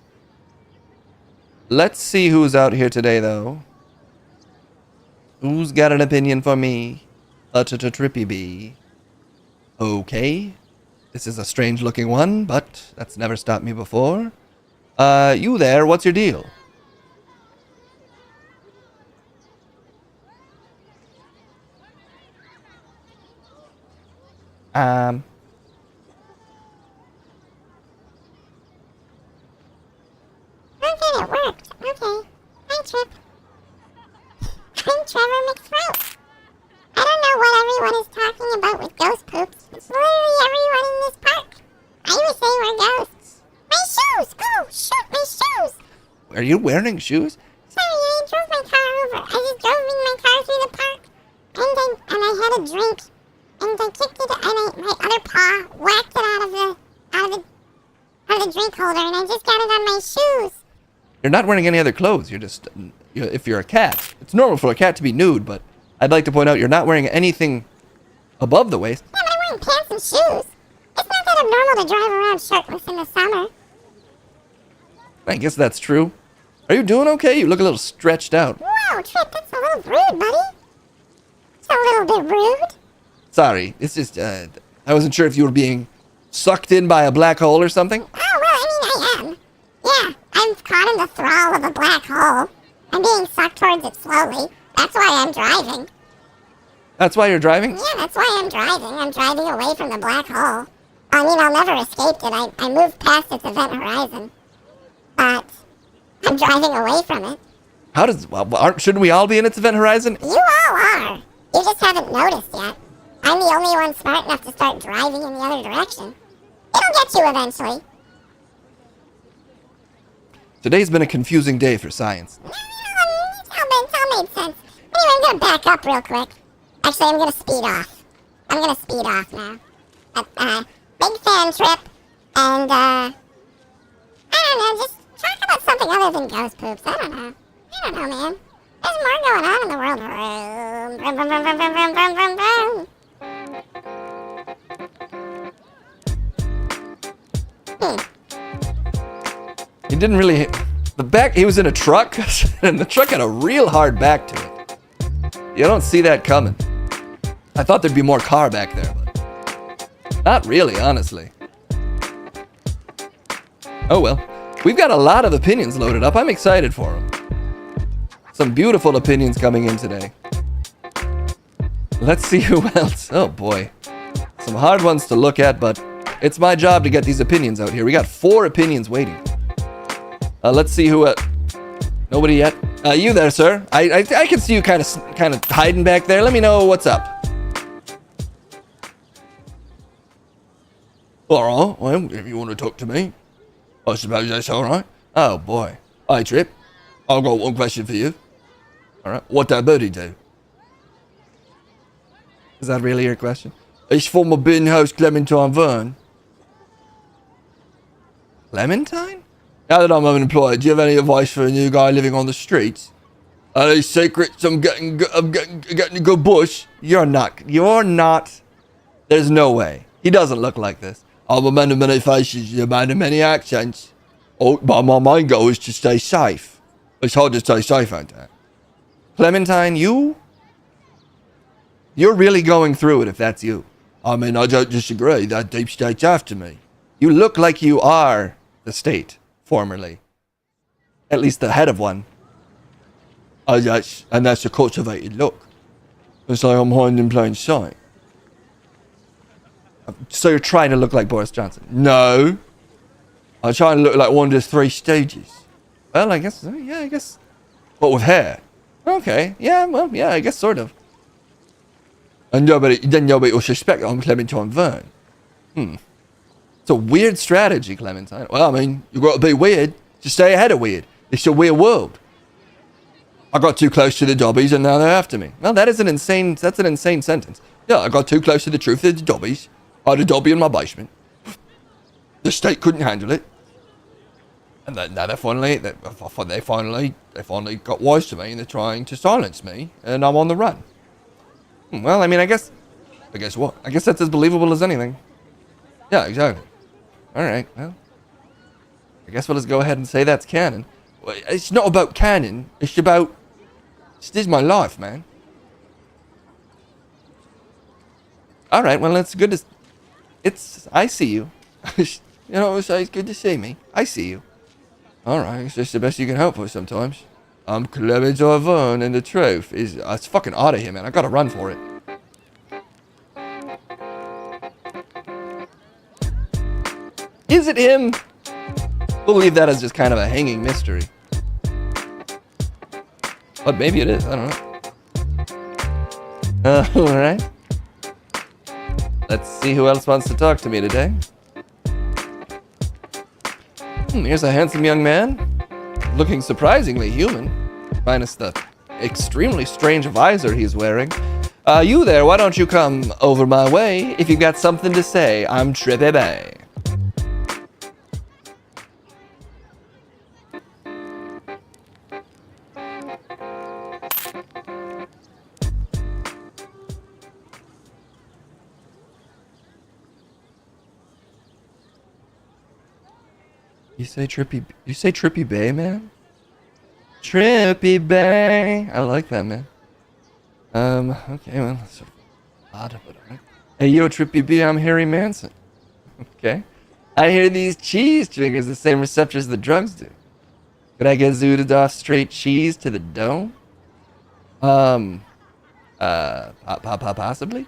Let's see who's out here today, though. Who's got an opinion for me? Trippy bee. Okay. This is a strange-looking one, but that's never stopped me before. You there, what's your deal? Okay. It worked. Okay. Hi, Trip. I'm Trevor McThroat. I don't know what everyone is talking about with ghost poops. It's literally everyone in this park. I was saying we're ghosts. My shoes! Oh, shoot, my shoes! Are you wearing shoes? Sorry, I drove my car over. I just drove in my car through the park. And I had a drink. And I kicked it, and my other paw whacked it out of the drink holder, and I just got it on my shoes. You're not wearing any other clothes. You're just, if you're a cat. It's normal for a cat to be nude, but I'd like to point out you're not wearing anything above the waist. Yeah, but I'm wearing pants and shoes. It's not that abnormal to drive around shirtless in the summer. I guess that's true. Are you doing okay? You look a little stretched out. Whoa, Trip, that's a little rude, buddy. It's a little bit rude. Sorry, it's just, I wasn't sure if you were being sucked in by a black hole or something. Oh, well, I am. Yeah, I'm caught in the thrall of a black hole. I'm being sucked towards it slowly. That's why I'm driving. That's why you're driving? Yeah, that's why I'm driving. I'm driving away from the black hole. I mean, I'll never escape it. I moved past its event horizon. But I'm driving away from it. How does, shouldn't we all be in its event horizon? You all are. You just haven't noticed yet. I'm the only one smart enough to start driving in the other direction. It'll get you eventually. Today's been a confusing day for science. It's all made sense. Anyway, I'm gonna back up real quick. Actually, I'm gonna speed off. I'm gonna speed off now. Big fan Trip, and I don't know, just talk about something other than ghost poops. I don't know, man. There's more going on in the world. Vroom, vroom, vroom, vroom, vroom, vroom, vroom, vroom. He didn't really hit the back. He was in a truck, and the truck had a real hard back to it. You don't see that coming. I thought there'd be more car back there, but not really, honestly. Oh well. We've got a lot of opinions loaded up. I'm excited for them. Some beautiful opinions coming in today. Let's see who else. Oh boy. Some hard ones to look at, but it's my job to get these opinions out here. We got 4 opinions waiting. Let's see who. Nobody yet. You there, sir? I can see you kind of hiding back there. Let me know what's up. All right. Well, if you want to talk to me, I suppose that's all right. Oh boy. Hi, Trip. I've got one question for you. All right. What that birdie do? Is that really your question? It's for my bin host Clementine Vern. Clementine? Now that I'm unemployed, do you have any advice for a new guy living on the streets? Any secrets I'm getting a good bush? You're not. There's no way. He doesn't look like this. I'm a man of many faces, a man of many accents. Oh, but my main goal is to stay safe. It's hard to stay safe, ain't it? Clementine, you're really going through it if that's you. I mean, I don't disagree. That deep state's after me. You look like you are the state. Formerly. At least the head of one. Oh, that's a cultivated look. It's like I'm hiding in plain sight. So you're trying to look like Boris Johnson? No. I'm trying to look like one of the 3 Stooges. Well, I guess, yeah, I guess. But with hair. Okay, yeah, well, yeah, I guess sort of. And then nobody will suspect I'm Clementine Vern. It's a weird strategy, Clementine. Well, I mean, you got to be weird to stay ahead of weird. It's a weird world. I got too close to the Dobbies and now they're after me. Well, that's an insane sentence. Yeah, I got too close to the truth of the Dobbies. I had a Dobby in my basement. The state couldn't handle it. And now they finally got wise to me and they're trying to silence me and I'm on the run. Well, I mean, I guess what? I guess that's as believable as anything. Yeah, exactly. Alright, well. I guess we'll just go ahead and say that's canon. Well, it's not about canon, it's about... This is my life, man. Alright, well, it's good to... I see you. You know, it's good to see me. I see you. Alright, it's just the best you can hope for sometimes. I'm Clementine Vern and the truth is... It's fucking out of here, man. I gotta run for it. Is it him? We'll leave that as just kind of a hanging mystery. But maybe it is. I don't know. Alright. Let's see who else wants to talk to me today. Here's a handsome young man. Looking surprisingly human. Minus the extremely strange visor he's wearing. You there, why don't you come over my way if you've got something to say? I'm Trippy Bay. You say Trippy Bay, man? Trippy Bay. I like that, man. Okay, well, that's sort of odd, but alright. Hey, yo, Trippy B, I'm Harry Manson. Okay. I hear these cheese triggers the same receptors the drugs do. Could I get zooted off straight cheese to the dome? Possibly?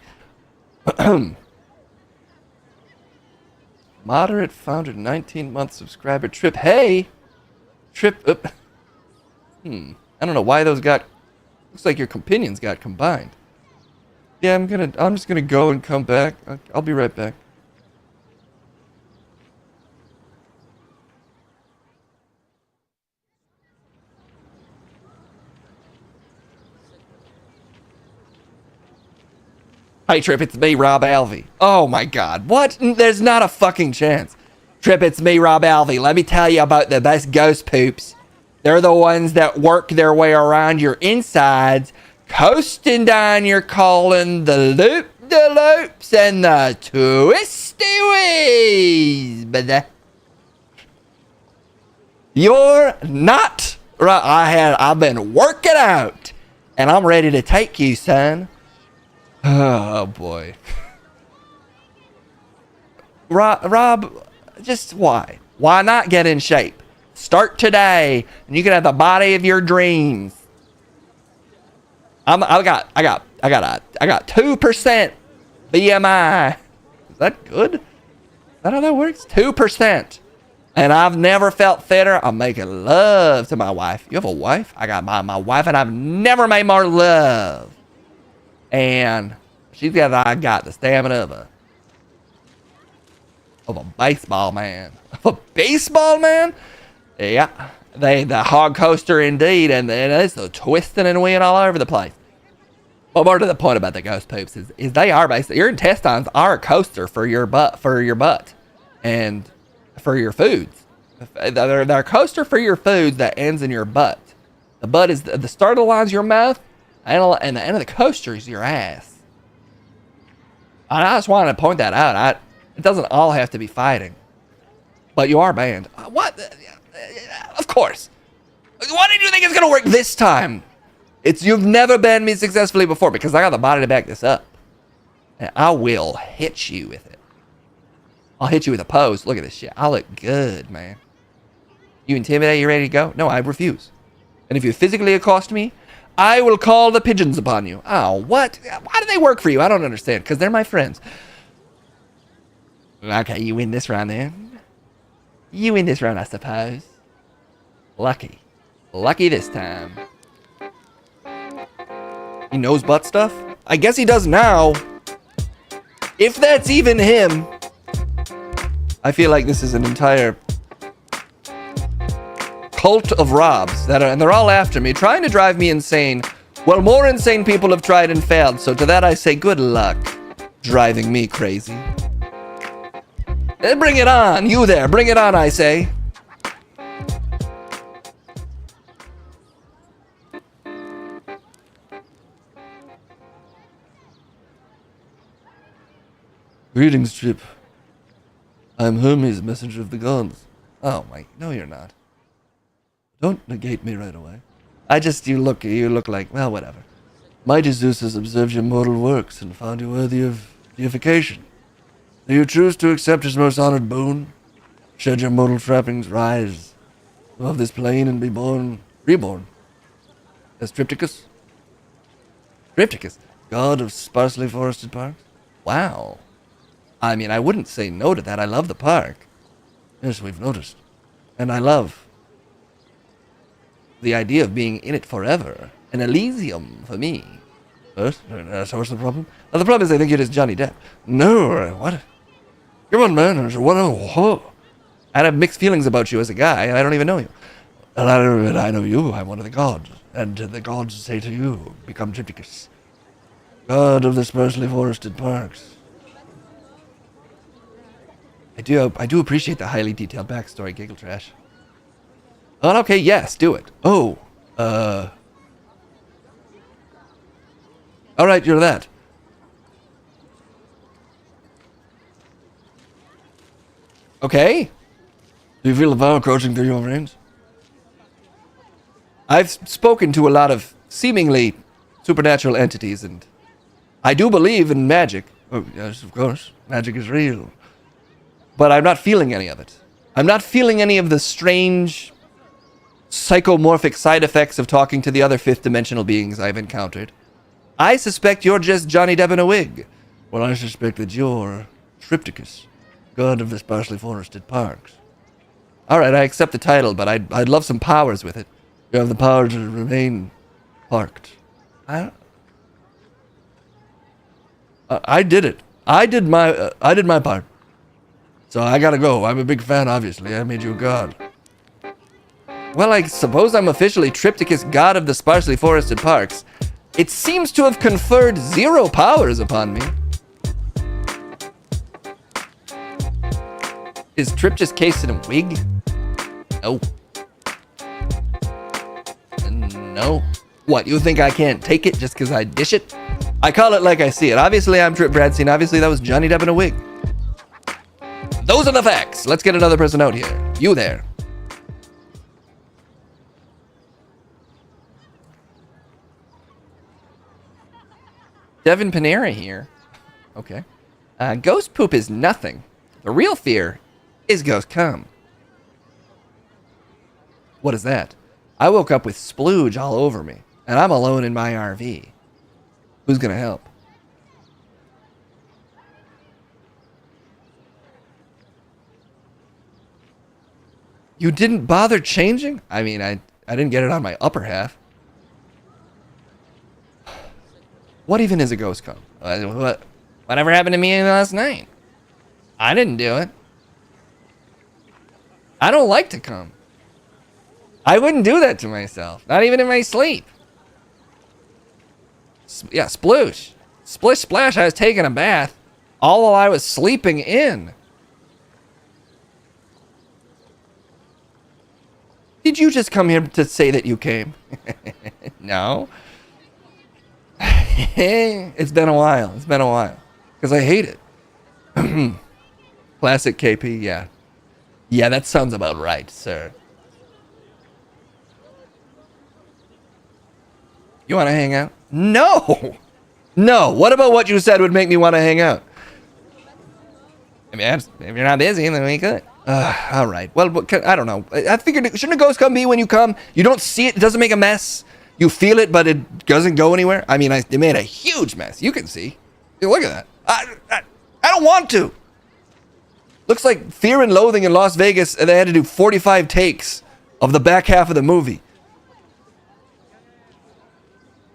Moderate founder, 19-month subscriber, Trip. Hey! Trip. I don't know why those got... Looks like your companions got combined. Yeah, I'm just gonna go and come back. I'll be right back. Hey Trip, it's me, Rob Alvey. Oh my god, what? There's not a fucking chance. Trip, it's me, Rob Alvey. Let me tell you about the best ghost poops. They're the ones that work their way around your insides, coasting down your colon, the loop-de-loops, and the twisty-wees. But you're not right. I've been working out, and I'm ready to take you, son. Oh boy. Rob, just why? Why not get in shape? Start today, and you can have the body of your dreams. I got 2% BMI. Is that good? Is that how that works? 2%. And I've never felt fitter. I'm making love to my wife. You have a wife? I got my wife, and I've never made more love. And I got the stamina of a baseball man. Of a baseball man? Yeah. The hog coaster indeed, and it's the twisting and weeing all over the place. But more to the point about the ghost poops is they are basically, your intestines are a coaster for your butt and for your foods. They're a coaster for your foods that ends in your butt. The butt is the start of the line's your mouth, and the end of the coaster is your ass. I just wanted to point that out. It doesn't all have to be fighting, but you are banned. What? Of course. Why did you think it's gonna work this time? You've never banned me successfully before because I got the body to back this up. And I will hit you with it. I'll hit you with a pose. Look at this shit. I look good, man. You intimidate? You ready to go? No, I refuse. And if you physically accost me, I will call the pigeons upon you. Oh, what? Why do they work for you? I don't understand. Because they're my friends. Okay, you win this round then. You win this round, I suppose. Lucky. Lucky this time. He knows butt stuff? I guess he does now. If that's even him, I feel like this is an entire cult of Robs and they're all after me, trying to drive me insane. Well, more insane people have tried and failed, so to that I say good luck, driving me crazy. Bring it on, you there, bring it on, I say. Greetings, Trip. I'm Hermes, messenger of the gods. Oh my, no you're not. Don't negate me right away. You look like, well, whatever. Mighty Zeus has observed your mortal works and found you worthy of deification. Do you choose to accept his most honored boon? Shed your mortal trappings, rise above this plane and be reborn. As Tripticus? Tripticus, god of sparsely forested parks? Wow. I mean, I wouldn't say no to that. I love the park. Yes, we've noticed. And I love the idea of being in it forever. An Elysium for me. What? So what's the problem? Oh, the problem is I think it is Johnny Depp. No, what? Come on, man. I have mixed feelings about you as a guy, and I don't even know you. And I know you. I'm one of the gods. And the gods say to you, become Tripticus, god of the sparsely forested parks. I do appreciate the highly detailed backstory, Giggle Trash. Oh, okay, yes, do it. Oh, all right, you're that. Okay. Do you feel the power coursing through your veins? I've spoken to a lot of seemingly supernatural entities, and I do believe in magic. Oh, yes, of course. Magic is real. But I'm not feeling any of it. I'm not feeling any of the strange, psychomorphic side effects of talking to the other fifth-dimensional beings I've encountered. I suspect you're just Johnny Depp in a wig. Well, I suspect that you're Tripticus, god of the sparsely forested parks. All right, I accept the title, but I'd love some powers with it. You have the power to remain parked. I did it. I did my part. So I gotta go. I'm a big fan, obviously. I made you a god. Well, I suppose I'm officially Tripticus, god of the sparsely forested parks. It seems to have conferred 0 powers upon me. Is Trip just cased in a wig? No. No. What, you think I can't take it just because I dish it? I call it like I see it. Obviously, I'm Trip Bradstein. Obviously, that was Johnny Depp in a wig. Those are the facts. Let's get another person out here. You there. Devin Panera here. Okay. Ghost poop is nothing. The real fear is ghost cum. What is that? I woke up with splooge all over me, and I'm alone in my RV. Who's gonna help? You didn't bother changing? I mean, I didn't get it on my upper half. What even is a ghost cum? Whatever happened to me last night? I didn't do it. I don't like to cum. I wouldn't do that to myself. Not even in my sleep. Yeah, sploosh. Splish splash, I was taking a bath. All while I was sleeping in. Did you just come here to say that you came? No. It's been a while. It's been a while. Because I hate it. Classic KP, yeah. Yeah, that sounds about right, sir. You want to hang out? No! No! What about what you said would make me want to hang out? I mean, if you're not busy, then we could. All right. Well, I don't know. I figured, shouldn't a ghost come be when you come? You don't see it. It doesn't make a mess. You feel it, but it doesn't go anywhere. I mean, it made a huge mess. You can see. Look at that. I don't want to. Looks like Fear and Loathing in Las Vegas, and they had to do 45 takes of the back half of the movie.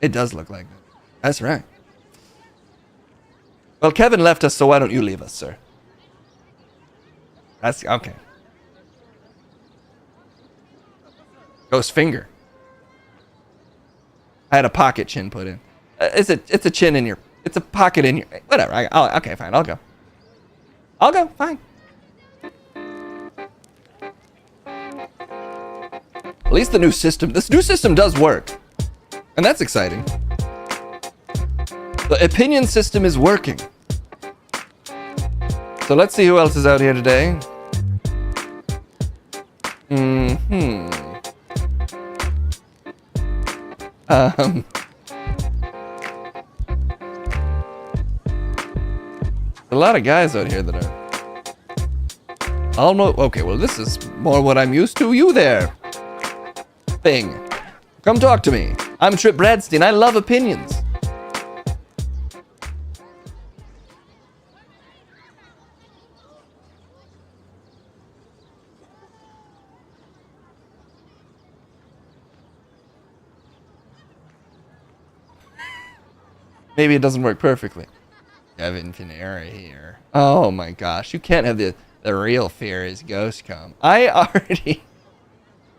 It does look like that. That's right. Well, Kevin left us, so why don't you leave us, sir? That's okay. Ghost finger. I had a pocket chin put in. It's a chin in your. It's a pocket in your. Whatever. Okay, fine. I'll go. I'll go. Fine. At least the new system. This new system does work, and that's exciting. The opinion system is working. So let's see who else is out here today. A lot of guys out here that are almost okay. Well, this is more what I'm used to. You there, thing? Come talk to me. I'm Trip Bradstein. I love opinions. Maybe it doesn't work perfectly. Kevin Panera here. Oh my gosh, you can't have the real fear is ghost come. I've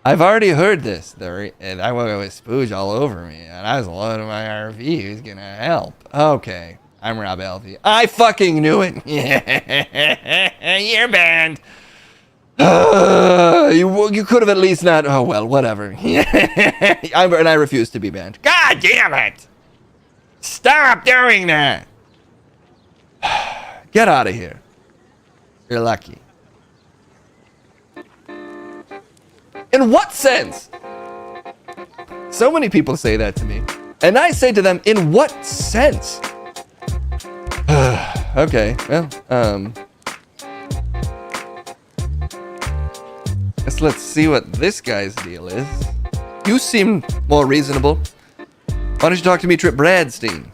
already heard this. And I woke up with spooge all over me, and I was alone in my RV. Who's gonna help? Okay, I'm Rob Alvey. I fucking knew it. You're banned. You could have at least not. Oh well, whatever. And I refuse to be banned. God damn it! Stop doing that! Get out of here. You're lucky. In what sense? So many people say that to me. And I say to them, in what sense? Okay, well, guess let's see what this guy's deal is. You seem more reasonable. Why don't you talk to me, Trip Bradstein?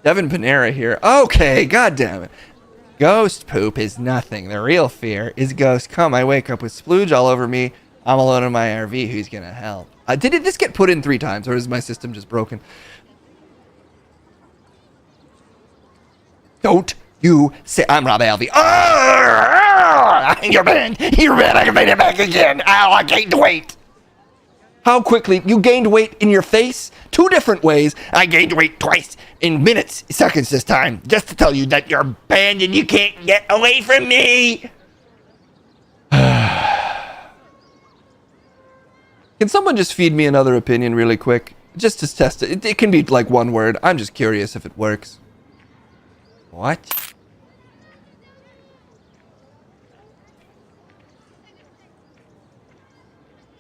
Devin Panera here. Okay, god damn it. Ghost poop is nothing. The real fear is ghost come. I wake up with splooge all over me. I'm alone in my RV. Who's gonna help? Did this get put in 3 times, or is my system just broken? Don't you say I'm Rob Alvey. You're banned. You're banned. I can make it back again. Ow, I gained weight. How quickly you gained weight in your face? 2 different ways. I gained weight twice in minutes, seconds this time, just to tell you that you're banned and you can't get away from me. Can someone just feed me another opinion really quick? Just to test it. It can be like 1 word. I'm just curious if it works. What?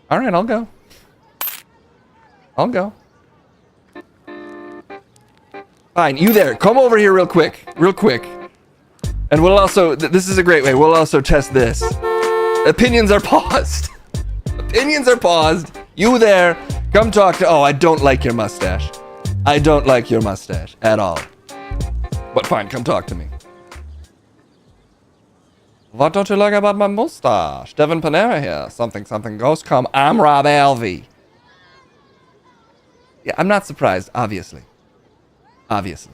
Alright, I'll go. I'll go. Fine, you there. Come over here real quick. Real quick. And we'll also... This is a great way. We'll also test this. Opinions are paused. Opinions are paused. You there. Come talk to... Oh, I don't like your mustache. I don't like your mustache at all. But fine, come talk to me. What don't you like about my mustache? Devin Panera here. Something ghost come. I'm Rob Alvey. Yeah, I'm not surprised, obviously. Obviously.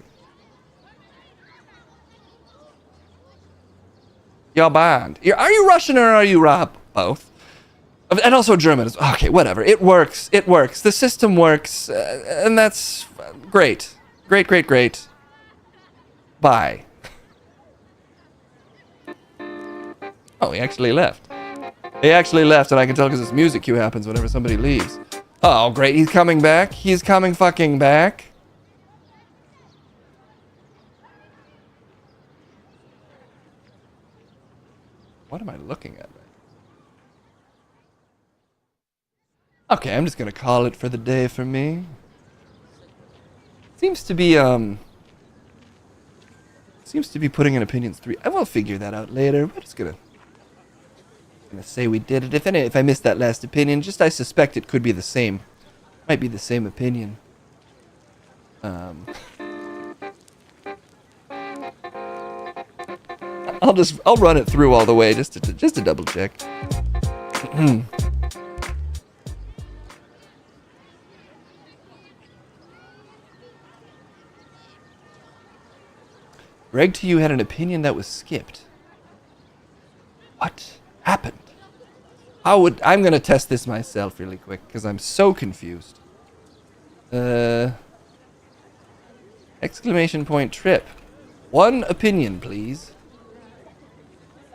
You're banned. Are you Russian or are you Rob? Both. And also German. Okay, whatever. It works. It works. The system works. And that's great. Great. Bye. Oh, he actually left. He actually left, and I can tell because this music cue happens whenever somebody leaves. Oh, great. He's coming back. He's coming fucking back. What am I looking at? Okay, I'm just gonna call it for the day for me. Seems to be putting in opinions 3. I will figure that out later. We're just gonna say we did it. If I missed that last opinion, just I suspect it could be the same. Might be the same opinion. I'll run it through all the way just to double check. Greg to you had an opinion that was skipped. What happened? I'm gonna test this myself really quick because I'm so confused. Exclamation point trip. One opinion, please.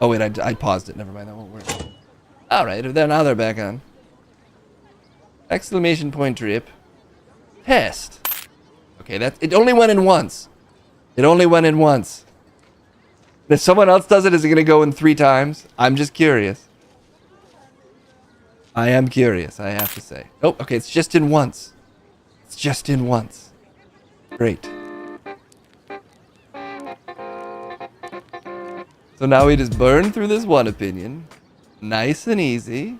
Oh wait, I paused it. Never mind, that won't work. All right, now they're back on. Exclamation point trip. Test. Okay, it only went in once. It only went in once. If someone else does it, is it gonna go in 3 times? I'm just curious. I am curious, I have to say. Oh, okay, it's just in once. It's just in once. Great. So now we just burn through this one opinion. Nice and easy.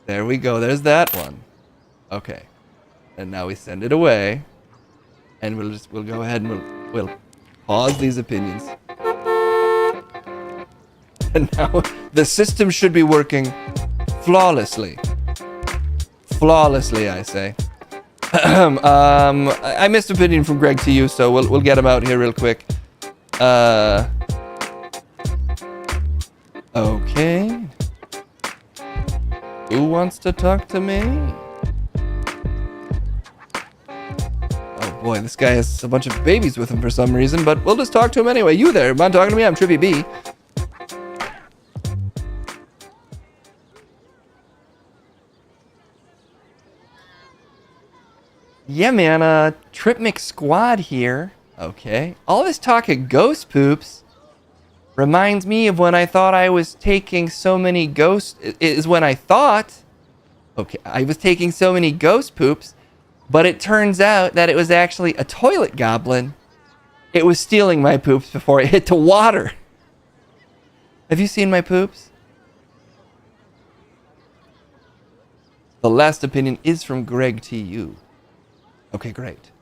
There we go, there's that one. Okay. And now we send it away. And we'll go ahead and we'll pause these opinions. And now the system should be working flawlessly. Flawlessly, I say. I missed opinion from Greg to you, so we'll get him out here real quick. Okay. Who wants to talk to me? Oh boy, this guy has a bunch of babies with him for some reason, but we'll just talk to him anyway. You there, mind talking to me? I'm Trippy B. Yeah, man, Trip McSquad here. Okay. All this talk of ghost poops reminds me of when I thought I was taking so many ghost... Is when I thought... Okay, I was taking so many ghost poops, but it turns out that it was actually a toilet goblin. It was stealing my poops before it hit the water. Have you seen my poops? The last opinion is from Greg T.U. Okay, great.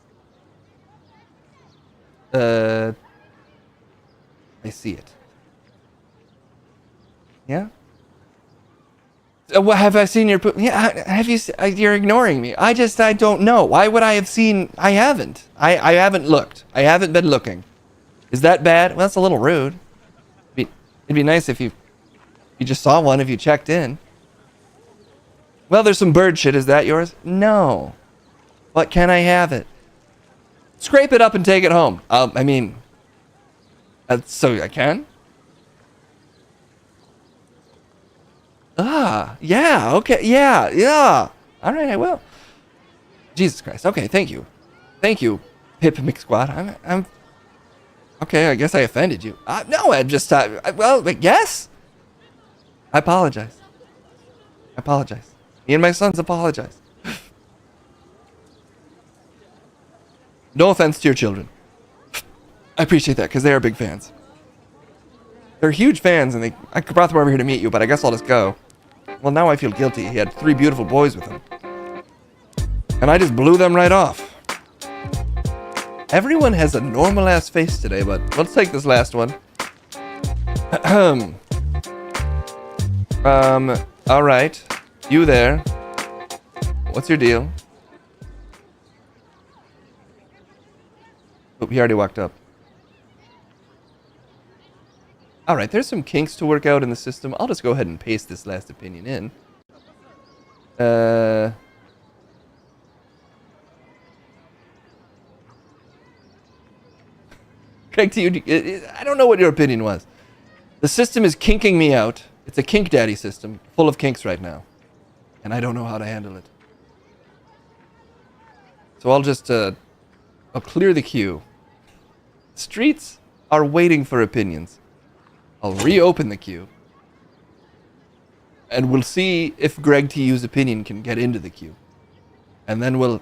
I see it. Yeah? What, have I seen your poop? Yeah, have you? You're ignoring me. I don't know. Why would I have seen? I haven't. I haven't looked. I haven't been looking. Is that bad? Well, that's a little rude. It'd be nice if you just saw one if you checked in. Well, there's some bird shit. Is that yours? No. But can I have it? Scrape it up and take it home. I mean, so I can? Yeah, okay, yeah. All right, I will. Jesus Christ. Okay, thank you. Thank you, Pip McSquad. I'm okay, I guess I offended you. No, I just, well, yes. I apologize. Me and my sons apologize. No offense to your children. I appreciate that, because they are big fans. They're huge fans, and I brought them over here to meet you, but I guess I'll just go. Well, now I feel guilty. He had 3 beautiful boys with him. And I just blew them right off. Everyone has a normal-ass face today, but let's take this last one. Alright. You there. What's your deal? Oh, he already walked up. Alright, there's some kinks to work out in the system. I'll just go ahead and paste this last opinion in. Craig, to you, I don't know what your opinion was. The system is kinking me out. It's a kink daddy system, full of kinks right now. And I don't know how to handle it. So I'll just, I'll clear the queue. Streets are waiting for opinions. I'll reopen the queue. And we'll see if Greg TU's opinion can get into the queue. And then we'll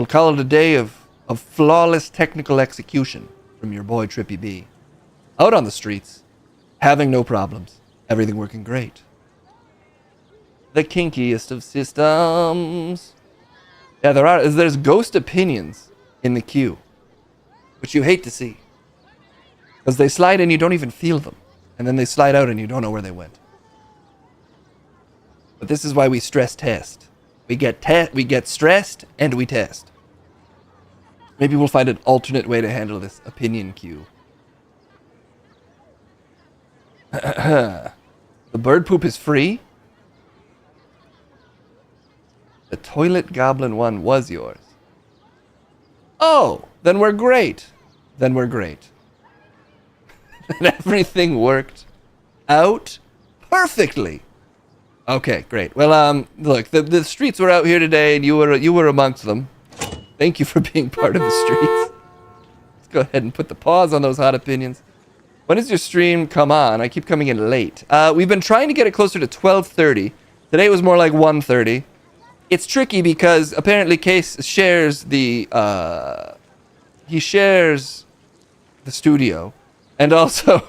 call it a day of flawless technical execution from your boy Trippy B. Out on the streets, having no problems, everything working great. The kinkiest of systems. Yeah, there's ghost opinions in the queue, which you hate to see. Because they slide and you don't even feel them. And then they slide out and you don't know where they went. But this is why we stress test. We get stressed and we test. Maybe we'll find an alternate way to handle this opinion queue. The bird poop is free. The toilet goblin one was yours. Oh, then we're great. Then we're great. And everything worked out perfectly. Okay, great. Well, look, the streets were out here today, and you were amongst them. Thank you for being part of the streets. Let's go ahead and put the pause on those hot opinions. When does your stream come on? I keep coming in late. We've been trying to get it closer to 12:30. Today it was more like 1:30. It's tricky because apparently Case shares the studio, and also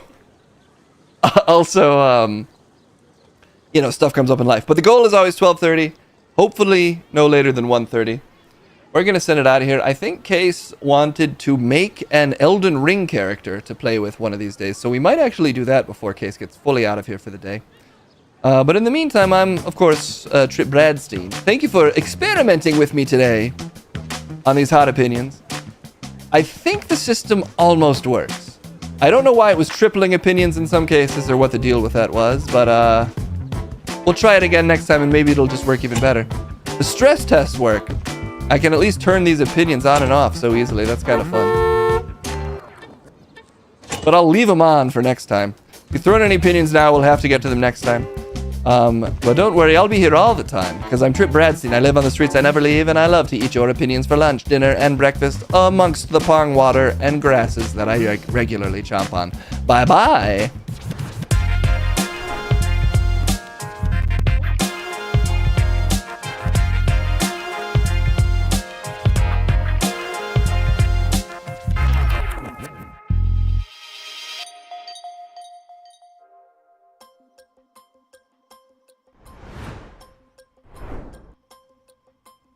you know, stuff comes up in life. But the goal is always 12:30. Hopefully no later than 1:30. We're gonna send it out of here. I think Case wanted to make an Elden Ring character to play with one of these days, so we might actually do that before Case gets fully out of here for the day. But in the meantime, I'm, of course, Trip Bradstein. Thank you for experimenting with me today on these hot opinions. I think the system almost works. I don't know why it was tripling opinions in some cases or what the deal with that was, but we'll try it again next time and maybe it'll just work even better. The stress tests work. I can at least turn these opinions on and off so easily. That's kind of fun. But I'll leave them on for next time. If you throw in any opinions now, we'll have to get to them next time. But don't worry, I'll be here all the time, because I'm Trip Bradstein. I live on the streets, I never leave, and I love to eat your opinions for lunch, dinner, and breakfast amongst the pong water and grasses that I regularly chomp on. Bye-bye!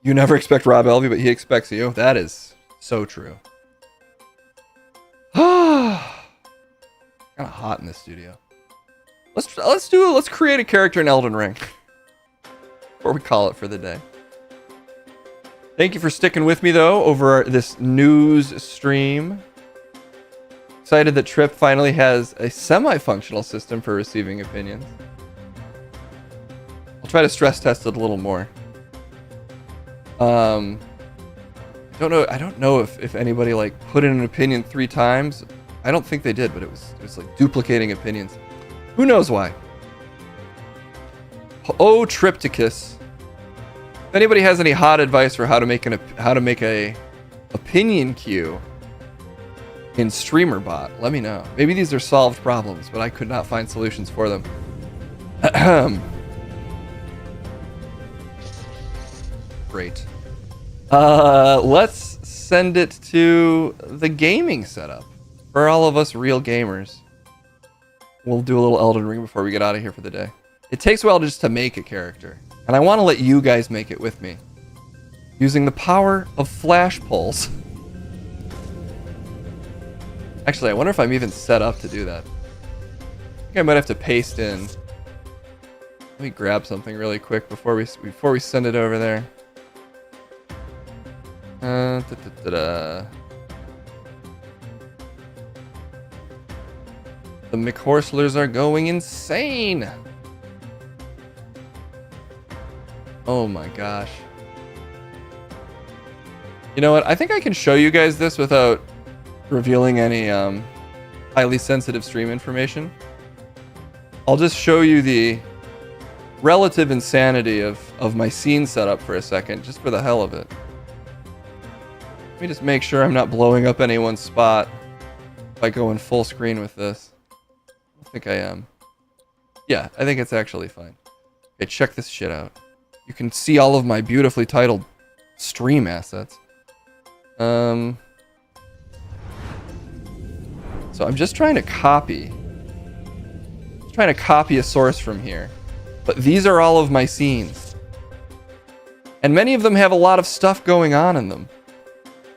You never expect Rob Elvey, but he expects you. That is so true. Kind of hot in this studio. Let's create a character in Elden Ring before we call it for the day. Thank you for sticking with me though over this news stream. Excited that Trip finally has a semi-functional system for receiving opinions. I'll try to stress test it a little more. I don't know if anybody like put in an opinion 3 times. I don't think they did, but it was like duplicating opinions. Who knows why? Oh, Tripticus. If anybody has any hot advice for how to make a opinion queue in StreamerBot, let me know. Maybe these are solved problems, but I could not find solutions for them. Great. Let's send it to the gaming setup for all of us real gamers. We'll do a little Elden Ring before we get out of here for the day. It takes a while just to make a character, and I want to let you guys make it with me using the power of flash pulls. Actually, I wonder if I'm even set up to do that. I think I might have to paste in. Let me grab something really quick before we send it over there. The McHorslers are going insane. Oh my gosh. You know what? I think I can show you guys this without revealing any highly sensitive stream information. I'll just show you the relative insanity of my scene setup for a second, just for the hell of it. Let me just make sure I'm not blowing up anyone's spot by going full screen with this. I think I am. Yeah, I think it's actually fine. Okay, check this shit out. You can see all of my beautifully titled stream assets. So I'm just trying to copy. A source from here. But these are all of my scenes. And many of them have a lot of stuff going on in them.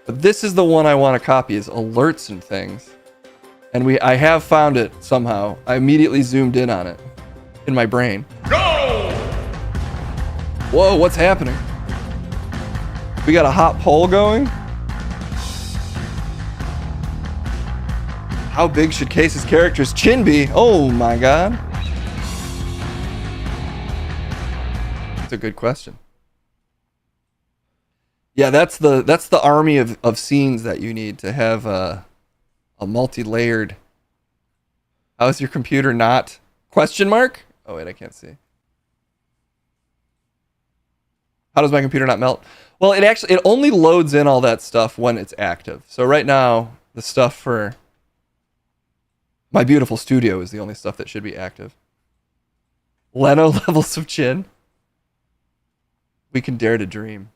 But this is the one I want to copy, is alerts and things. And I have found it somehow. I immediately zoomed in on it in my brain. Go! Whoa, what's happening? We got a hot poll going? How big should Case's character's chin be? Oh my god. That's a good question. Yeah, that's the army of scenes that you need to have a multi-layered. How is your computer not? Question mark? Oh wait, I can't see. How does my computer not melt? Well, it only loads in all that stuff when it's active. So right now, the stuff for my beautiful studio is the only stuff that should be active. Leno levels of chin. We can dare to dream.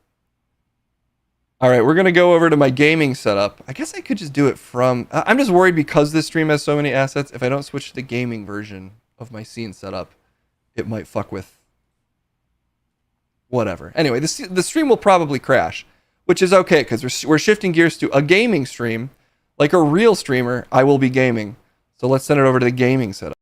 All right, we're going to go over to my gaming setup. I guess I could just do it from... I'm just worried because this stream has so many assets. If I don't switch to the gaming version of my scene setup, it might fuck with... whatever. Anyway, the stream will probably crash, which is okay because we're shifting gears to a gaming stream. Like a real streamer, I will be gaming. So let's send it over to the gaming setup.